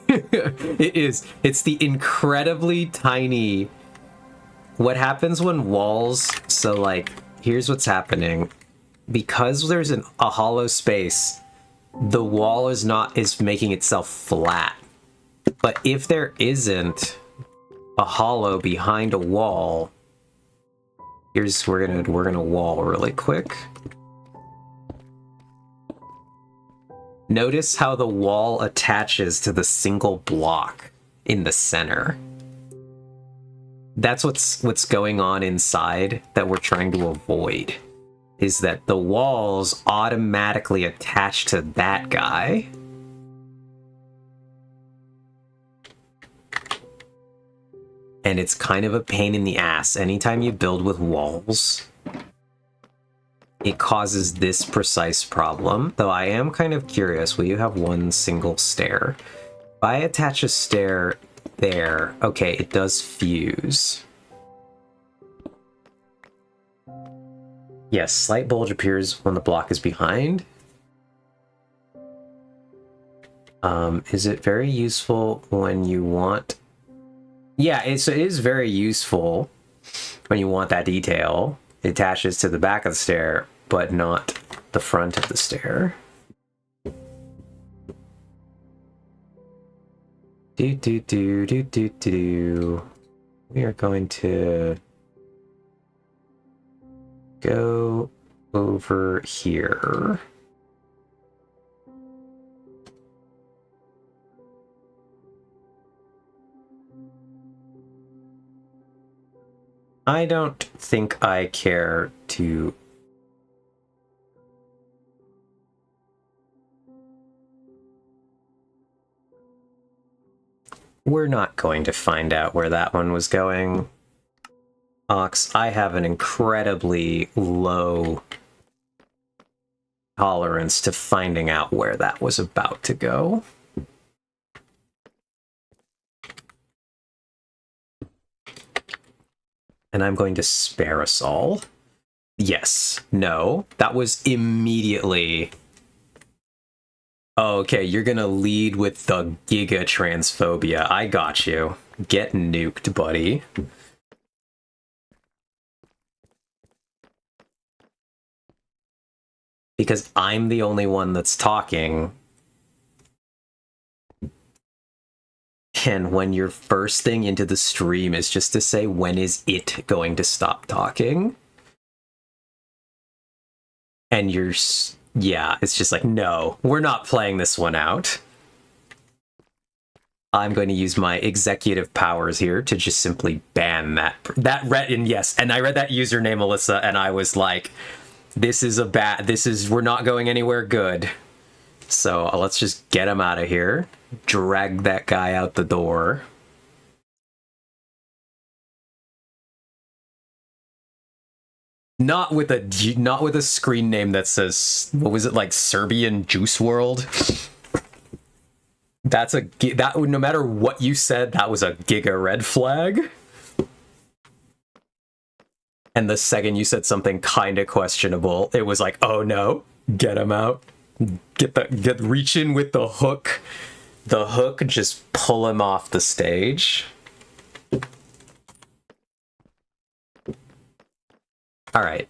A: It is. It's the incredibly tiny... What happens when walls... So, like, here's what's happening. Because there's a hollow space, the wall is making itself flat. But if there isn't a hollow behind a wall... we're gonna wall really quick. Notice how the wall attaches to the single block in the center. That's what's going on inside that we're trying to avoid, is that the walls automatically attach to that guy. And it's kind of a pain in the ass. Anytime you build with walls, it causes this precise problem. Though I am kind of curious, will you have one single stair? If I attach a stair there, okay, it does fuse. Yes, slight bulge appears when the block is behind. Is it very useful when you want... Yeah, it is very useful when you want that detail. It attaches to the back of the stair, but not the front of the stair. We are going to go over here. I don't think I care to... We're not going to find out where that one was going. Ox, I have an incredibly low tolerance to finding out where that was about to go. And I'm going to spare us all. Yes. No. That was immediately... Okay, you're gonna lead with the giga transphobia. I got you. Get nuked, buddy. Because I'm the only one that's talking. And when your first thing into the stream is just to say, when is it going to stop talking? And you're... Yeah, it's just like, no, we're not playing this one out. I'm going to use my executive powers here to just simply ban that. And yes, and I read that username, Alyssa, and I was like, we're not going anywhere good. So let's just get him out of here. Drag that guy out the door. Not with a screen name that says, what was it, like Serbian Juice World? That no matter what you said, that was a giga red flag. And the second you said something kind of questionable, it was like, oh no, get him out. Reach in with the hook. The hook, just pull him off the stage. All right.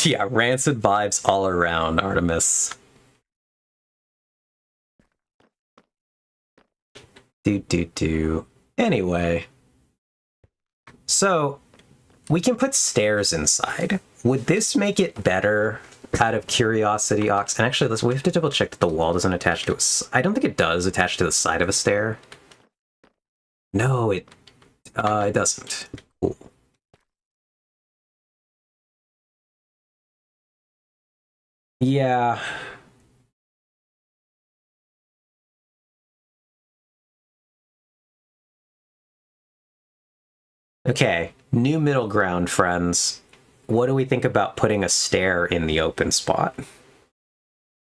A: Yeah, rancid vibes all around, Artemis. Do. Anyway. So, we can put stairs inside. Would this make it better out of curiosity, Ox? And actually, we have to double check that the wall doesn't attach to I don't think it does attach to the side of a stair. No, it doesn't. Cool. Yeah. Okay, new middle ground, friends. What do we think about putting a stair in the open spot?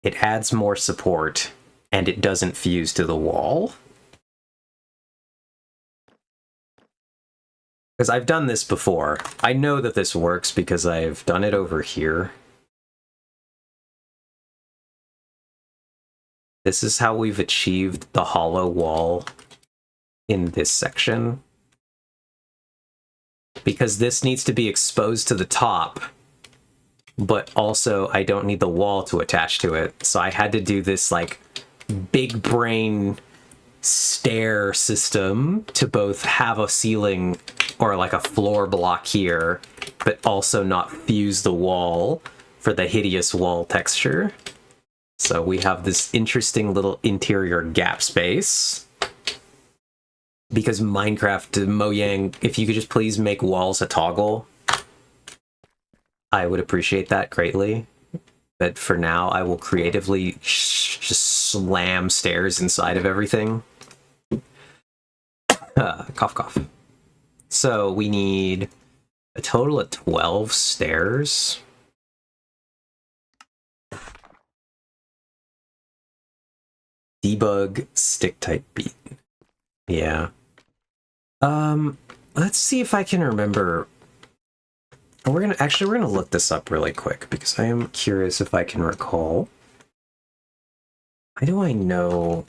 A: It adds more support, and it doesn't fuse to the wall. Because I've done this before. I know that this works because I've done it over here. This is how we've achieved the hollow wall in this section. Because this needs to be exposed to the top, but also I don't need the wall to attach to it. So I had to do this like big brain stair system to both have a ceiling or like a floor block here, but also not fuse the wall for the hideous wall texture. So we have this interesting little interior gap space. Because Minecraft, Mojang, if you could just please make walls a toggle, I would appreciate that greatly. But for now, I will creatively just slam stairs inside of everything. Cough, cough. So we need a total of 12 stairs. Debug stick type beat. Yeah. Let's see if I can remember. We're gonna look this up really quick because I am curious if I can recall. Why do I know?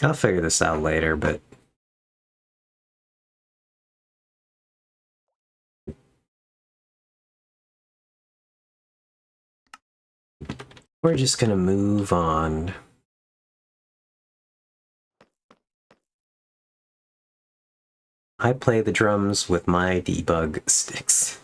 A: I'll figure this out later, but we're just gonna move on. I play the drums with my debug sticks.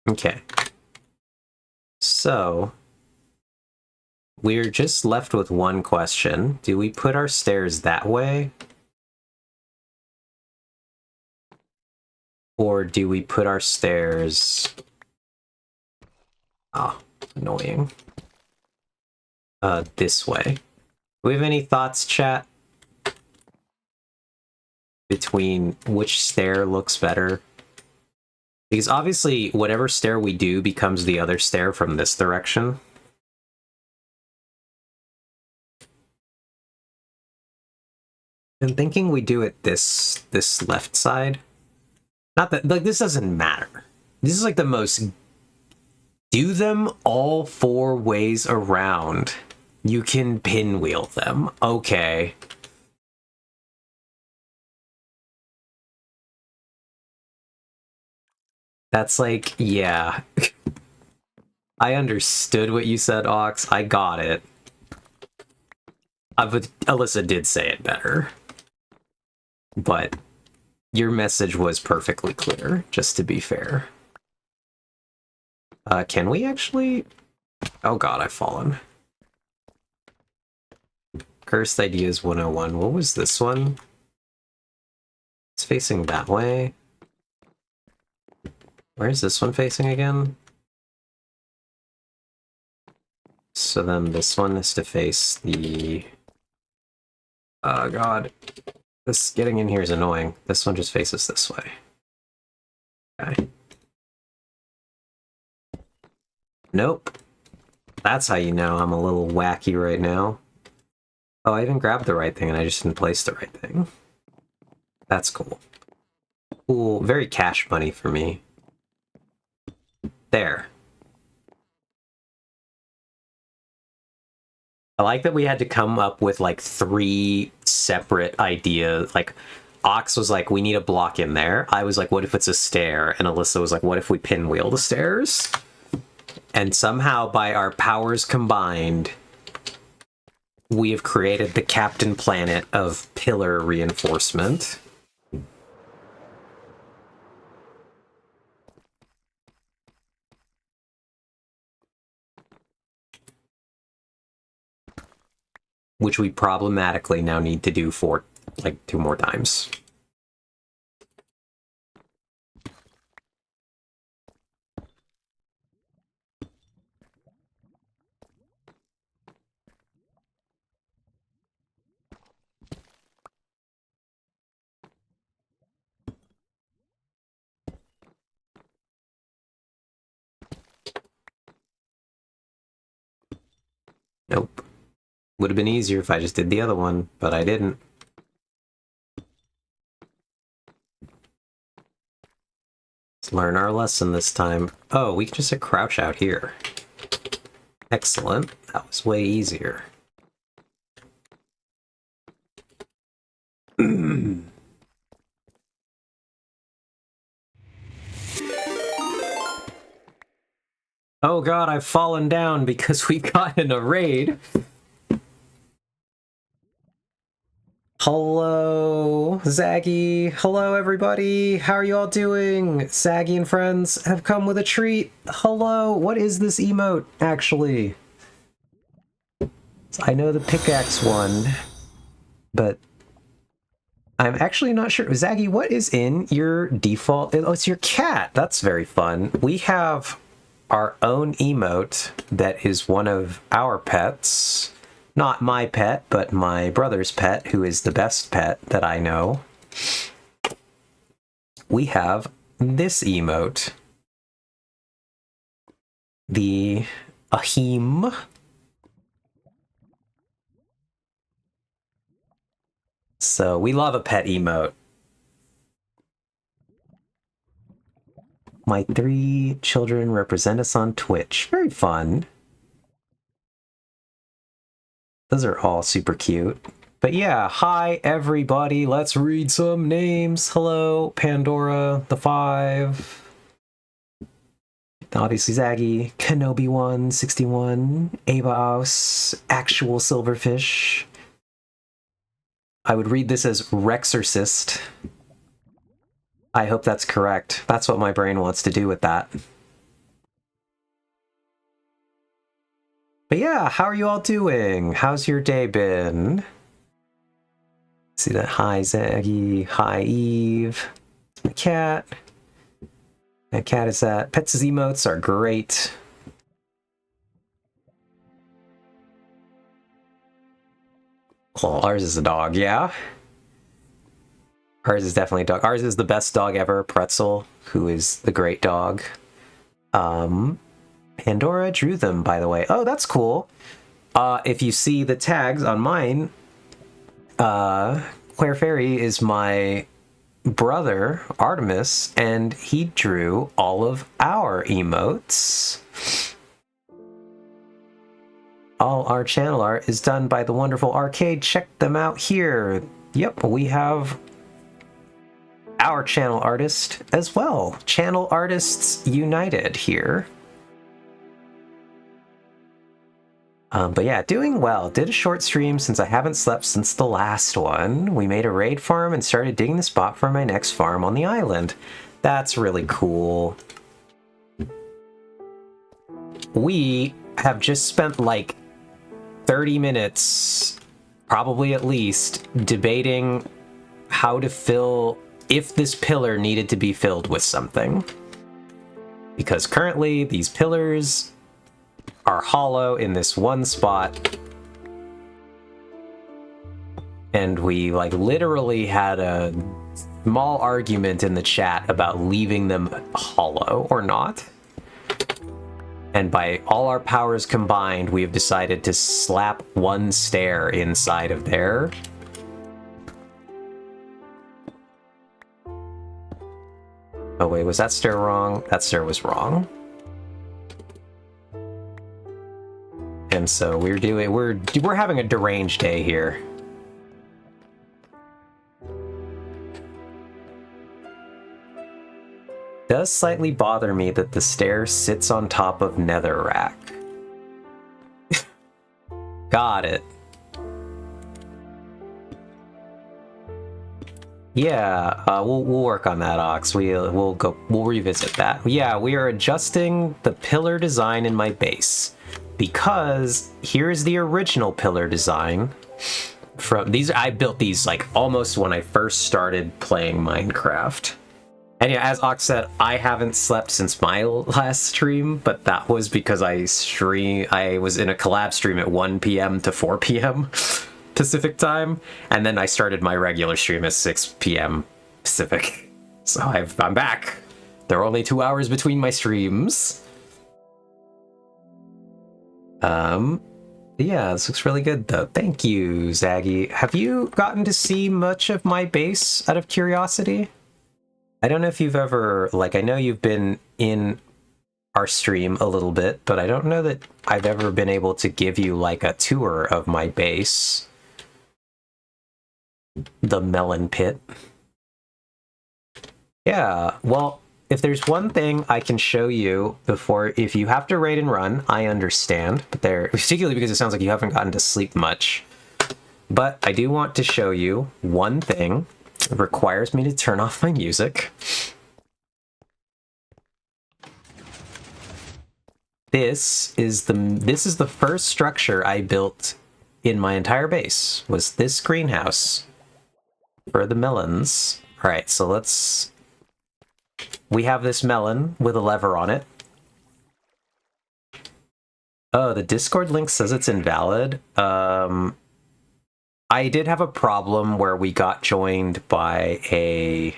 A: Okay. So, we're just left with one question. Do we put our stairs that way? Or do we put our stairs... Oh, annoying. This way. Do we have any thoughts, chat? Between which stair looks better? Because obviously, whatever stair we do becomes the other stair from this direction. I'm thinking we do it this left side. Not that, like, this doesn't matter. This is like the most... Do them all 4 ways around. You can pinwheel them. Okay. That's like, yeah. I understood what you said, Ox. I got it. But Alyssa did say it better. But your message was perfectly clear, just to be fair. Can we actually... Oh god, I've fallen. Cursed Ideas 101. What was this one? It's facing that way. Where is this one facing again? So then this one is to face the... Oh god. This getting in here is annoying. This one just faces this way. Okay. Nope. That's how you know I'm a little wacky right now. Oh, I even grabbed the right thing and I just didn't place the right thing. That's cool. Cool. Very cash money for me. There. I like that we had to come up with like 3 separate ideas. Like, Ox was like, we need a block in there. I was like, what if it's a stair? And Alyssa was like, what if we pinwheel the stairs? And somehow, by our powers combined, we have created the Captain Planet of pillar reinforcement. Which we problematically now need to do for, like, 2 more times. Nope. Would have been easier if I just did the other one, but I didn't. Let's learn our lesson this time. Oh, we can just crouch out here. Excellent. That was way easier. Oh god, I've fallen down because we got in a raid. Hello, Zaggy. Hello, everybody. How are you all doing? Zaggy and friends have come with a treat. Hello. What is this emote, actually? I know the pickaxe one, but I'm actually not sure. Zaggy, what is in your default? Oh, it's your cat. That's very fun. We have our own emote that is one of our pets. Not my pet, but my brother's pet, who is the best pet that I know. We have this emote. The Ahim. So we love a pet emote. My 3 children represent us on Twitch. Very fun. Those are all super cute. But yeah, hi everybody. Let's read some names. Hello, Pandora, the 5. Obviously Zaggy, Kenobi161, Abaos, Actual Silverfish. I would read this as Rexorcist. I hope that's correct. That's what my brain wants to do with that. But yeah, how are you all doing? How's your day been? See that? Hi, Zaggy. Hi, Eve. It's my cat. My cat is that. Pets' emotes are great. Oh, ours is a dog, yeah? Ours is definitely a dog. Ours is the best dog ever, Pretzel, who is the great dog. Pandora drew them, by the way. Oh, that's cool. If you see the tags on mine, Claire Fairy is my brother, Artemis, and he drew all of our emotes. All our channel art is done by the wonderful Arcade. Check them out here. Yep, we have our channel artist as well. Channel Artists United here. But yeah, doing well. Did a short stream since I haven't slept since the last one. We made a raid farm and started digging the spot for my next farm on the island. That's really cool. We have just spent like 30 minutes, probably at least, debating how to fill, if this pillar needed to be filled with something. Because currently these pillars are hollow in this one spot. And we like literally had a small argument in the chat about leaving them hollow or not. And by all our powers combined, we have decided to slap one stair inside of there. Oh wait, was that stair wrong? That stair was wrong. And so we're having a deranged day here. Does slightly bother me that the stair sits on top of netherrack. Got it. Yeah, we'll work on that, Ox. We'll revisit that. Yeah, we are adjusting the pillar design in my base because here's the original pillar design. From these, I built these like almost when I first started playing Minecraft. And yeah, as Ox said, I haven't slept since my last stream, but that was because I was in a collab stream at 1 p.m. to 4 p.m. Pacific time, and then I started my regular stream at 6 p.m. Pacific. So I'm back. There are only 2 hours between my streams. Yeah, this looks really good though. Thank you, Zaggy. Have you gotten to see much of my base out of curiosity? I don't know if you've ever, like, I know you've been in our stream a little bit, but I don't know that I've ever been able to give you, like, a tour of my base. The melon pit. Yeah, well, if there's one thing I can show you before, if you have to raid and run, I understand, but particularly because it sounds like you haven't gotten to sleep much. But I do want to show you one thing. It requires me to turn off my music. This is the first structure I built in my entire base, was this greenhouse for the melons. All right, so we have this melon with a lever on it. Oh, the Discord link says it's invalid. I did have a problem where we got joined by a...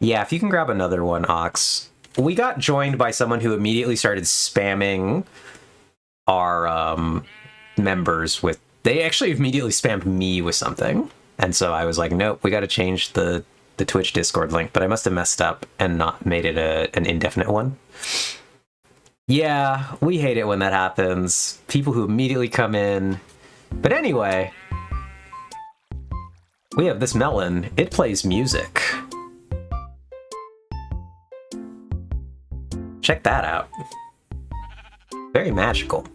A: Yeah, if you can grab another one, Ox. We got joined by someone who immediately started spamming our members with... They actually immediately spammed me with something. And so I was like, nope, we got to change the Twitch Discord link. But I must have messed up and not made it an indefinite one. Yeah, we hate it when that happens. People who immediately come in... But anyway, we have this melon. It plays music. Check that out. Very magical.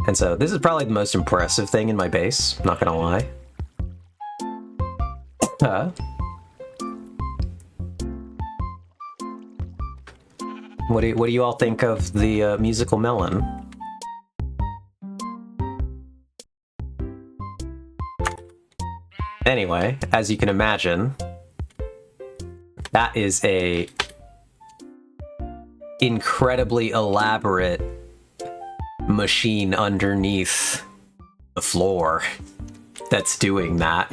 A: And so this is probably the most impressive thing in my base, not gonna lie. What do you all think of the musical melon? Anyway, as you can imagine, that is a incredibly elaborate machine underneath the floor that's doing that.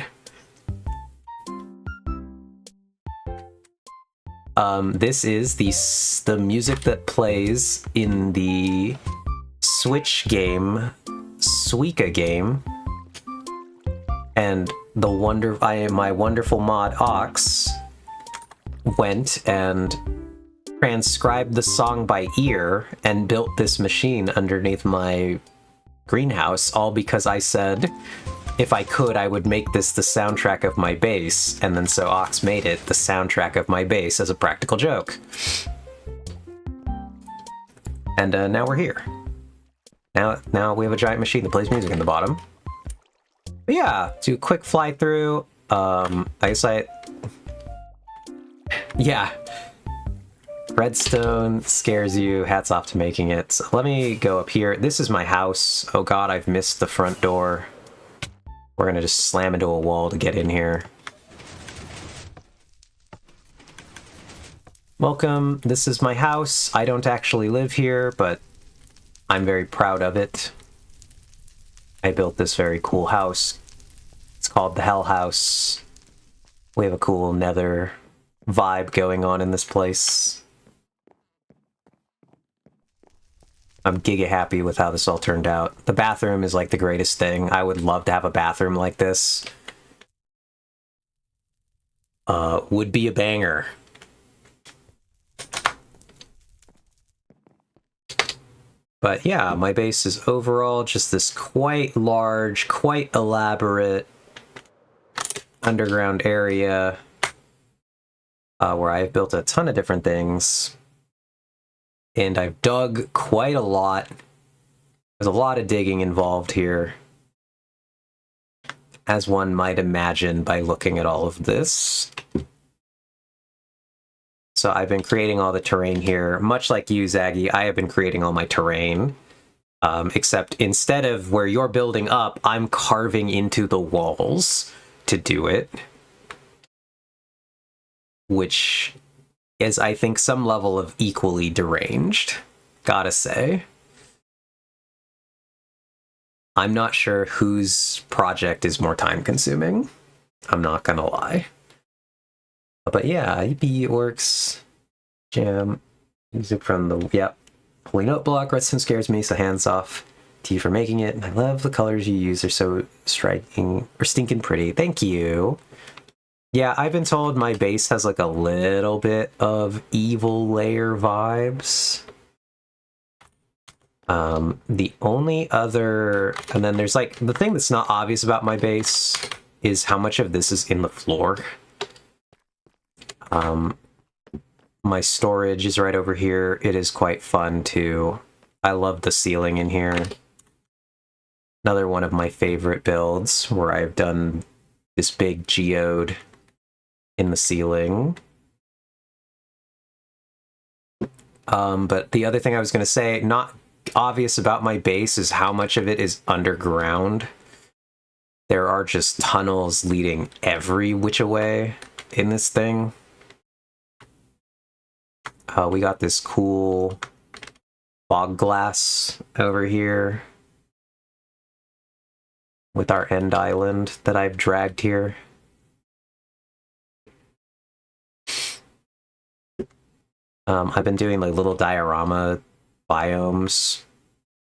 A: This is the music that plays in the Switch game, Suika game, and my wonderful mod Ox went and transcribed the song by ear and built this machine underneath my greenhouse, all because I said if I could, I would make this the soundtrack of my base, and then so Ox made it the soundtrack of my base as a practical joke. And now we're here. Now we have a giant machine that plays music in the bottom. But yeah, do a quick fly through. Yeah. Redstone scares you. Hats off to making it. So let me go up here. This is my house. Oh god, I've missed the front door. We're gonna just slam into a wall to get in here. Welcome. This is my house. I don't actually live here, but I'm very proud of it. I built this very cool house. It's called the Hell House. We have a cool nether vibe going on in this place. I'm giga happy with how this all turned out. The bathroom is like the greatest thing. I would love to have a bathroom like this. Would be a banger. But yeah, my base is overall just this quite large, quite elaborate underground area where I've built a ton of different things. And I've dug quite a lot. There's a lot of digging involved here, as one might imagine by looking at all of this. So I've been creating all the terrain here. Much like you, Zaggy, I have been creating all my terrain. Except instead of where you're building up, I'm carving into the walls to do it. Which is, I think, some level of equally deranged, gotta say. I'm not sure whose project is more time-consuming. I'm not gonna lie. But yeah, yippee, it works. Jam. Music from the, yep. Holy note block, redstone scares me, so hands off to you for making it. And I love the colors you use, they're so striking, or stinking pretty. Thank you. Yeah, I've been told my base has like a little bit of evil layer vibes. The only other, and then there's like, the thing that's not obvious about my base is how much of this is in the floor. My storage is right over here. It is quite fun too. I love the ceiling in here. Another one of my favorite builds where I've done this big geode in the ceiling. But the other thing I was going to say, not obvious about my base, is how much of it is underground. There are just tunnels leading every which way in this thing. We got this cool fog glass over here with our end island that I've dragged here. I've been doing like little diorama biomes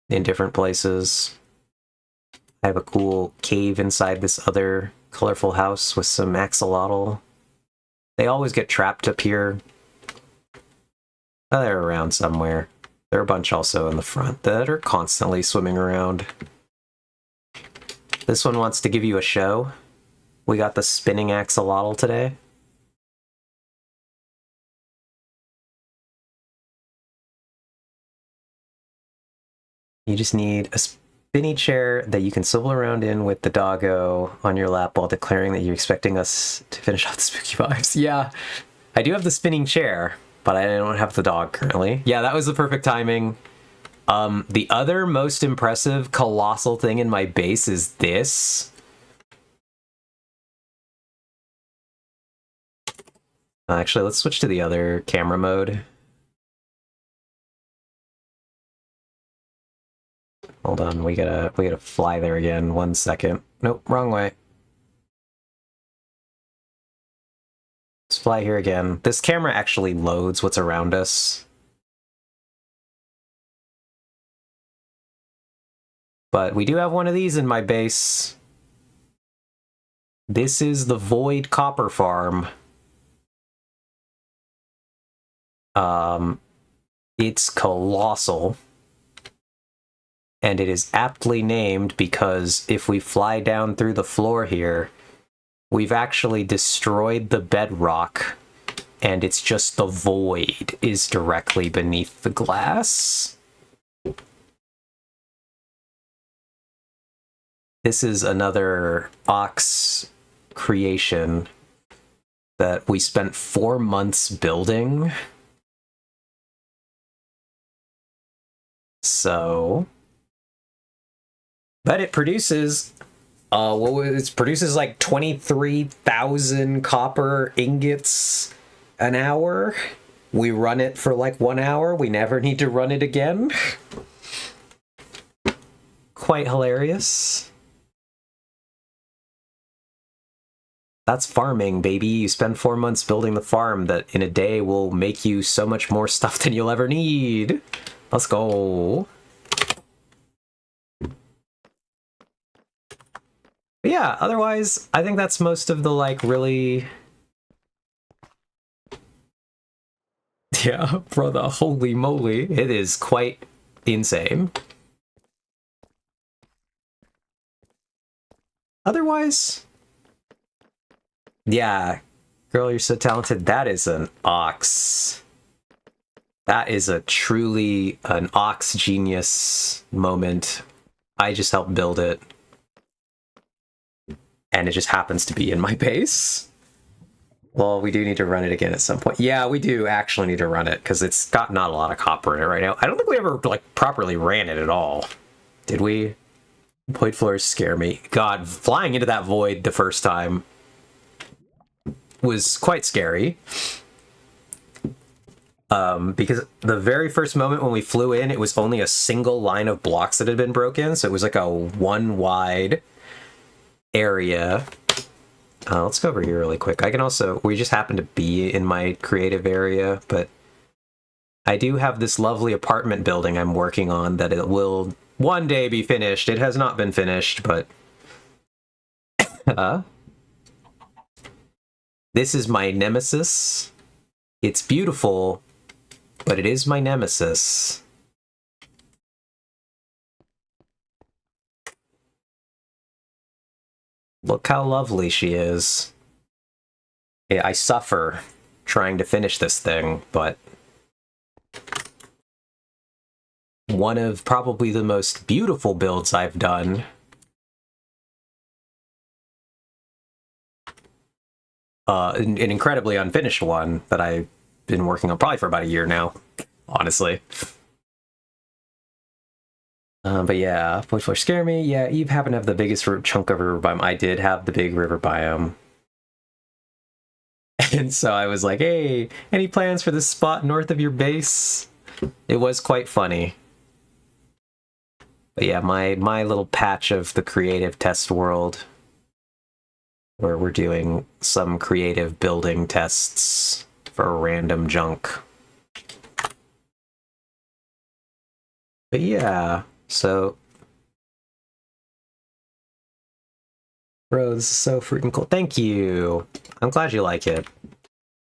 A: in different places. I have a cool cave inside this other colorful house with some axolotl. They always get trapped up here. Oh, they're around somewhere. There are a bunch also in the front that are constantly swimming around. This one wants to give you a show. We got the spinning axolotl today. You just need a spinny chair that you can swivel around in with the doggo on your lap while declaring that you're expecting us to finish off the spooky vibes. Yeah, I do have the spinning chair, but I don't have the dog currently. Yeah, that was the perfect timing. The other most impressive colossal thing in my base is this. Actually, let's switch to the other camera mode. Hold on, we gotta fly there again. 1 second. Nope, wrong way. Let's fly here again. This camera actually loads what's around us. But we do have one of these in my base. This is the Void Copper Farm. It's colossal. And it is aptly named because if we fly down through the floor here, we've actually destroyed the bedrock, and it's just the void is directly beneath the glass. This is another Ox creation that we spent 4 months building. So, but it produces, it produces like 23,000 copper ingots an hour. We run it for like 1 hour. We never need to run it again. Quite hilarious. That's farming, baby. You spend 4 months building the farm that in a day will make you so much more stuff than you'll ever need. Let's go. But yeah, otherwise, I think that's most of the, like, really... Yeah, brother, holy moly. It is quite insane. Otherwise... Yeah, girl, you're so talented. That is an ox. That is a truly an ox genius moment. I just helped build it. And it just happens to be in my base. Well, we do need to run it again at some point. Yeah, we do actually need to run it, because it's got not a lot of copper in it right now. I don't think we ever, like, properly ran it at all. Did we? Void floors scare me. God, flying into that void the first time was quite scary. Because the very first moment when we flew in, it was only a single line of blocks that had been broken, so it was like a one wide area. Let's go over here really quick. I can also, we just happen to be in my creative area, but I do have this lovely apartment building I'm working on that it will one day be finished. It has not been finished, but this is my nemesis. It's beautiful, but it is my nemesis. Look how lovely she is. Yeah, I suffer trying to finish this thing, but one of probably the most beautiful builds I've done. An incredibly unfinished one that I've been working on probably for about a year now, honestly. But yeah, void floor scare me. Yeah, Eve happened to have the biggest chunk of river biome. I did have the big river biome. And so I was like, hey, any plans for this spot north of your base? It was quite funny. But yeah, my little patch of the creative test world, where we're doing some creative building tests for random junk. But yeah, so... Bro, this is so freaking cool. Thank you! I'm glad you like it.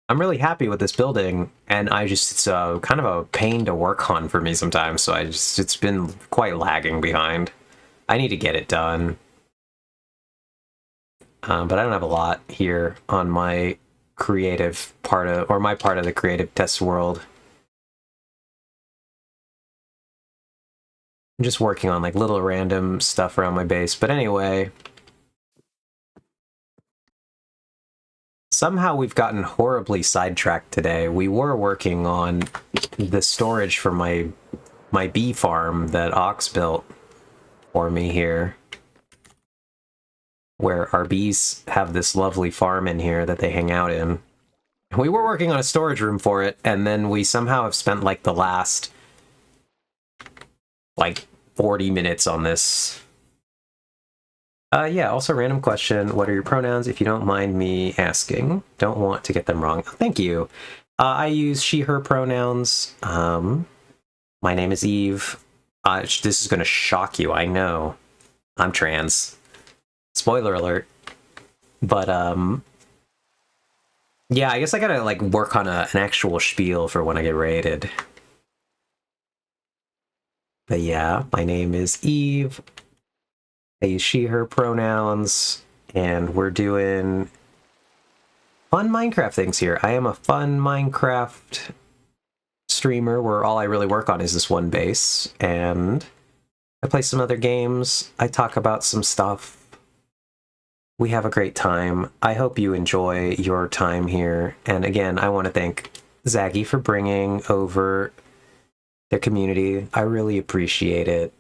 A: I'm really happy with this building, and it's kind of a pain to work on for me sometimes, so it's been quite lagging behind. I need to get it done. But I don't have a lot here on my creative part of, or my part of the creative test world. I'm just working on like little random stuff around my base, but anyway. Somehow we've gotten horribly sidetracked today. We were working on the storage for my bee farm that Ox built for me here, where our bees have this lovely farm in here that they hang out in. We were working on a storage room for it, and then we somehow have spent like the last like 40 minutes on this. Yeah, also random question. What are your pronouns, if you don't mind me asking? Don't want to get them wrong. Thank you. I use she, her pronouns. My name is Eve. This is going to shock you, I know. I'm trans. Spoiler alert. But, yeah, I guess I gotta, like, work on an actual spiel for when I get rated. But yeah, my name is Eve. I use she, her pronouns, and we're doing fun Minecraft things here. I am a fun Minecraft streamer where all I really work on is this one base, and I play some other games. I talk about some stuff. We have a great time. I hope you enjoy your time here. And again, I want to thank Zaggy for bringing over their community. I really appreciate it.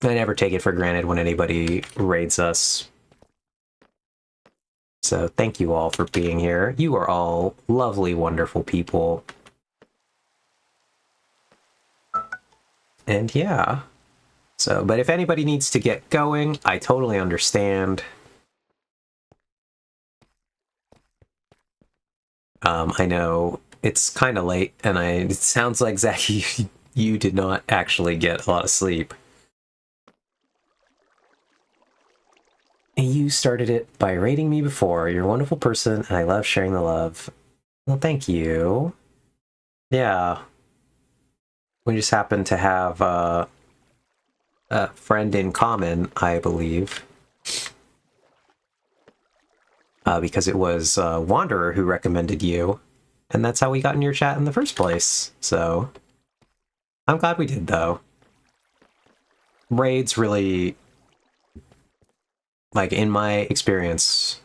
A: I never take it for granted when anybody raids us. So thank you all for being here. You are all lovely, wonderful people. And yeah. So, but if anybody needs to get going, I totally understand. I know it's kind of late, and it sounds like, Zach, you did not actually get a lot of sleep. You started it by rating me before. You're a wonderful person, and I love sharing the love. Well, thank you. Yeah. We just happen to have a friend in common, I believe. Because it was Wanderer who recommended you, and that's how we got in your chat in the first place. So I'm glad we did, though. Raids really, like, in my experience,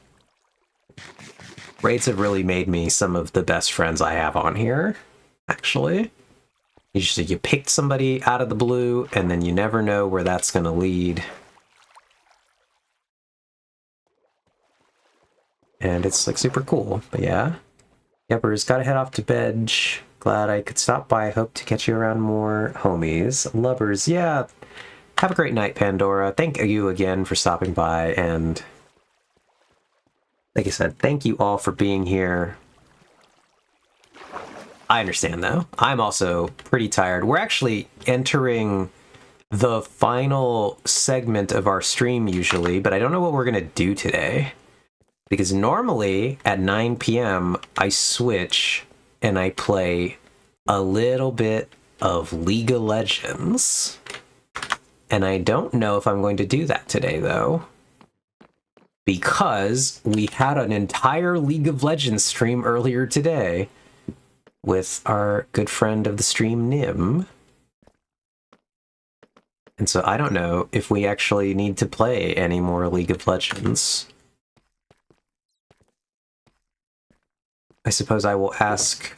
A: raids have really made me some of the best friends I have on here, actually. You picked somebody out of the blue, and then you never know where that's going to lead. And it's, like, super cool. But yeah. Yuppers, gotta head off to bed. Glad I could stop by. Hope to catch you around more. Homies. Lovers. Yeah. Have a great night, Pandora. Thank you again for stopping by. And like I said, thank you all for being here. I understand, though. I'm also pretty tired. We're actually entering the final segment of our stream usually, but I don't know what we're going to do today. Because normally at 9 p.m. I switch and I play a little bit of League of Legends. And I don't know if I'm going to do that today, though. Because we had an entire League of Legends stream earlier today with our good friend of the stream, Nim. And so I don't know if we actually need to play any more League of Legends. I suppose I will ask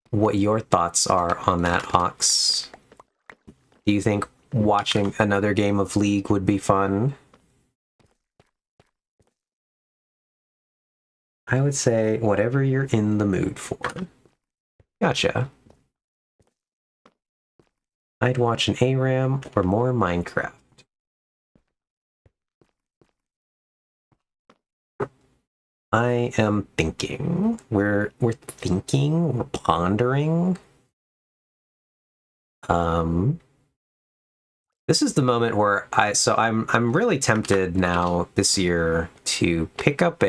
A: what your thoughts are on that, Ox. Do you think watching another game of League would be fun? I would say whatever you're in the mood for. Gotcha. I'd watch an ARAM or more Minecraft. I am thinking. We're thinking. We're pondering. This is the moment where I'm really tempted now this year to pick up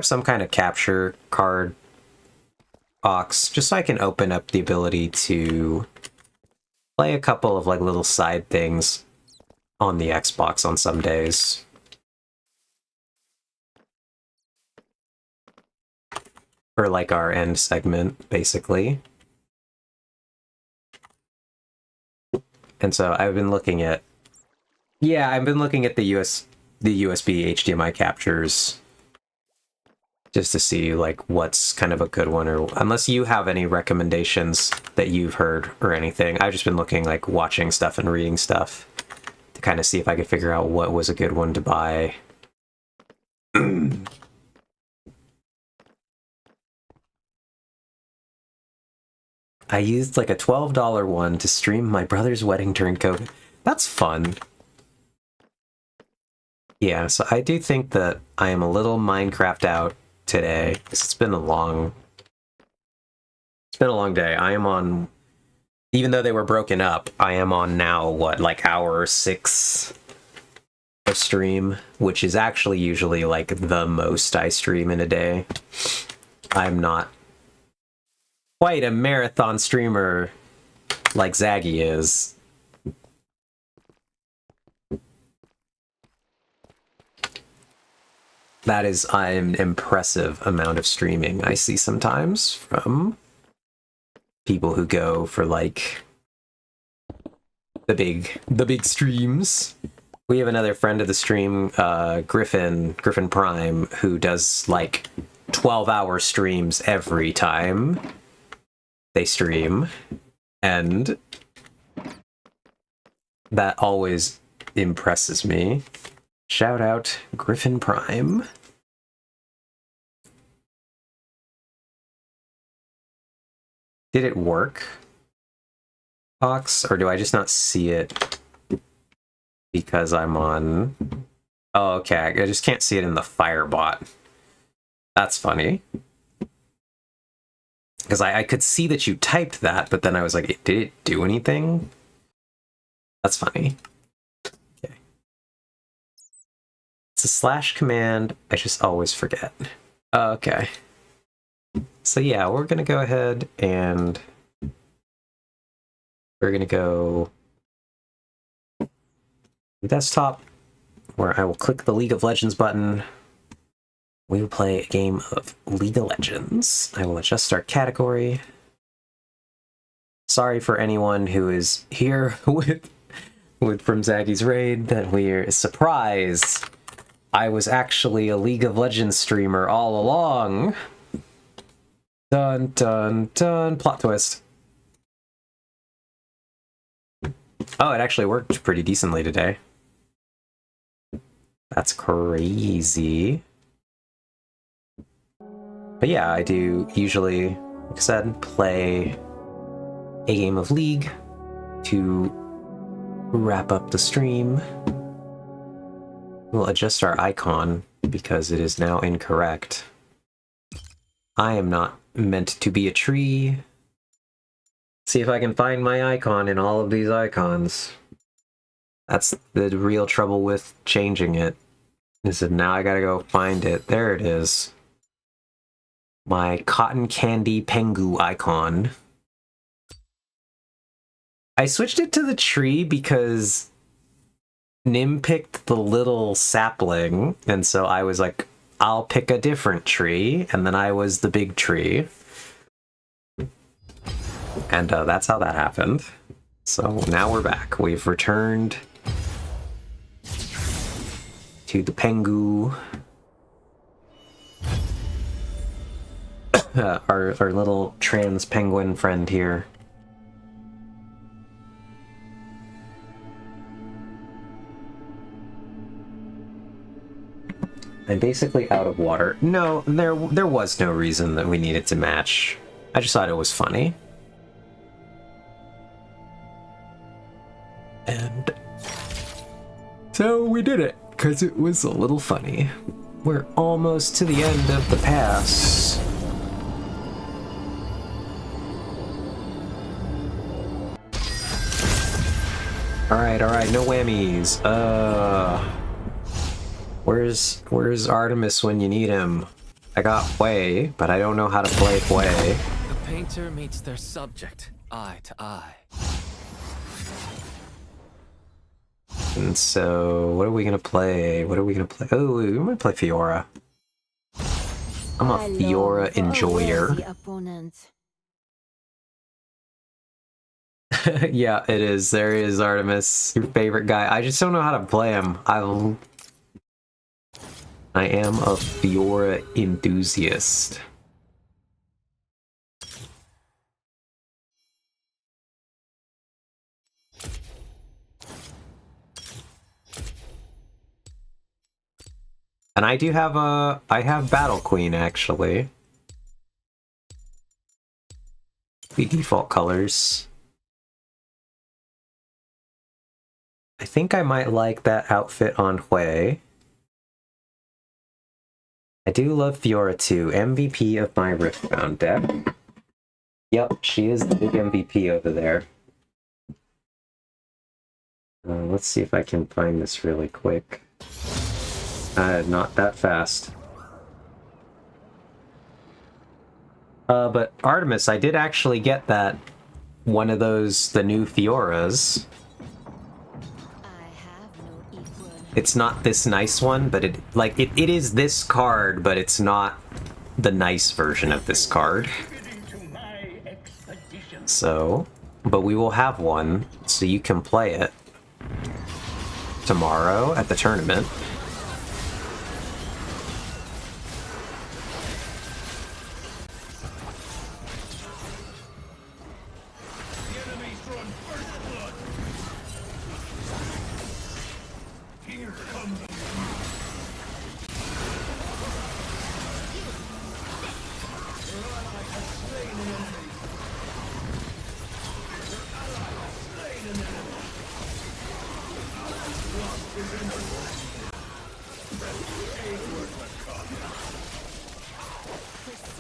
A: some kind of capture card box, just so I can open up the ability to play a couple of like little side things on the Xbox on some days. For like our end segment, basically. And so I've been looking at the USB HDMI captures just to see like what's kind of a good one, or unless you have any recommendations that you've heard or anything. I've just been looking, like watching stuff and reading stuff to kind of see if I could figure out what was a good one to buy. I used like a $12 one to stream my brother's wedding during COVID. That's fun. Yeah, so I do think that I am a little Minecraft out today. It's been a long day. I am on, even though they were broken up, I am on now, what, like hour 6 of stream, which is actually usually like the most I stream in a day. I'm not quite a marathon streamer like Zaggy is. That is an impressive amount of streaming I see sometimes from people who go for like the big streams. We have another friend of the stream, Griffin Prime, who does like 12-hour streams every time they stream, and that always impresses me. Shout out Griffin Prime. Did it work, Fox, or do I just not see it because I'm on... Oh, okay, I just can't see it in the Firebot. That's funny. Because I could see that you typed that, but then I was like, did it do anything? That's funny. Okay. It's a slash command. I just always forget. Okay. So yeah, we're going to go ahead and we're going to go desktop, where I will click the League of Legends button. We will play a game of League of Legends. I will adjust our category. Sorry for anyone who is here with from Zaggy's raid that we're surprised. I was actually a League of Legends streamer all along. Dun dun dun. Plot twist. Oh, it actually worked pretty decently today. That's crazy. But yeah, I do usually, like I said, play a game of League to wrap up the stream. We'll adjust our icon because it is now incorrect. I am not meant to be a tree. See if I can find my icon in all of these icons. That's the real trouble with changing it, is that now I gotta go find it. There it is. My cotton candy pengu icon. I switched it to the tree because Nim picked the little sapling, and so I was like, I'll pick a different tree, and then I was the big tree. And that's how that happened. So now we're back. We've returned to the pengu. Our little trans penguin friend here. I'm basically out of water. No, there was no reason that we needed to match. I just thought it was funny. And so we did it, because it was a little funny. We're almost to the end of the pass. Alright, no whammies. Where's Artemis when you need him? I got Hwei, but I don't know how to play Hwei.
B: The painter meets their subject, eye to eye.
A: And so, what are we gonna play? Oh, we might play Fiora. I'm a Fiora enjoyer. Yeah, it is. There is Artemis, your favorite guy. I just don't know how to play him. I am a Fiora enthusiast. And I do have I have Battle Queen, actually. The default colors. I think I might like that outfit on Hwei. I do love Fiora too, MVP of my Riftbound deck. Yep, she is the big MVP over there. Let's see if I can find this really quick. Not that fast. But Artemis, I did actually get that one of those, the new Fioras. It's not this nice one, but it is this card, but it's not the nice version of this card. So, but we will have one, so you can play it. tomorrow at the tournament.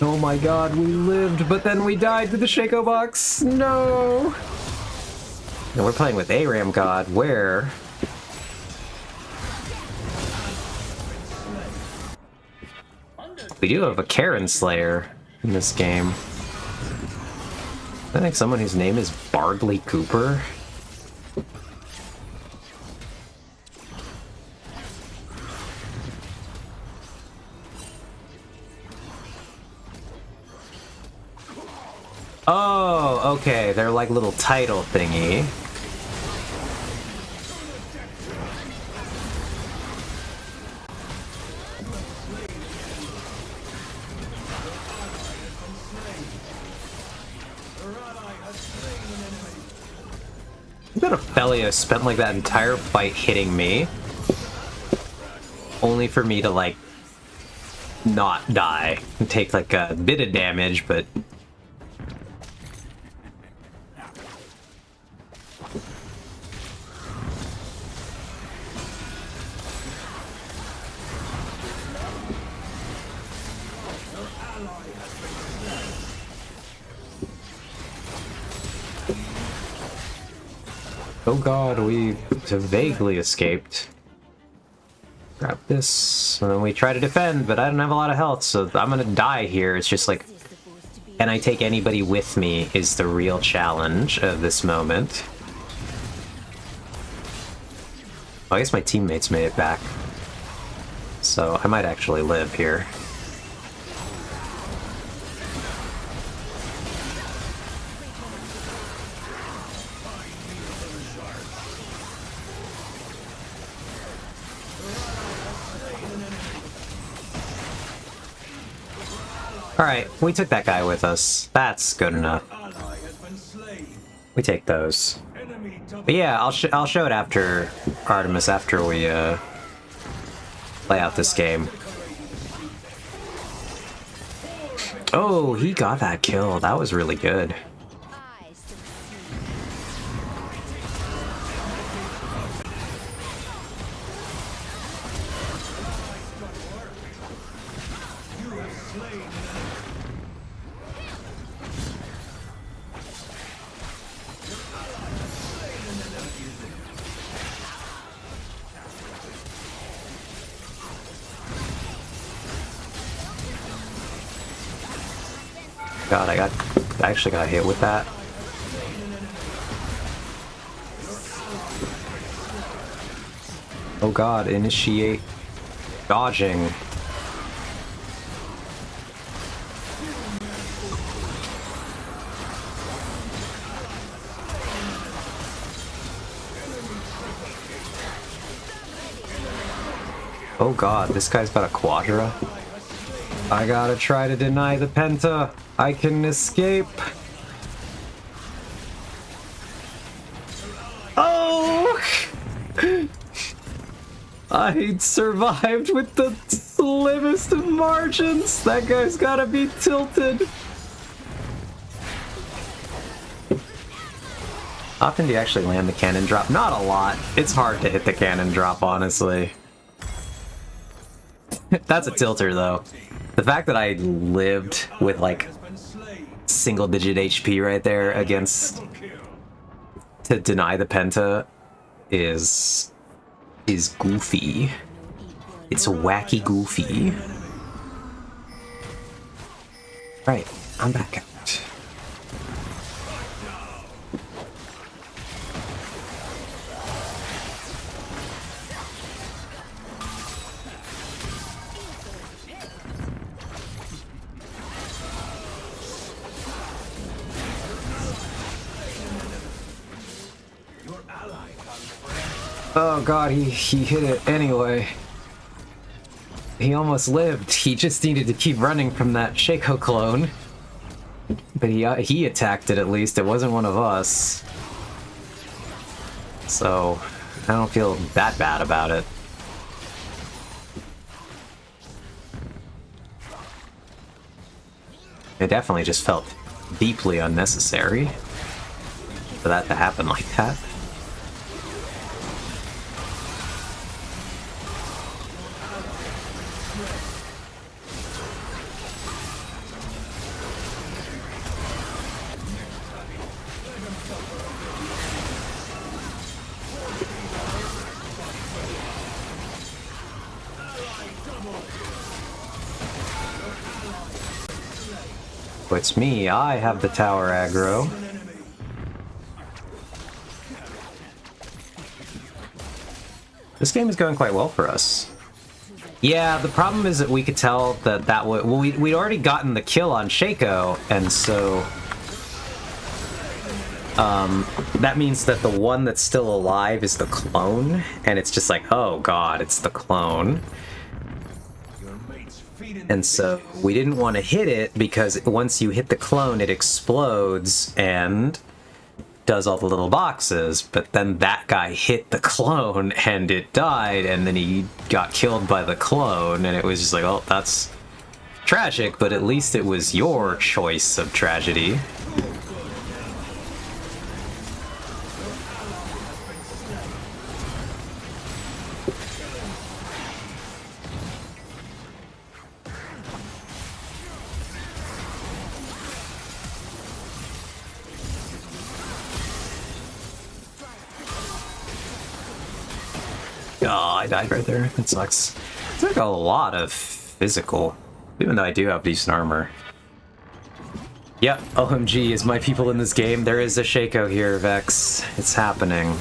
A: Oh my god, we lived, but then we died to the Shaco box. No! And we're playing with ARAM God, where... we do have a Karen Slayer in this game. I think someone whose name is Bardley Cooper. Oh, okay, they're like little title thingy. I bet Ophelia spent like that entire fight hitting me, only for me to like not die and take like a bit of damage, but oh god, we vaguely escaped. Grab this, and then we try to defend, but I don't have a lot of health, so I'm gonna die here. It's just like, can I take anybody with me is the real challenge of this moment. I guess my teammates made it back, so I might actually live here. Alright, we took that guy with us. That's good enough. We take those. But yeah, I'll show it after Artemis, after we play out this game. Oh, he got that kill. That was really good. God, I actually got hit with that. Oh god, initiate dodging. Oh god, this guy's got a Quadra. I gotta try to deny the Penta. I can escape. Oh! I survived with the slimmest of margins. That guy's gotta be tilted. How often do you actually land the cannon drop? Not a lot. It's hard to hit the cannon drop, honestly. That's a tilter, though. The fact that I lived with, like, single-digit HP right there against... to deny the Penta is goofy. It's wacky goofy. Right, I'm back out. Oh god, he hit it anyway. He almost lived. He just needed to keep running from that Shaco clone. But he attacked it at least. It wasn't one of us. So, I don't feel that bad about it. It definitely just felt deeply unnecessary for that to happen like that. It's me, I have the tower aggro. This game is going quite well for us. Yeah, the problem is that we could tell that well, we'd already gotten the kill on Shaco, and so that means that the one that's still alive is the clone, and it's just like, oh god, it's the clone. And so we didn't want to hit it because once you hit the clone, it explodes and does all the little boxes. But then that guy hit the clone and it died, and then he got killed by the clone, and it was just like, oh, that's tragic, but at least it was your choice of tragedy. Oh, I died right there. That sucks. It's like a lot of physical, even though I do have decent armor. Yep, OMG, is my people in this game. There is a Shaco here, Vex. It's happening.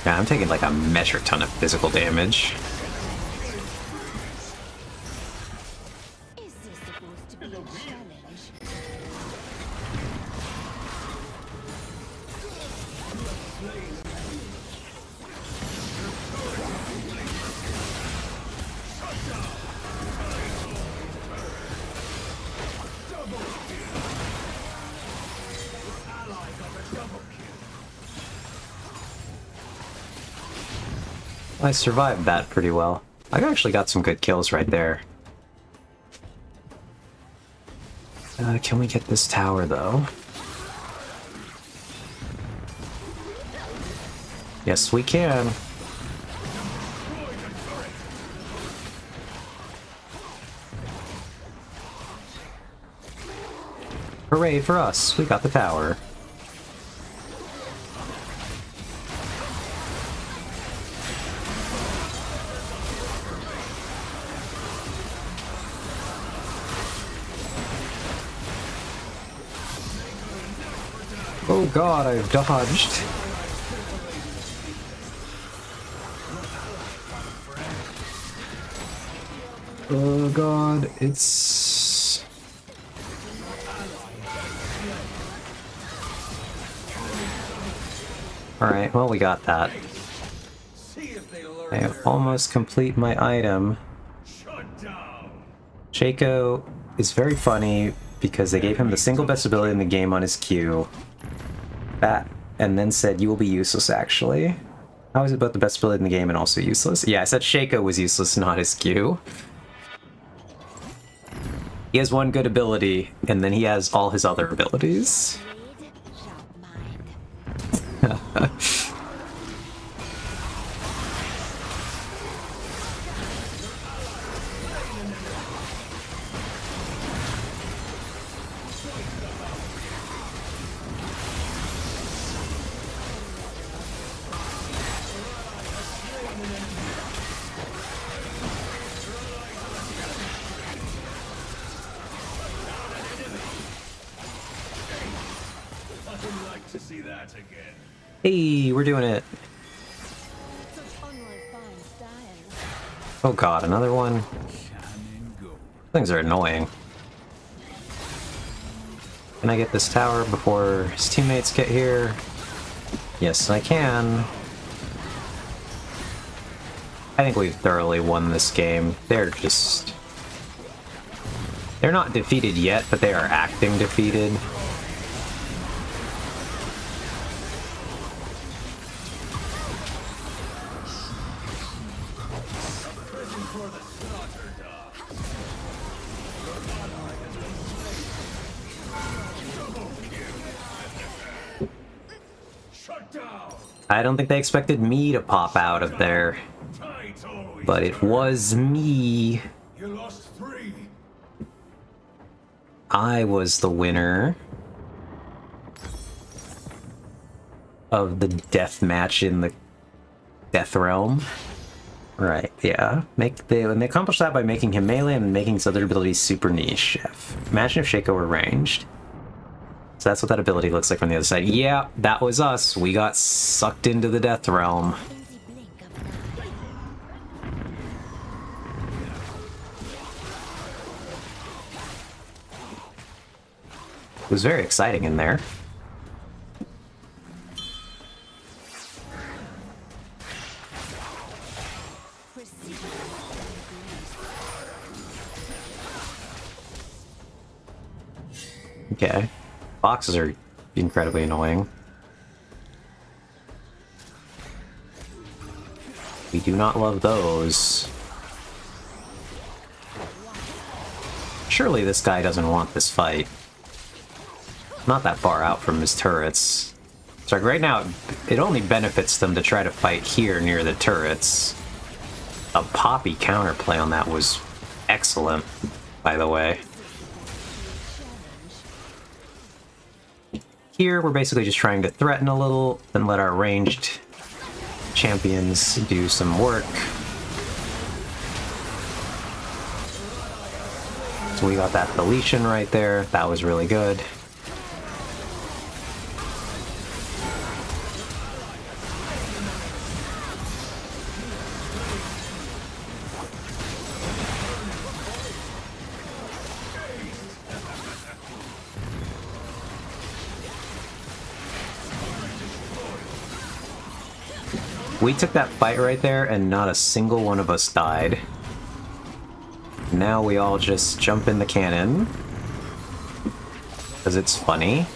A: Yeah, I'm taking like a metric ton of physical damage.
C: Is this supposed to be a challenge?
A: I survived that pretty well. I actually got some good kills right there. Can we get this tower, though? Yes, we can. Hooray for us, we got the tower. Oh god, I've dodged. Oh god, it's... Alright, well we got that. I almost complete my item. Shaco is very funny because they gave him the single best ability in the game on his Q. That, and then said, you will be useless, actually. How is it both the best ability in the game and also useless? Yeah, I said Shaco was useless, not his Q. He has one good ability, and then he has all his other abilities.
C: Read, sharp mind.
A: Hey, we're doing it.
C: Unrefined style.
A: Oh god, another one. Things are annoying. Can I get this tower before his teammates get here? Yes, I can. I think we've thoroughly won this game. They're not defeated yet, but they are acting defeated. I don't think they expected me to pop out of there, but it was me.
D: You lost 3.
A: I was the winner of the death match in the Death Realm. Right, yeah. And they accomplished that by making him melee and making his other abilities super niche. Imagine if Shaco were ranged. So that's what that ability looks like from the other side. Yeah, that was us. We got sucked into the Death Realm.
C: Easy blink of an eye.
A: It was very exciting in there.
C: Precision.
A: Okay. Boxes are incredibly annoying. We do not love those. Surely this guy doesn't want this fight. Not that far out from his turrets. So right now, it only benefits them to try to fight here near the turrets. A Poppy counterplay on that was excellent, by the way. Here, we're basically just trying to threaten a little and let our ranged champions do some work. So we got that deletion right there. That was really good. We took that fight right there, and not a single one of us died. Now we all just jump in the cannon. Because it's funny.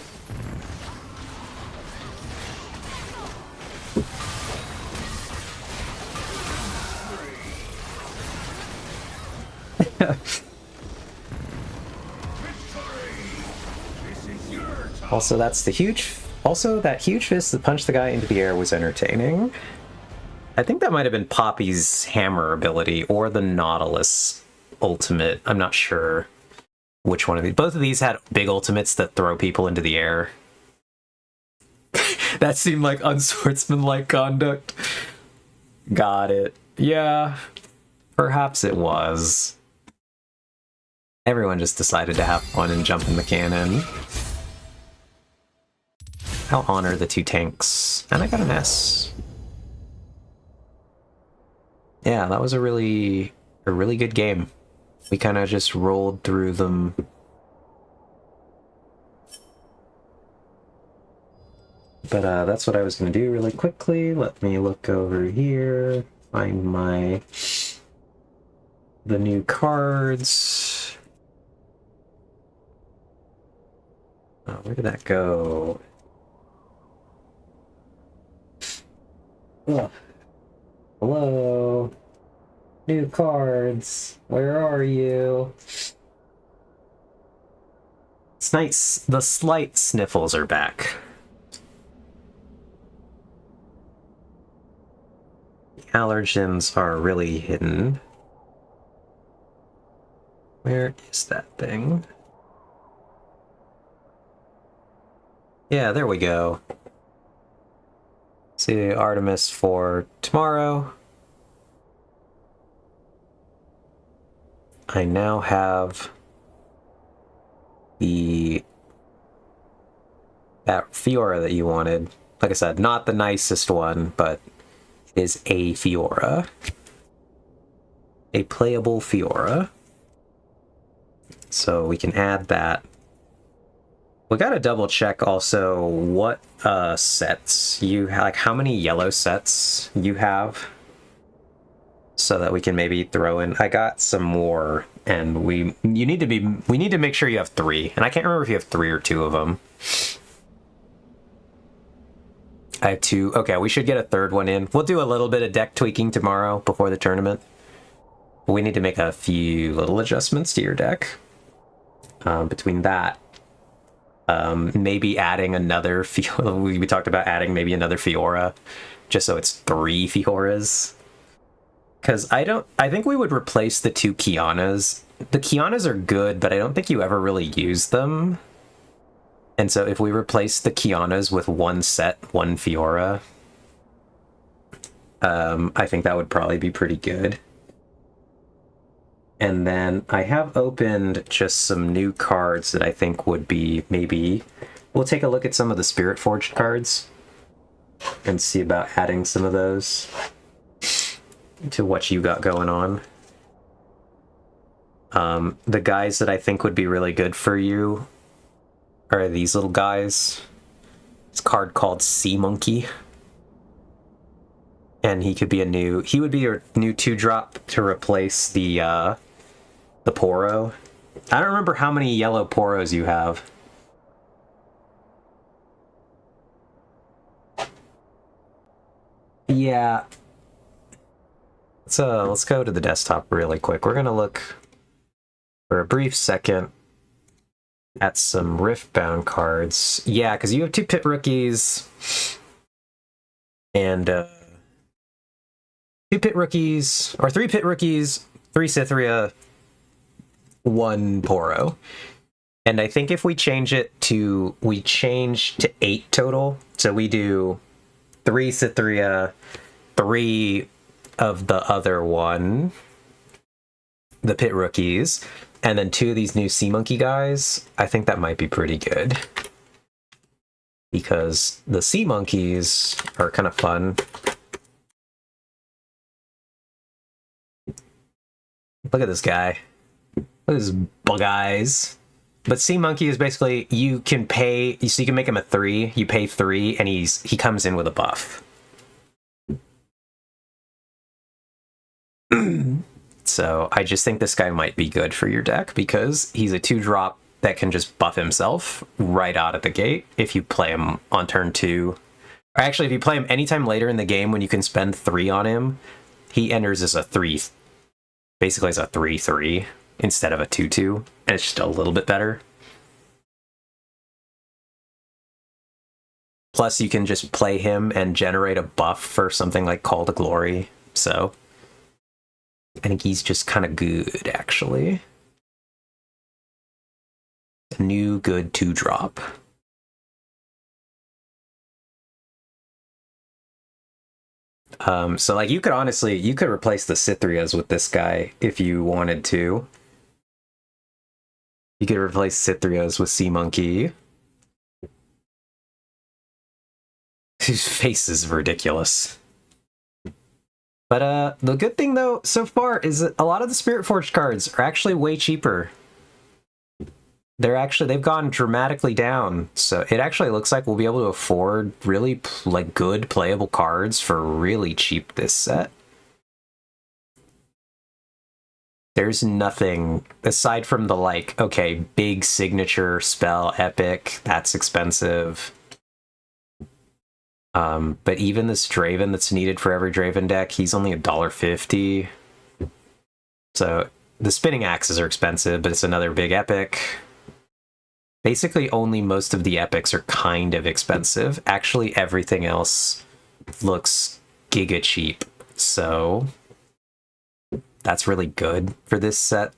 A: Also, that's the huge... Also, that huge fist that punched the guy into the air was entertaining. I think that might have been Poppy's hammer ability or the Nautilus ultimate. I'm not sure which one of these. Both of these had big ultimates that throw people into the air. That seemed like unsportsmanlike conduct. Got it. Yeah, perhaps it was. Everyone just decided to have fun and jump in the cannon. I'll honor the 2 tanks. And I got an S. Yeah, that was a really good game. We kind of just rolled through them. But that's what I was going to do really quickly. Let me look over here, find the new cards. Oh, where did that go? Ugh. Hello? New cards. Where are you? The slight sniffles are back. The allergens are really hidden. Where is that thing? Yeah, there we go. See Artemis for tomorrow. I now have that Fiora that you wanted. Like I said, not the nicest one, but it is a Fiora. A playable Fiora. So we can add that We gotta double check also what sets you like, how many yellow sets you have, so that we can maybe throw in. I got some more, and we need to make sure you have 3, and I can't remember if you have 3 or 2 of them. I have 2. Okay, we should get a 3rd one in. We'll do a little bit of deck tweaking tomorrow before the tournament. We need to make a few little adjustments to your deck. Between that, maybe adding another we talked about adding maybe another Fiora, just so it's 3 Fioras. Because I think we would replace the 2 Kianas. The Kianas are good, but I don't think you ever really use them. And so if we replace the Kianas with 1 set, 1 Fiora, I think that would probably be pretty good. And then I have opened just some new cards that I think would be maybe... We'll take a look at some of the Spirit Forged cards and see about adding some of those to what you got going on. The guys that I think would be really good for you are these little guys. It's a card called Sea Monkey. And he would be your new 2-drop to replace the Poro. I don't remember how many yellow Poros you have. Yeah. So let's go to the desktop really quick. We're gonna look for a brief second at some Riftbound cards. Yeah, because you have 2 Pit Rookies and 2 Pit Rookies, or 3 Pit Rookies, 3 Cytheria, 1 Poro. And I think if we change to 8 total, so we do 3 Cytheria, 3 of the other one, the Pit Rookies, and then 2 of these new Sea Monkey guys, I think that might be pretty good. Because the Sea Monkeys are kind of fun. Look at this guy. Look at his bug eyes. But Sea Monkey is basically, you can pay, so you can make him a 3, you pay 3, and he comes in with a buff. So I just think this guy might be good for your deck, because he's a 2-drop that can just buff himself right out of the gate if you play him on turn 2. Or actually, if you play him anytime later in the game when you can spend 3 on him, he enters as a 3, basically as a 3/3 instead of a 2/2, and it's just a little bit better. Plus, you can just play him and generate a buff for something like Call to Glory, so I think he's just kind of good, actually. A new good 2-drop. So like you could replace the Cytherias with this guy if you wanted to. You could replace Cytherias with Sea Monkey. His face is ridiculous. But the good thing though so far is that a lot of the Spirit Forged cards are actually way cheaper. They've gone dramatically down, so it actually looks like we'll be able to afford really like good playable cards for really cheap this set. There's nothing aside from the like, okay, big signature spell epic, that's expensive. But even this Draven that's needed for every Draven deck, he's only $1.50. So the spinning axes are expensive, but it's another big epic. Basically, only most of the epics are kind of expensive. Actually, everything else looks giga cheap. So that's really good for this set,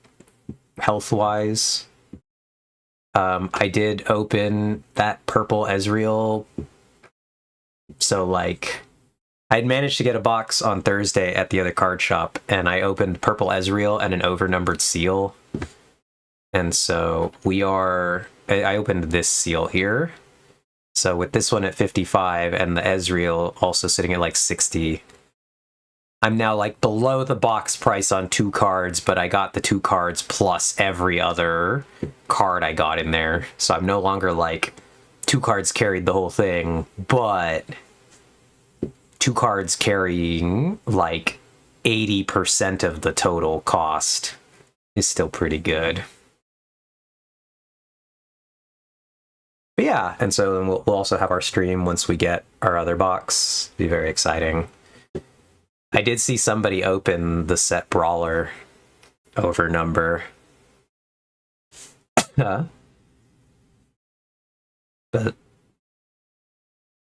A: health-wise. I did open that purple Ezreal. So, like, I'd managed to get a box on Thursday at the other card shop, and I opened purple Ezreal and an overnumbered seal. And so I opened this seal here. So with this one at 55 and the Ezreal also sitting at like 60, I'm now like below the box price on 2 cards, but I got the 2 cards plus every other card I got in there. So I'm no longer like 2 cards carried the whole thing, but 2 cards carrying like 80% of the total cost is still pretty good. But yeah, and so then we'll also have our stream once we get our other box. Be very exciting. I did see somebody open the set Brawler over number. But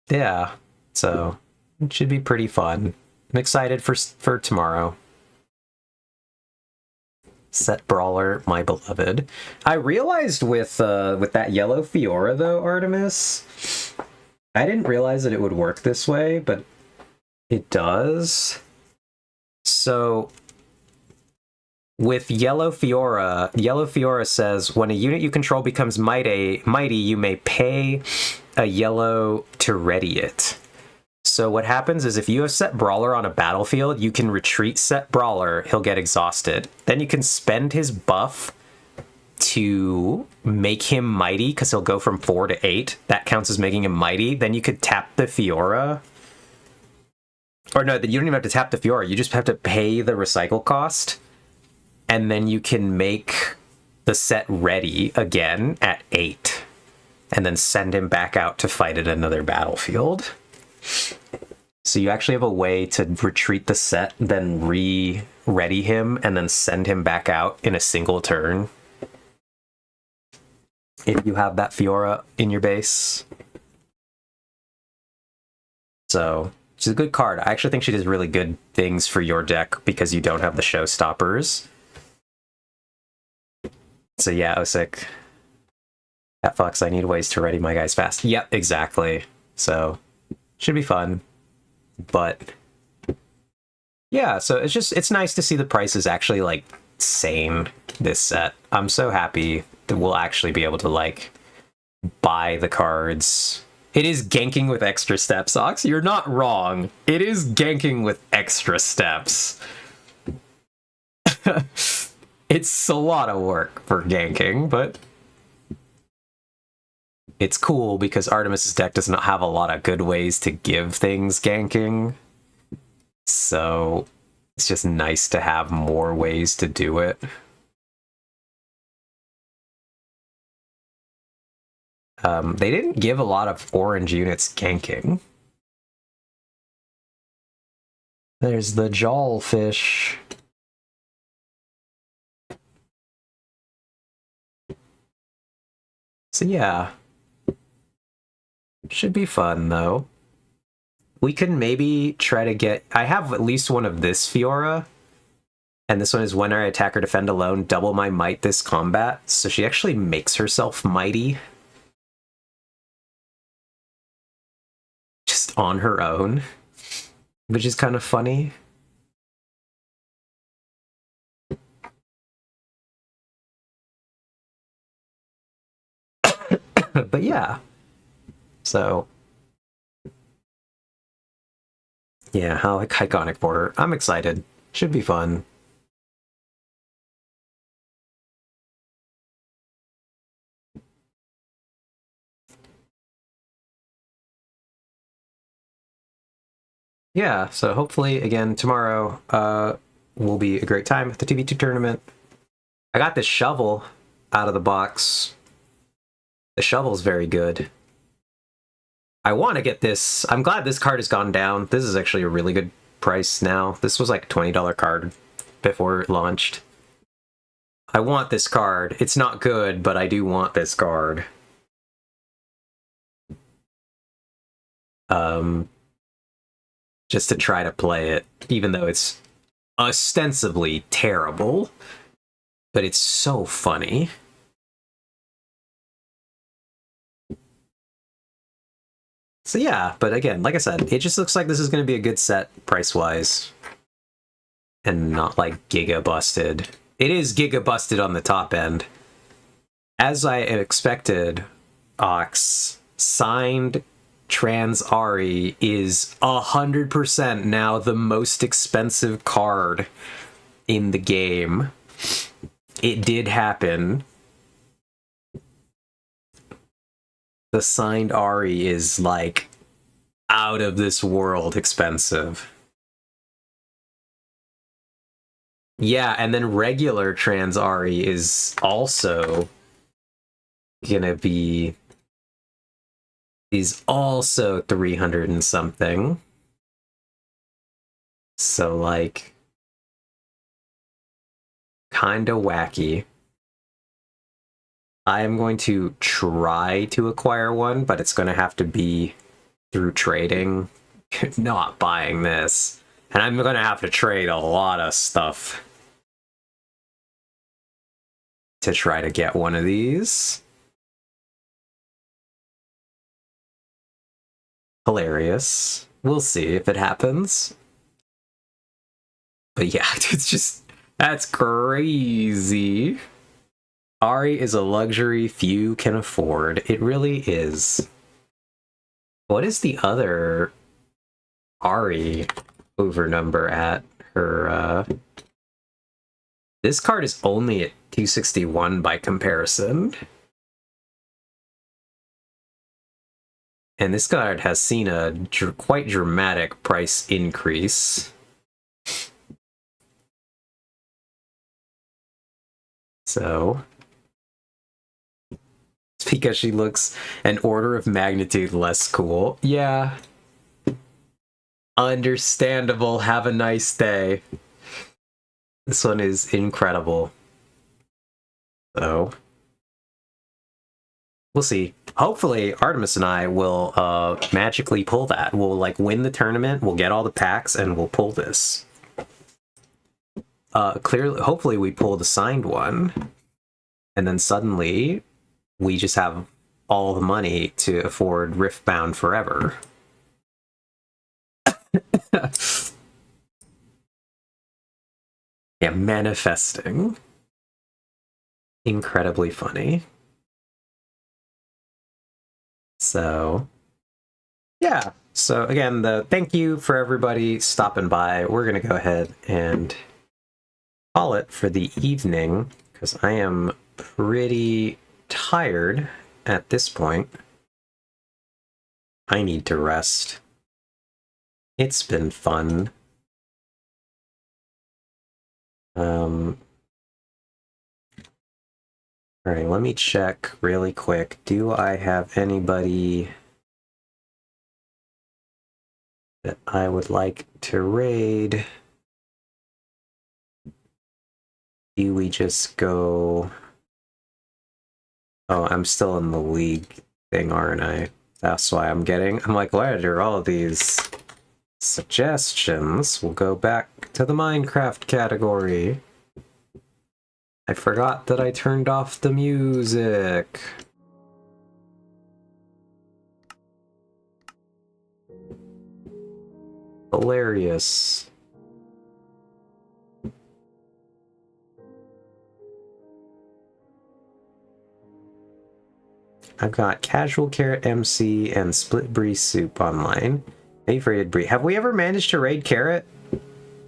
A: yeah, so it should be pretty fun. I'm excited for tomorrow. Set Brawler, my beloved. I realized with that yellow Fiora though, Artemis, I didn't realize that it would work this way, but it does. So with Yellow Fiora says when a unit you control becomes mighty, you may pay a yellow to ready it. So what happens is if you have set Brawler on a battlefield, you can retreat set Brawler, he'll get exhausted. Then you can spend his buff to make him mighty, because he'll go from 4 to 8. That counts as making him mighty. Then you could tap the Fiora. Or no, you don't even have to tap the Fiora, you just have to pay the recycle cost. And then you can make the set ready again at 8. And then send him back out to fight at another battlefield. So you actually have a way to retreat the set, then re-ready him, and then send him back out in a single turn. If you have that Fiora in your base. So, she's a good card. I actually think she does really good things for your deck because you don't have the showstoppers. So yeah, Osick. At Fox, I need ways to ready my guys fast. Yep, exactly. So, should be fun. But yeah, so it's nice to see the prices actually like sane this set. I'm so happy that we'll actually be able to like buy the cards. It is ganking with extra steps, Ox. You're not wrong. It is ganking with extra steps. It's a lot of work for ganking, but it's cool because Artemis's deck does not have a lot of good ways to give things ganking. So it's just nice to have more ways to do it. They didn't give a lot of orange units ganking. There's the Jawlfish. So yeah. Should be fun, though. We can maybe try to get... I have at least one of this Fiora. And this one is when I attack or defend alone, double my might this combat. So she actually makes herself mighty. Just on her own. Which is kind of funny. But yeah. So, yeah, how iconic border. I'm excited. Should be fun. Yeah, so hopefully, again, tomorrow will be a great time at the TV2 tournament. I got this shovel out of the box. The shovel's very good. I want to get this. I'm glad this card has gone down. This is actually a really good price now. This was like a $20 card before it launched. I want this card. It's not good, but I do want this card. Just to try to play it, even though it's ostensibly terrible. But it's so funny. So yeah, but again, like I said, it just looks like this is going to be a good set price-wise. And not like giga busted. It is giga busted on the top end. As I expected, Ox signed Trans Ari is 100% now the most expensive card in the game. It did happen. The signed Ari is like out of this world expensive. Yeah, and then regular Trans Ari is also gonna be is also 300 and something. So like kind of wacky. I am going to try to acquire one, but it's going to have to be through trading, not buying this. And I'm going to have to trade a lot of stuff to try to get one of these. Hilarious. We'll see if it happens. But yeah, it's just, that's crazy. Ari is a luxury few can afford. It really is. What is the other Ari over number at her? This card is only at 261 by comparison. And this card has seen a quite dramatic price increase. So it's because she looks an order of magnitude less cool. Yeah. Understandable. Have a nice day. This one is incredible. So we'll see. Hopefully Artemis and I will magically pull that. We'll like win the tournament, we'll get all the packs, and we'll pull this. Clearly, hopefully we pull the signed one, and then suddenly we just have all the money to afford Riftbound forever. Yeah, manifesting. Incredibly funny. So, yeah. So again, thank you for everybody stopping by. We're gonna go ahead and call it for the evening because I am pretty tired at this point. I need to rest. It's been fun. All right, let me check really quick. Do I have anybody that I would like to raid? Do we just go... Oh, I'm still in the league thing, aren't I? That's why I'm like, why are there all these suggestions? We'll go back to the Minecraft category. I forgot that I turned off the music. Hilarious. I've got Casual Carrot MC and Split Brie Soup online. Maybe for raid Brie. Have we ever managed to raid Carrot?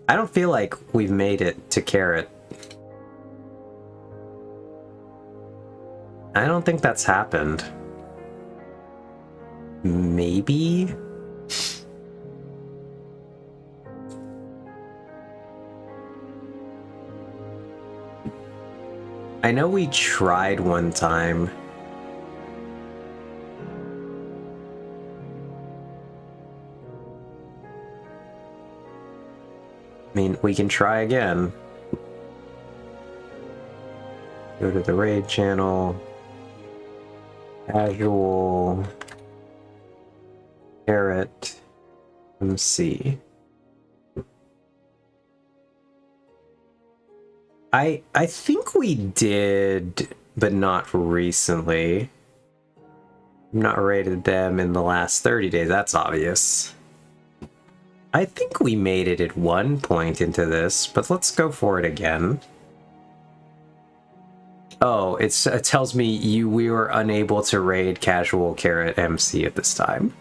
A: I don't feel like we've made it to Carrot. I don't think that's happened. Maybe? I know we tried one time. I mean, we can try again. Go to the raid channel. Casual Carrot MC. I think we did, but not recently. I've not rated them in the last 30 days, that's obvious. I think we made it at one point into this, but let's go for it again. Oh, it tells me we were unable to raid Casual Carrot MC at this time.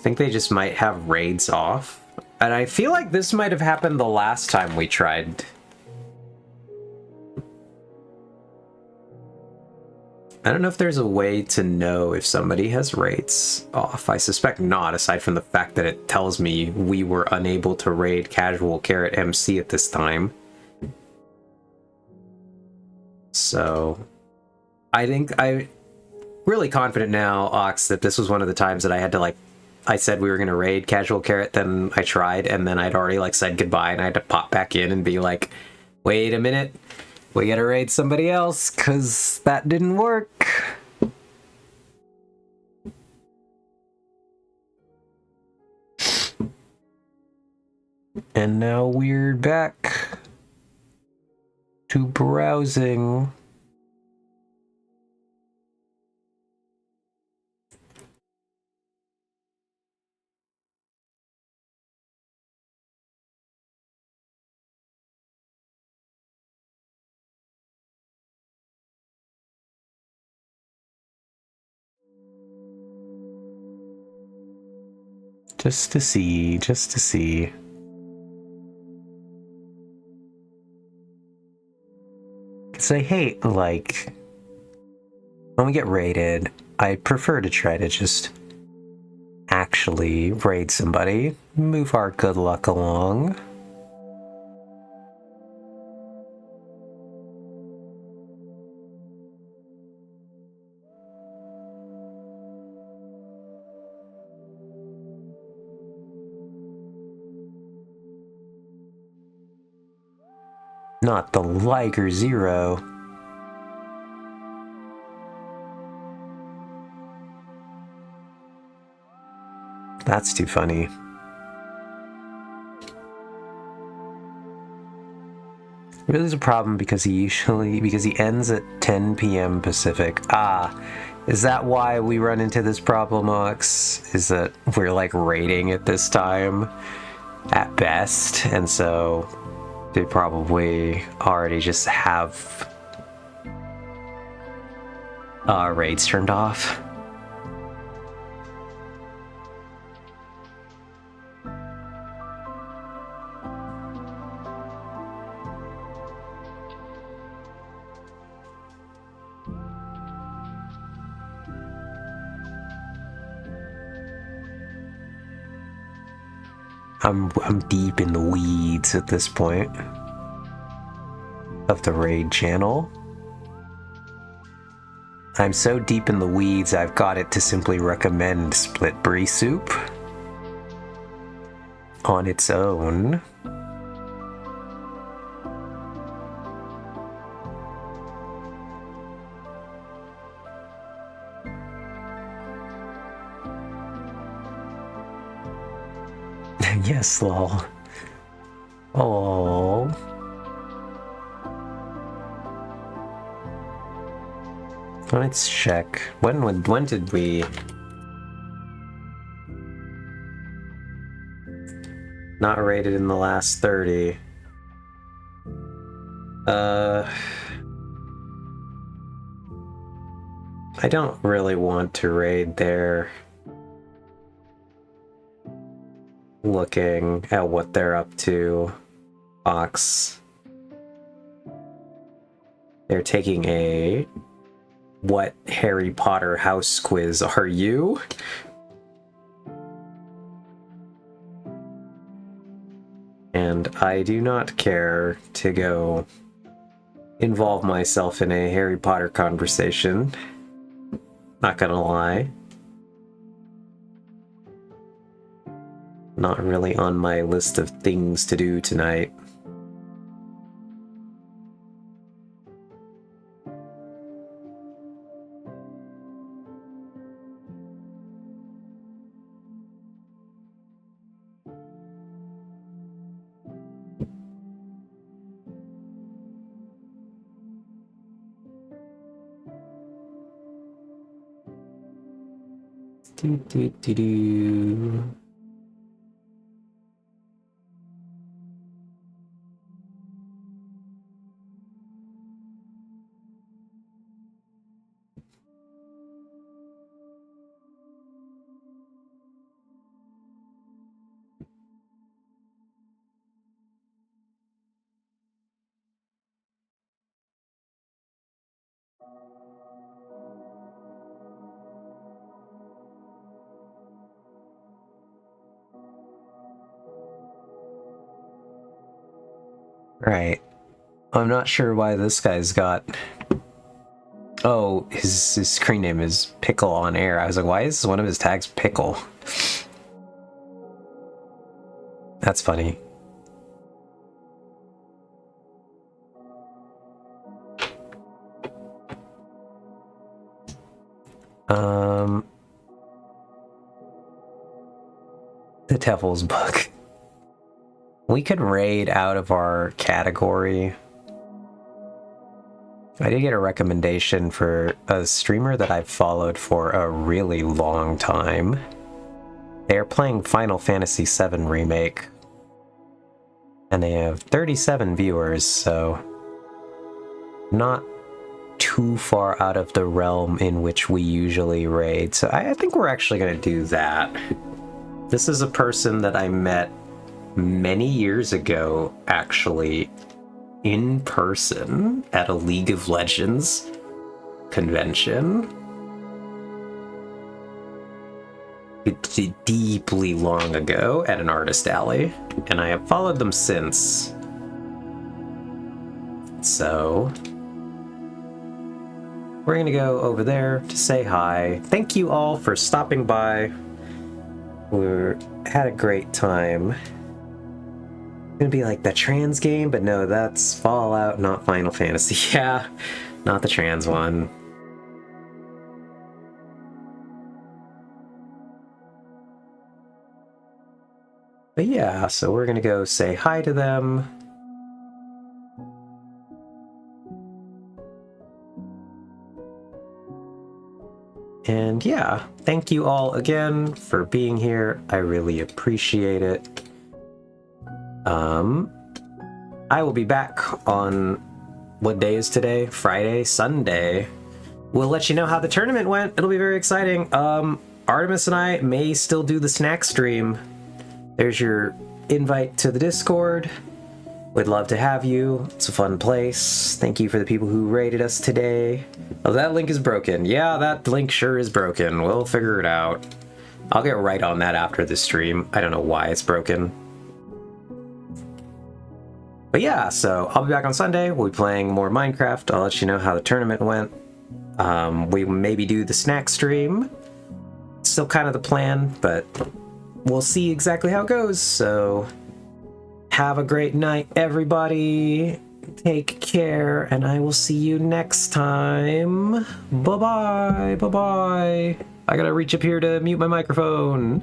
A: think they just might have raids off. And I feel like this might have happened the last time we tried. I don't know if there's a way to know if somebody has raids off. I suspect not, aside from the fact that it tells me we were unable to raid casual carrot MC at this time. So I think I'm really confident now, Ox, that this was one of the times that I had to, like, I said we were going to raid casual carrot, then I tried, and then I'd already, like, said goodbye, and I had to pop back in and be like, wait a minute, we gotta raid somebody else, because that didn't work. And now we're back to browsing. Just to see, just to see. Because I hate, like, when we get raided, I prefer to try to just actually raid somebody, move our good luck along. Not the Liger Zero. That's too funny. Really is a problem because he ends at 10 p.m. Pacific. Ah, is that why we run into this problem, Ox? Is that we're like raiding at this time at best, and so they probably already just have raids turned off. I'm deep in the weeds at this point of the raid channel. I'm so deep in the weeds, I've got it to simply recommend split brie soup on its own. Yes, lol. Oh. Let's check. When did we not rated in the last 30? I don't really want to raid there. Looking at what they're up to, Ox. They're taking a what Harry Potter house quiz are you? And I do not care to go involve myself in a Harry Potter conversation. Not gonna lie. Not really on my list of things to do tonight. Do, do, do, do. Right. I'm not sure why this guy's got... Oh, his screen name is Pickle on Air. I was like, why is one of his tags Pickle? That's funny. The Devil's Book. We could raid out of our category. I did get a recommendation for a streamer that I've followed for a really long time. They're playing Final Fantasy VII Remake. And they have 37 viewers, so not too far out of the realm in which we usually raid. So I think we're actually going to do that. This is a person that I met many years ago, actually, in person at a League of Legends convention. Deeply long ago at an artist alley, and I have followed them since. So we're gonna go over there to say hi. Thank you all for stopping by. We had a great time. It's gonna be like the trans game, but no, that's Fallout, not Final Fantasy. Yeah, not the trans one. But yeah, so we're gonna go say hi to them. And yeah, thank you all again for being here. I really appreciate it. I will be back on, what day is today? Friday, Sunday. We'll let you know how the tournament went. It'll be very exciting. Artemis and I may still do the snack stream. There's your invite to the Discord. We'd love to have you. It's a fun place. Thank you for the people who rated us today. Oh, that link is broken. Yeah, that link sure is broken. We'll figure it out. I'll get right on that after the stream. I don't know why it's broken. But yeah, so I'll be back on Sunday. We'll be playing more Minecraft. I'll let you know how the tournament went. We maybe do the snack stream. Still kind of the plan, but we'll see exactly how it goes. So have a great night, everybody. Take care, and I will see you next time. Bye-bye. Bye-bye. I gotta reach up here to mute my microphone.